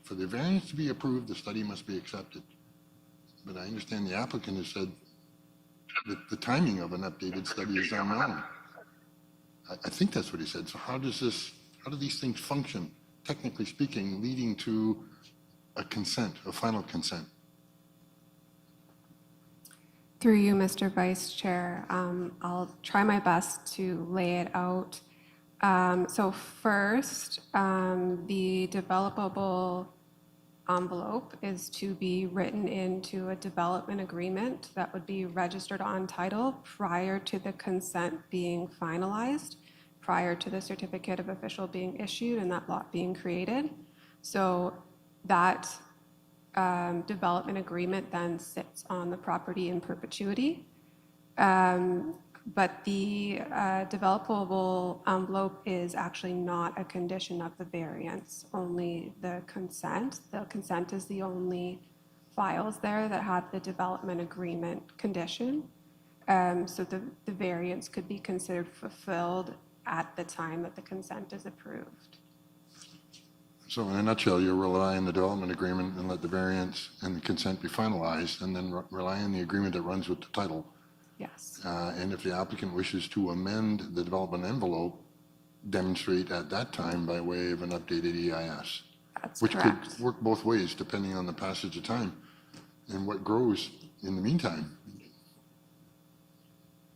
for the variance to be approved, the study must be accepted. But I understand the applicant has said that the timing of an updated study is unknown. I think that's what he said. So how do these things function, technically speaking, leading to a consent, a final consent? Through you, Mr. Vice Chair, I'll try my best to lay it out. So first, the developable envelope is to be written into a development agreement that would be registered on title prior to the consent being finalized, prior to the certificate of official being issued and that lot being created. So that development agreement then sits on the property in perpetuity. But the developable envelope is actually not a condition of the variance, only the consent. The consent is the only files there that have the development agreement condition. So the variance could be considered fulfilled at the time that the consent is approved. So in a nutshell, you rely on the development agreement and let the variance and the consent be finalized, and then rely on the agreement that runs with the title. Yes. And if the applicant wishes to amend the development envelope, demonstrate at that time by way of an updated EIS. That's which correct. could work both ways depending on the passage of time and what grows in the meantime.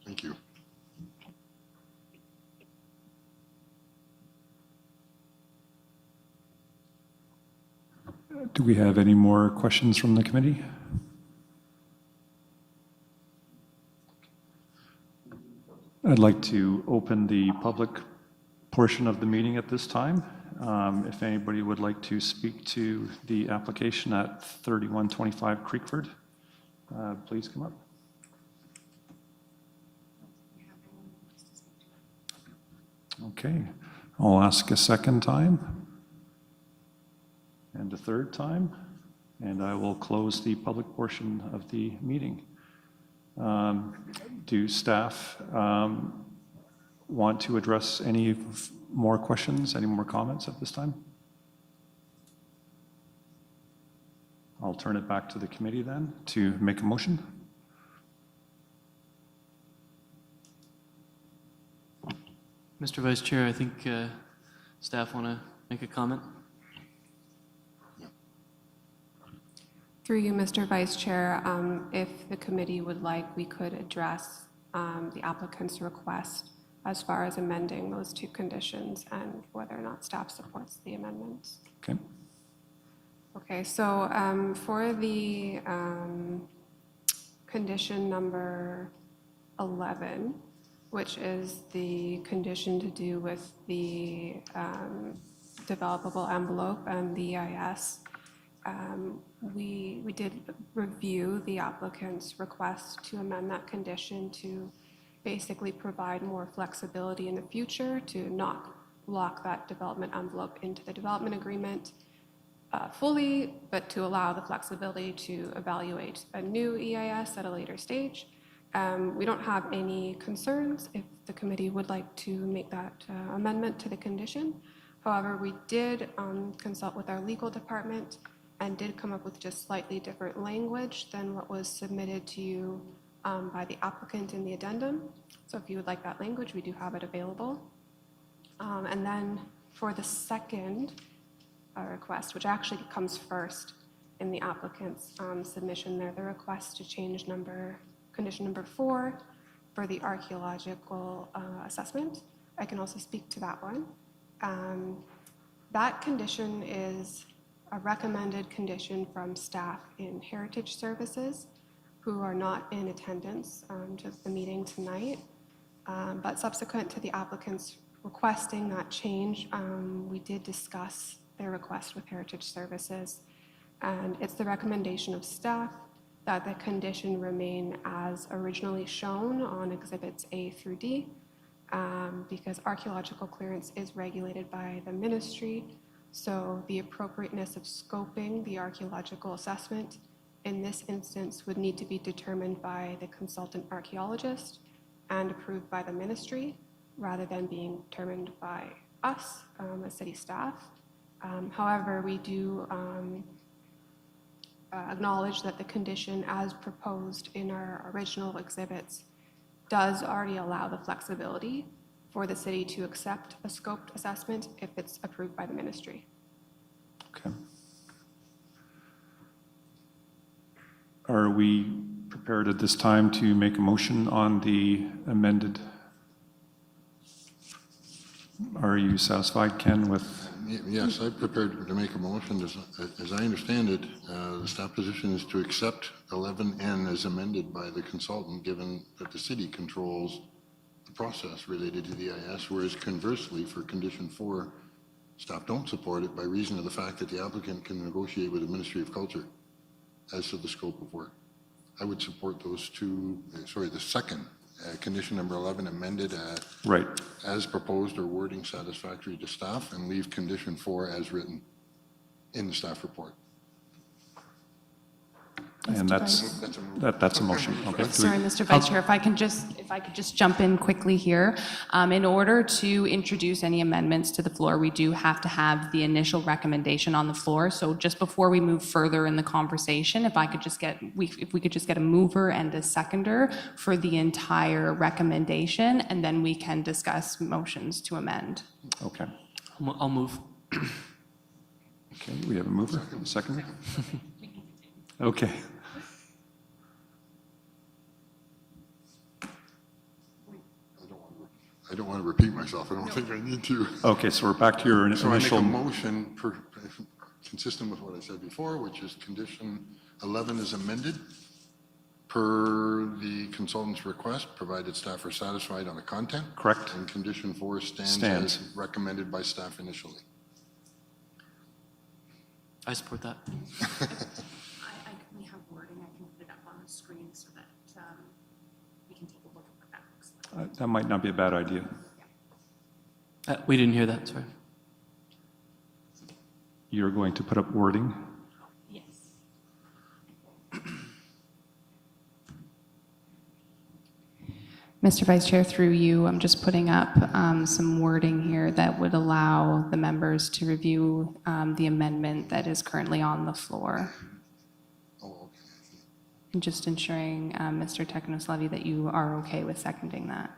Thank you. Do we have any more questions from the committee? I'd like to open the public portion of the meeting at this time. If anybody would like to speak to the application at 3125 Creekford, please come up. Okay, I'll ask a second time and a third time, and I will close the public portion of the meeting. Do staff want to address any more questions, any more comments at this time? I'll turn it back to the committee then to make a motion. Mr. Vice Chair, I think staff want to make a comment? Through you, Mr. Vice Chair, if the committee would like, we could address the applicant's request as far as amending those two conditions and whether or not staff supports the amendments. Okay. Okay, so for the condition number 11, which is the condition to do with the developable envelope and the EIS, we did review the applicant's request to amend that condition to basically provide more flexibility in the future to not lock that development envelope into the development agreement fully, but to allow the flexibility to evaluate a new EIS at a later stage. We don't have any concerns if the committee would like to make that amendment to the condition. However, we did consult with our legal department and did come up with just slightly different language than what was submitted to you by the applicant in the addendum. So if you would like that language, we do have it available. And then for the second request, which actually comes first in the applicant's submission there, the request to change condition number 4 for the archaeological assessment. I can also speak to that one. That condition is a recommended condition from staff in Heritage Services who are not in attendance to the meeting tonight. But subsequent to the applicants requesting that change, we did discuss their request with Heritage Services. And it's the recommendation of staff that the condition remain as originally shown on exhibits A through D, because archaeological clearance is regulated by the ministry. So the appropriateness of scoping the archaeological assessment in this instance would need to be determined by the consultant archaeologist and approved by the ministry, rather than being determined by us as city staff. However, we do acknowledge that the condition as proposed in our original exhibits does already allow the flexibility for the city to accept a scoped assessment if it's approved by the ministry. Okay. Are we prepared at this time to make a motion on the amended? Are you satisfied, Ken, with? Yes, I'm prepared to make a motion. As I understand it, the staff position is to accept 11N as amended by the consultant, given that the city controls the process related to the EIS, whereas conversely, for condition 4, staff don't support it by reason of the fact that the applicant can negotiate with the Ministry of Culture as to the scope of work. I would support those two, the second, condition number 11 amended right as proposed or wording satisfactory to staff, and leave condition 4 as written in the staff report. And that's a motion. Okay. Sorry, Mr. Vice Chair, if I could just jump in quickly here. In order to introduce any amendments to the floor, we do have to have the initial recommendation on the floor. So just before we move further in the conversation, if we could just get a mover and a seconder for the entire recommendation, and then we can discuss motions to amend. Okay. I'll move. Okay, we have a mover, a seconder? Okay. I don't want to repeat myself. I don't think I need to. Okay, so we're back to your initial. So I make a motion consistent with what I said before, which is condition 11 is amended per the consultant's request, provided staff are satisfied on the content. Correct. And condition 4 stands as recommended by staff initially. I support that. We have wording. I can put it up on the screen so that we can take a look at what that looks like. That might not be a bad idea. We didn't hear that, sorry. You're going to put up wording? Yes. Mr. Vice Chair, through you, I'm just putting up some wording here that would allow the members to review the amendment that is currently on the floor. And just ensuring, Mr. Teknos-Levy, that you are okay with seconding that.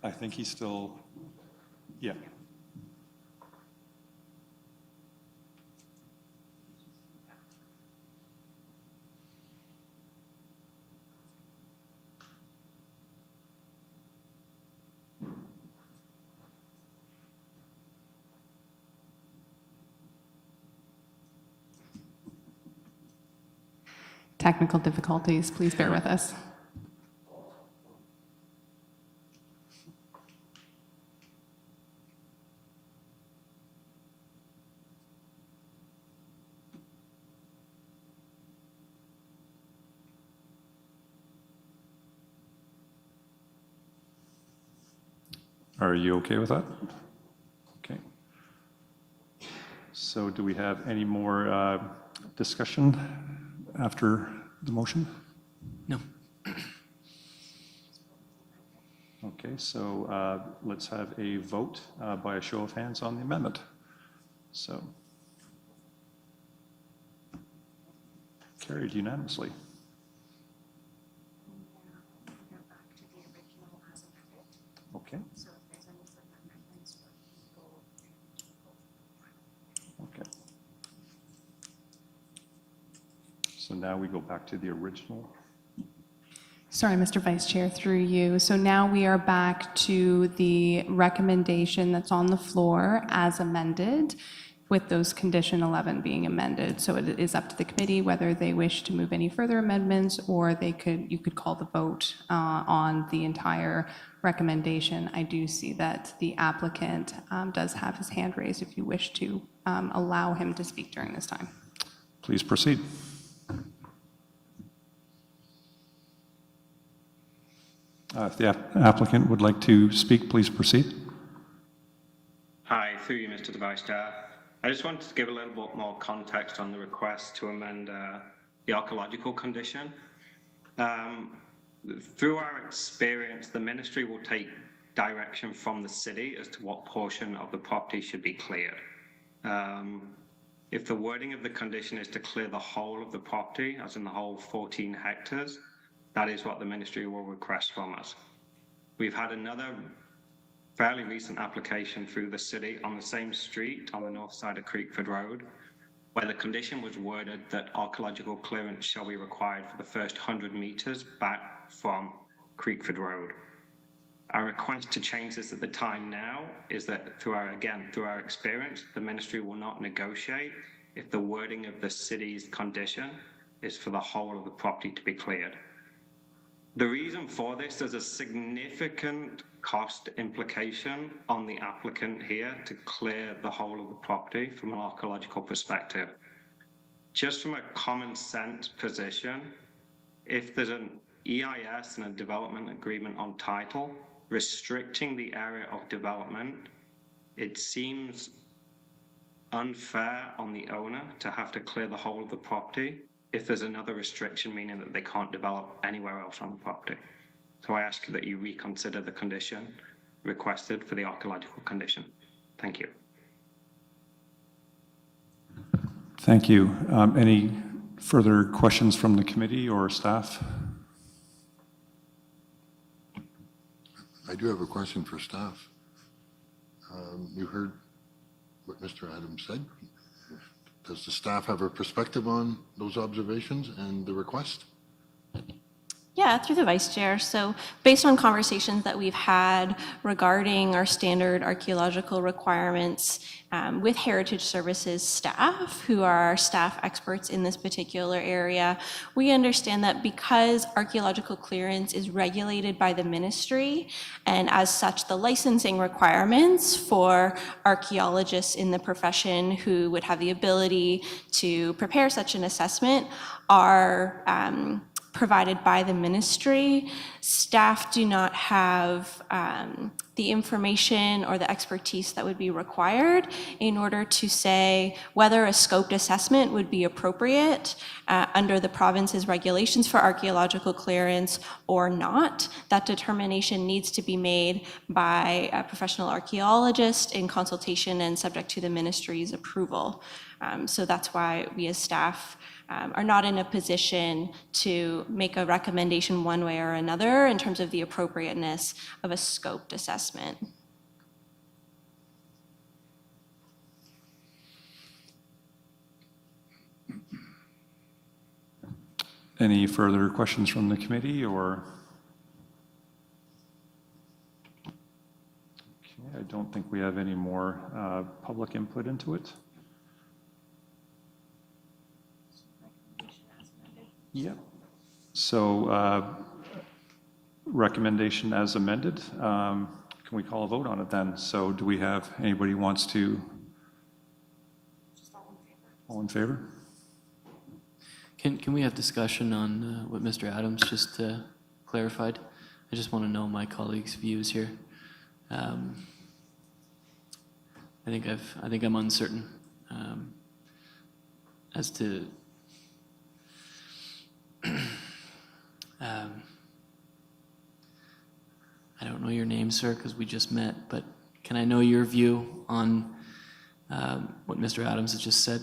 I think he's still, yeah. Technical difficulties, please bear with us. Are you okay with that? Okay. So do we have any more discussion after the motion? No. Okay, so let's have a vote by a show of hands on the amendment. So carried unanimously. Okay. Okay. So now we go back to the original. Sorry, Mr. Vice Chair, through you. So now we are back to the recommendation that's on the floor as amended, with those condition 11 being amended. So it is up to the committee whether they wish to move any further amendments, or you could call the vote on the entire recommendation. I do see that the applicant does have his hand raised if you wish to allow him to speak during this time. Please proceed. If the applicant would like to speak, please proceed. Hi, through you, Mr. Vice Chair. I just wanted to give a little bit more context on the request to amend the archaeological condition. Through our experience, the ministry will take direction from the city as to what portion of the property should be cleared. If the wording of the condition is to clear the whole of the property, as in the whole 14 hectares, that is what the ministry will request from us. We've had another fairly recent application through the city on the same street on the north side of Creekford Road, where the condition was worded that archaeological clearance shall be required for the first 100 meters back from Creekford Road. Our request to change this at the time now is that through our experience, the ministry will not negotiate if the wording of the city's condition is for the whole of the property to be cleared. The reason for this, there's a significant cost implication on the applicant here to clear the whole of the property from an archaeological perspective. Just from a common sense position, if there's an EIS and a development agreement on title restricting the area of development, it seems unfair on the owner to have to clear the whole of the property if there's another restriction, meaning that they can't develop anywhere else on the property. So I ask that you reconsider the condition requested for the archaeological condition. Thank you. Thank you. Any further questions from the committee or staff? I do have a question for staff. You heard what Mr. Adams said. Does the staff have a perspective on those observations and the request? Yeah, through the Vice Chair. So based on conversations that we've had regarding our standard archaeological requirements with Heritage Services staff, who are our staff experts in this particular area, we understand that because archaeological clearance is regulated by the ministry, and as such, the licensing requirements for archaeologists in the profession who would have the ability to prepare such an assessment are provided by the ministry. Staff do not have the information or the expertise that would be required in order to say whether a scoped assessment would be appropriate under the province's regulations for archaeological clearance or not. That determination needs to be made by a professional archaeologist in consultation and subject to the ministry's approval. So that's why we as staff are not in a position to make a recommendation one way or another in terms of the appropriateness of a scoped assessment. Any further questions from the committee, or? Okay, I don't think we have any more public input into it. Yep. So recommendation as amended. Can we call a vote on it then? So do we have anybody who wants to? All in favor? Can we have discussion on what Mr. Adams just clarified? I just want to know my colleagues' views here. I think I'm uncertain as to I don't know your name, sir, because we just met, but can I know your view on what Mr. Adams has just said?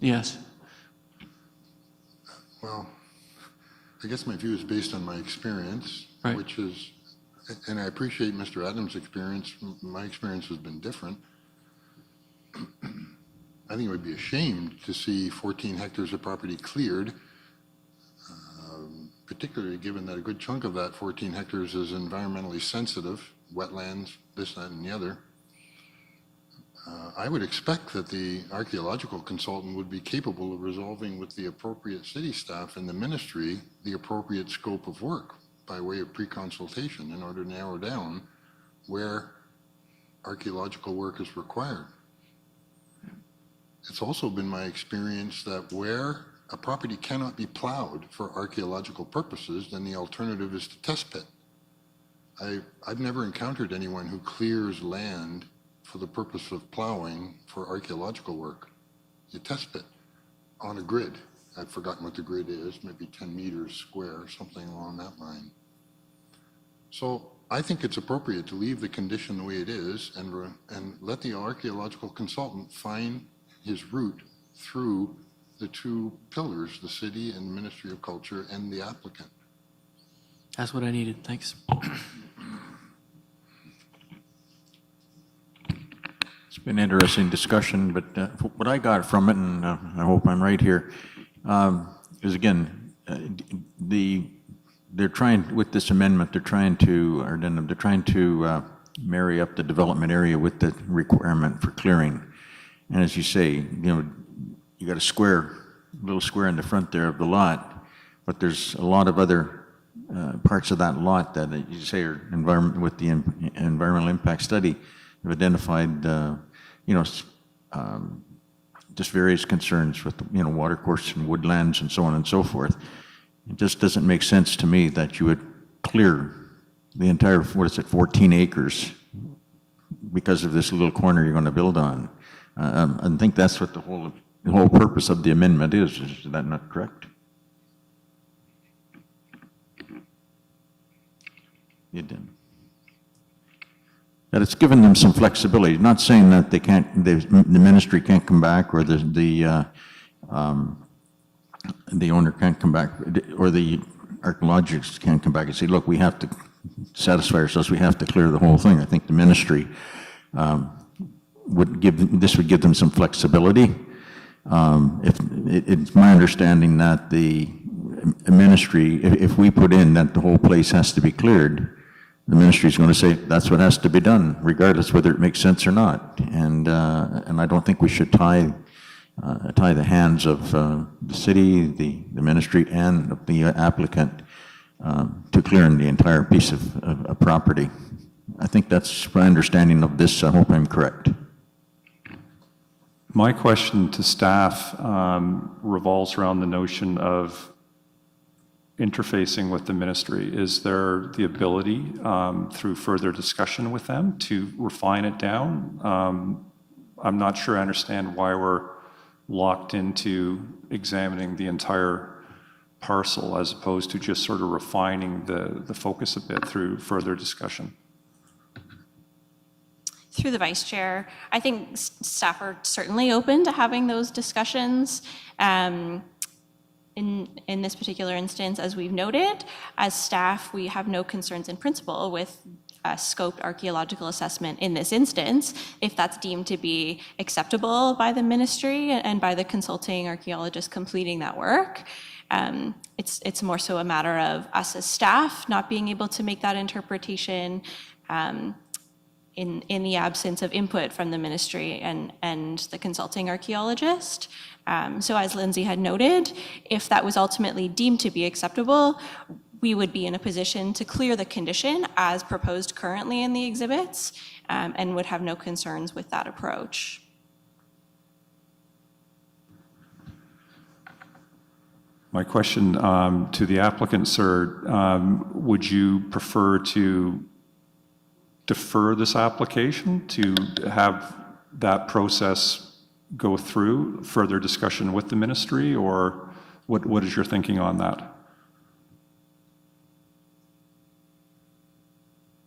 Yes. Well, I guess my view is based on my experience, Right. which is, and I appreciate Mr. Adams' experience. My experience has been different. I think it would be ashamed to see 14 hectares of property cleared, particularly given that a good chunk of that 14 hectares is environmentally sensitive, wetlands, this, that, and the other. I would expect that the archaeological consultant would be capable of resolving with the appropriate city staff and the ministry the appropriate scope of work by way of pre-consultation in order to narrow down where archaeological work is required. It's also been my experience that where a property cannot be plowed for archaeological purposes, then the alternative is to test pit. I've never encountered anyone who clears land for the purpose of plowing for archaeological work. You test pit on a grid. I've forgotten what the grid is, maybe 10 meters square, something along that line. So I think it's appropriate to leave the condition the way it is and let the archaeological consultant find his route through the two pillars, the city and Ministry of Culture and the applicant. That's what I needed. Thanks. It's been an interesting discussion, but what I got from it, and I hope I'm right here, is again, they're trying, with this amendment, they're trying to marry up the development area with the requirement for clearing. And as you say, you got a little square in the front there of the lot, but there's a lot of other parts of that lot that you say are with the environmental impact study have identified, just various concerns with, watercourse and woodlands and so on and so forth. It just doesn't make sense to me that you would clear the entire, 14 acres because of this little corner you're going to build on. I think that's what the whole purpose of the amendment is. Is that not correct? You did. That it's given them some flexibility. Not saying that they can't, the ministry can't come back, or the owner can't come back, or the archaeologists can't come back and say, look, we have to satisfy ourselves, we have to clear the whole thing. I think the ministry would give them some flexibility. It's my understanding that the ministry, if we put in that the whole place has to be cleared, the ministry is going to say that's what has to be done, regardless whether it makes sense or not. And I don't think we should tie the hands of the city, the ministry, and the applicant to clearing the entire piece of property. I think that's my understanding of this. I hope I'm correct. My question to staff revolves around the notion of interfacing with the ministry. Is there the ability through further discussion with them to refine it down? I'm not sure I understand why we're locked into examining the entire parcel as opposed to just sort of refining the focus a bit through further discussion. Through the vice chair, I think staff are certainly open to having those discussions. In this particular instance, as we've noted, as staff, we have no concerns in principle with a scoped archaeological assessment in this instance, if that's deemed to be acceptable by the ministry and by the consulting archaeologist completing that work. It's more so a matter of us as staff not being able to make that interpretation in the absence of input from the ministry and the consulting archaeologist. So as Lindsay had noted, if that was ultimately deemed to be acceptable, we would be in a position to clear the condition as proposed currently in the exhibits, and would have no concerns with that approach. My question to the applicant, sir, would you prefer to defer this application to have that process go through further discussion with the ministry, or what is your thinking on that?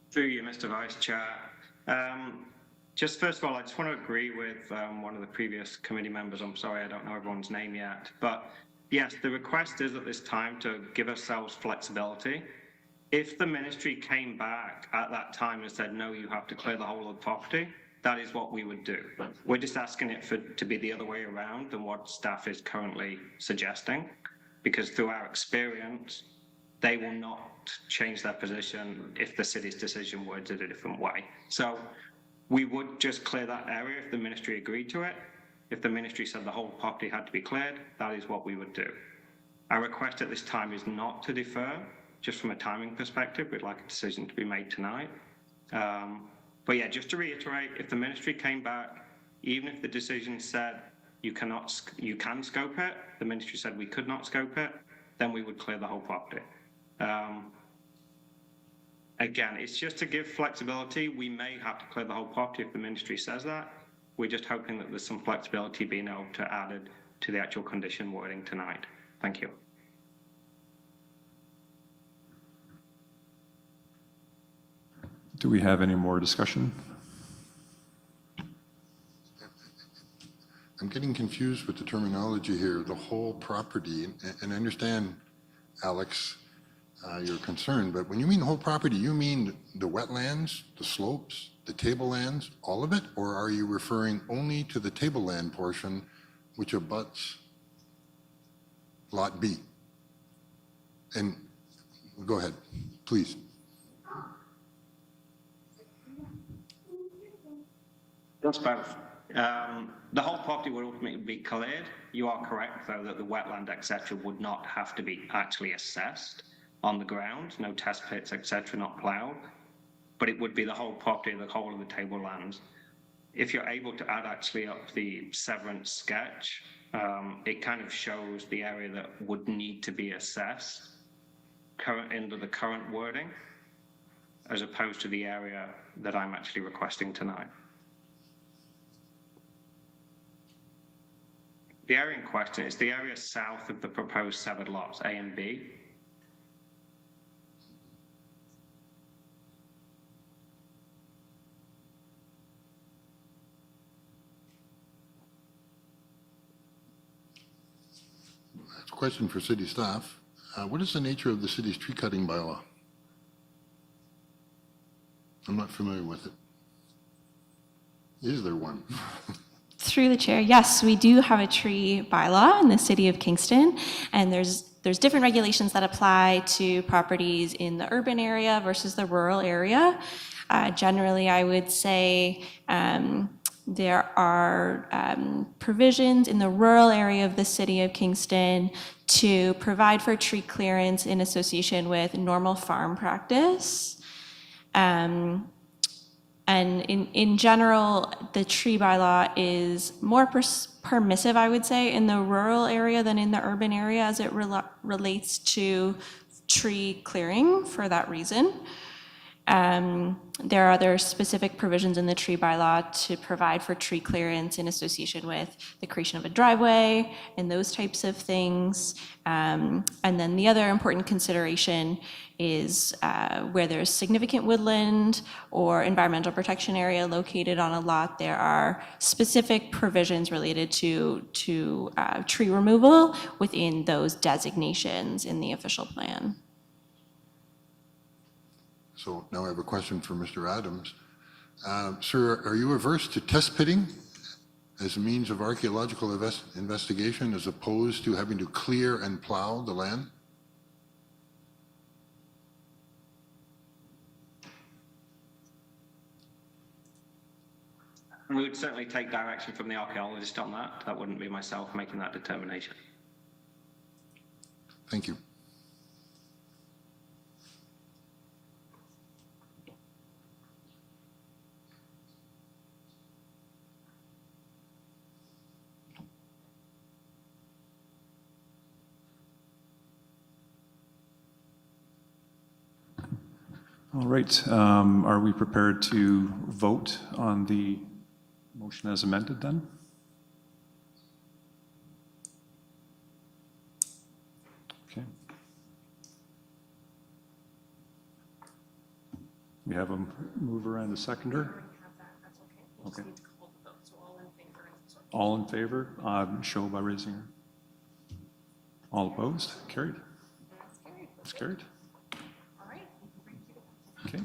Through you, Mr. Vice Chair. Just first of all, I just want to agree with one of the previous committee members. I'm sorry, I don't know everyone's name yet. But yes, the request is at this time to give ourselves flexibility. If the ministry came back at that time and said, no, you have to clear the whole of the property, that is what we would do. We're just asking it to be the other way around than what staff is currently suggesting, because through our experience, they will not change their position if the city's decision were to a different way. So we would just clear that area if the ministry agreed to it. If the ministry said the whole property had to be cleared, that is what we would do. Our request at this time is not to defer, just from a timing perspective. We'd like a decision to be made tonight. But yeah, just to reiterate, if the ministry came back, even if the decision said you can scope it, the ministry said we could not scope it, then we would clear the whole property. Again, it's just to give flexibility. We may have to clear the whole property if the ministry says that. We're just hoping that there's some flexibility being able to add to the actual condition wording tonight. Thank you. Do we have any more discussion? I'm getting confused with the terminology here, the whole property, and I understand, Alex, your concern, but when you mean the whole property, you mean the wetlands, the slopes, the tablelands, all of it? Or are you referring only to the tableland portion, which abuts Lot B? And go ahead, please. That's both. The whole property would ultimately be cleared. You are correct, though, that the wetland, etc., would not have to be actually assessed on the ground. No test pits, etc., not ploughed. But it would be the whole property, the whole of the tablelands. If you're able to add actually up the severance sketch, it kind of shows the area that would need to be assessed under the current wording, as opposed to the area that I'm actually requesting tonight. The area in question is the area south of the proposed severed lots, A and B. That's a question for city staff. What is the nature of the city's tree cutting bylaw? I'm not familiar with it. Is there one? Through the chair, yes, we do have a tree bylaw in the city of Kingston, and there's different regulations that apply to properties in the urban area versus the rural area. Generally, I would say there are provisions in the rural area of the city of Kingston to provide for tree clearance in association with normal farm practice. And in general, the tree bylaw is more permissive, I would say, in the rural area than in the urban area as it relates to tree clearing for that reason. There are other specific provisions in the tree bylaw to provide for tree clearance in association with the creation of a driveway and those types of things. And then the other important consideration is where there's significant woodland or environmental protection area located on a lot, there are specific provisions related to tree removal within those designations in the official plan. So now I have a question for Mr. Adams. Sir, are you averse to test pitting as a means of archaeological investigation as opposed to having to clear and plow the land? We would certainly take direction from the archaeologist on that. That wouldn't be myself making that determination. Thank you. All right, are we prepared to vote on the motion as amended then? Okay. We have a mover and a seconder? Okay. All in favor, show by raising your. All opposed? Carried. It's carried. Okay.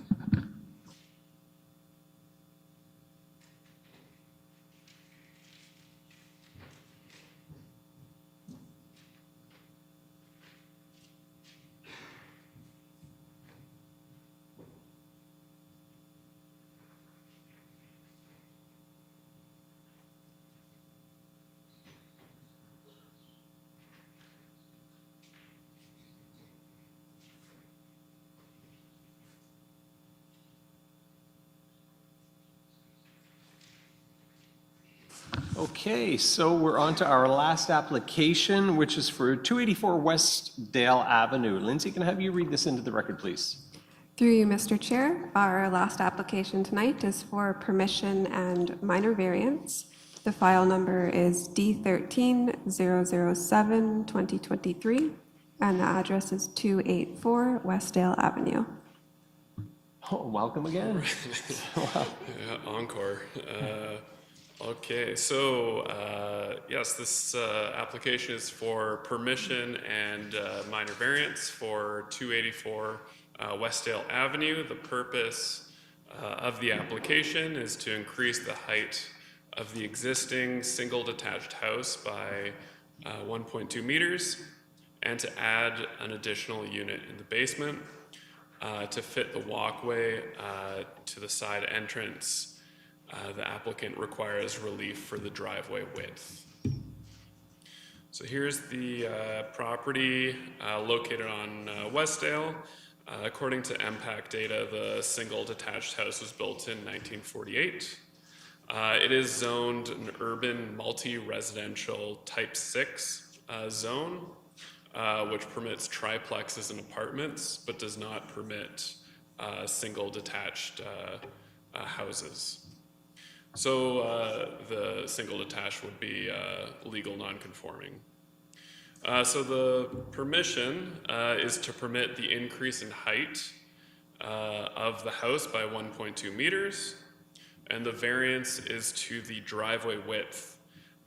Okay, so we're on to our last application, which is for 284 Westdale Avenue. Lindsay, can I have you read this into the record, please? Through you, Mr. Chair, our last application tonight is for permission and minor variance. The file number is D13007-2023, and the address is 284 Westdale Avenue. Oh, welcome again. Wow. Yeah, encore. Okay, so yes, this application is for permission and minor variance for 284 Westdale Avenue. The purpose of the application is to increase the height of the existing single detached house by 1.2 meters and to add an additional unit in the basement to fit the walkway to the side entrance. The applicant requires relief for the driveway width. So here's the property located on Westdale. According to MPAC data, the single detached house was built in 1948. It is zoned an urban multi-residential type 6 zone, which permits triplexes and apartments, but does not permit single detached houses. So the single detached would be legal non-conforming. So the permission is to permit the increase in height of the house by 1.2 meters, and the variance is to the driveway width.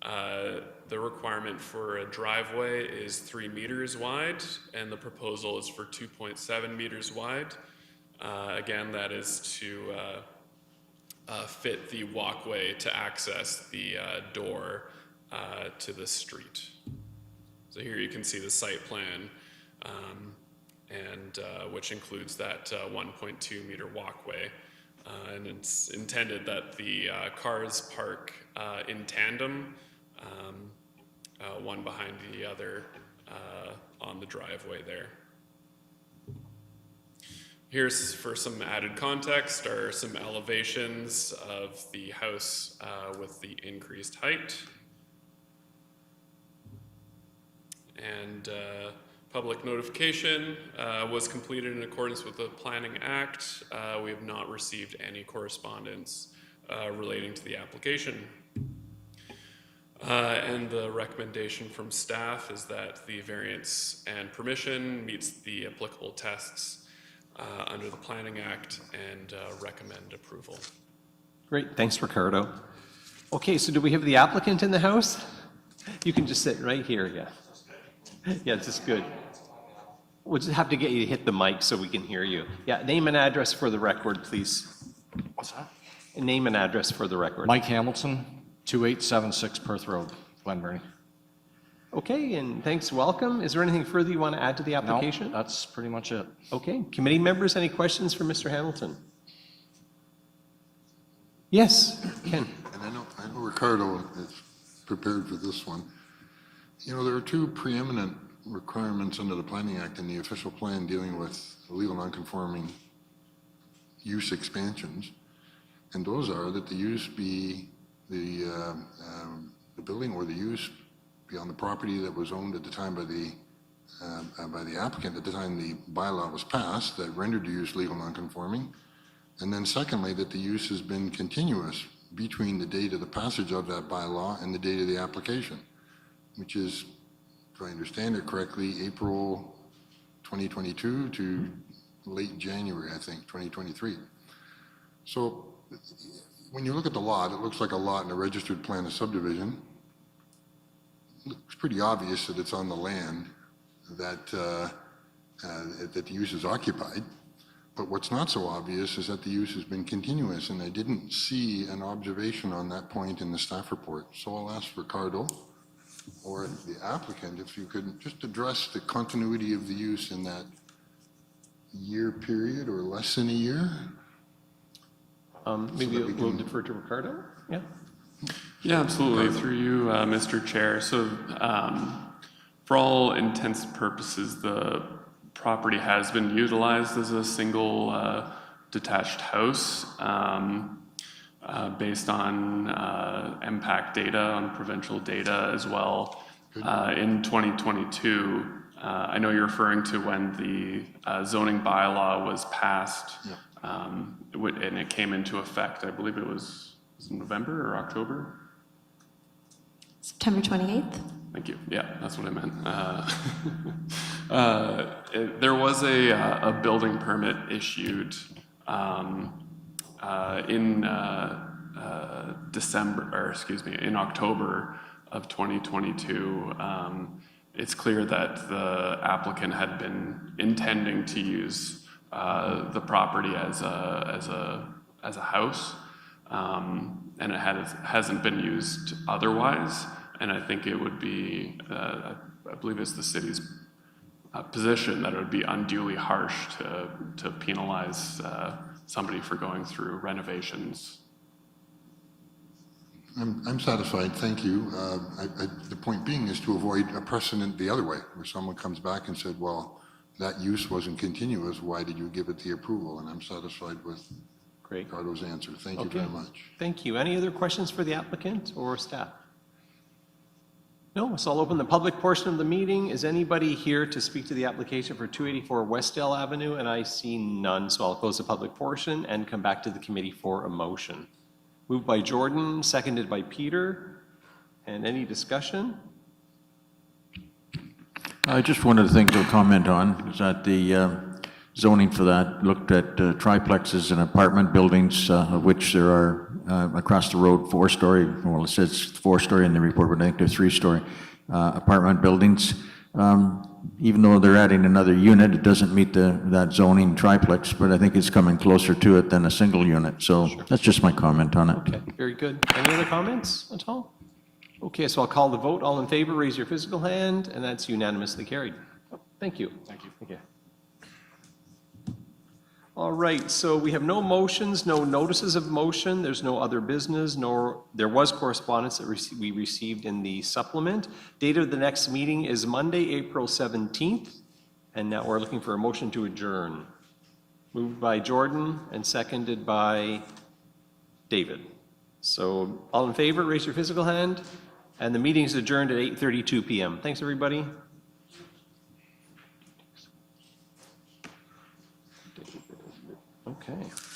The requirement for a driveway is 3 meters wide, and the proposal is for 2.7 meters wide. Again, that is to fit the walkway to access the door to the street. So here you can see the site plan, and which includes that 1.2 meter walkway. And it's intended that the cars park in tandem, one behind the other on the driveway there. Here's, for some added context, are some elevations of the house with the increased height. And Public notification was completed in accordance with the Planning Act. We have not received any correspondence relating to the application. And the recommendation from staff is that the variance and permission meets the applicable tests under the Planning Act and recommend approval. Great, thanks, Ricardo. Okay, so do we have the applicant in the house? You can just sit right here, yeah. Yeah, this is good. We'll just have to get you to hit the mic so we can hear you. Yeah, name and address for the record, please. What's that? Name and address for the record. Mike Hamilton, 2876 Perth Road, Glenbury. Okay, and thanks, welcome. Is there anything further you want to add to the application? No, that's pretty much it. Okay, committee members, any questions for Mr. Hamilton? Yes, Ken. And I know Ricardo is prepared for this one. You know, there are two preeminent requirements under the Planning Act and the official plan dealing with illegal nonconforming use expansions. And those are that the use be the building or the use be on the property that was owned at the time by the applicant at the time the bylaw was passed that rendered the use legal nonconforming. And then secondly, that the use has been continuous between the date of the passage of that bylaw and the date of the application, which is, if I understand it correctly, April 2022 to late January, I think, 2023. So when you look at the lot, it looks like a lot in a registered plan of subdivision. It's pretty obvious that it's on the land that the use is occupied. But what's not so obvious is that the use has been continuous, and I didn't see an observation on that point in the staff report. So I'll ask Ricardo or the applicant if you could just address the continuity of the use in that year period or less than a year. Maybe we'll defer to Ricardo. Yeah. Yeah, absolutely. Through you, Mr. Chair. So for all intents and purposes, the property has been utilized as a single detached house based on impact data, on provincial data as well. In 2022, I know you're referring to when the zoning bylaw was passed, and it came into effect. I believe it was November or October? September 28th. Thank you. Yeah, that's what I meant. There was a building permit issued in in October of 2022. It's clear that the applicant had been intending to use the property as a house, and it hasn't been used otherwise. And I think it would be, I believe it's the city's position that it would be unduly harsh to penalize somebody for going through renovations. I'm satisfied, thank you. The point being is to avoid a precedent the other way, where someone comes back and said, well, that use wasn't continuous, why did you give it the approval? And I'm satisfied with Ricardo's answer. Thank you very much. Thank you. Any other questions for the applicant or staff? No, so I'll open the public portion of the meeting. Is anybody here to speak to the application for 284 Westdale Avenue? And I see none, so I'll close the public portion and come back to the committee for a motion. Moved by Jordan, seconded by Peter. And any discussion? Just one of the things I'll comment on is that the zoning for that looked at triplexes and apartment buildings, of which there are across the road 4-story, well, it says 4-story in the report, but I think they're 3-story apartment buildings. Even though they're adding another unit, it doesn't meet that zoning triplex, but I think it's coming closer to it than a single unit. So that's just my comment on it. Okay, very good. Any other comments at all? Okay, so I'll call the vote. All in favor, raise your physical hand, and that's unanimously carried. Thank you. Thank you. Okay. All right, so we have no motions, no notices of motion. There's no other business, nor there was correspondence that we received in the supplement. Date of the next meeting is Monday, April 17th, and now we're looking for a motion to adjourn. Moved by Jordan and seconded by David. So all in favor, raise your physical hand. And the meeting is adjourned at 8:32 p.m. Thanks, everybody. Okay.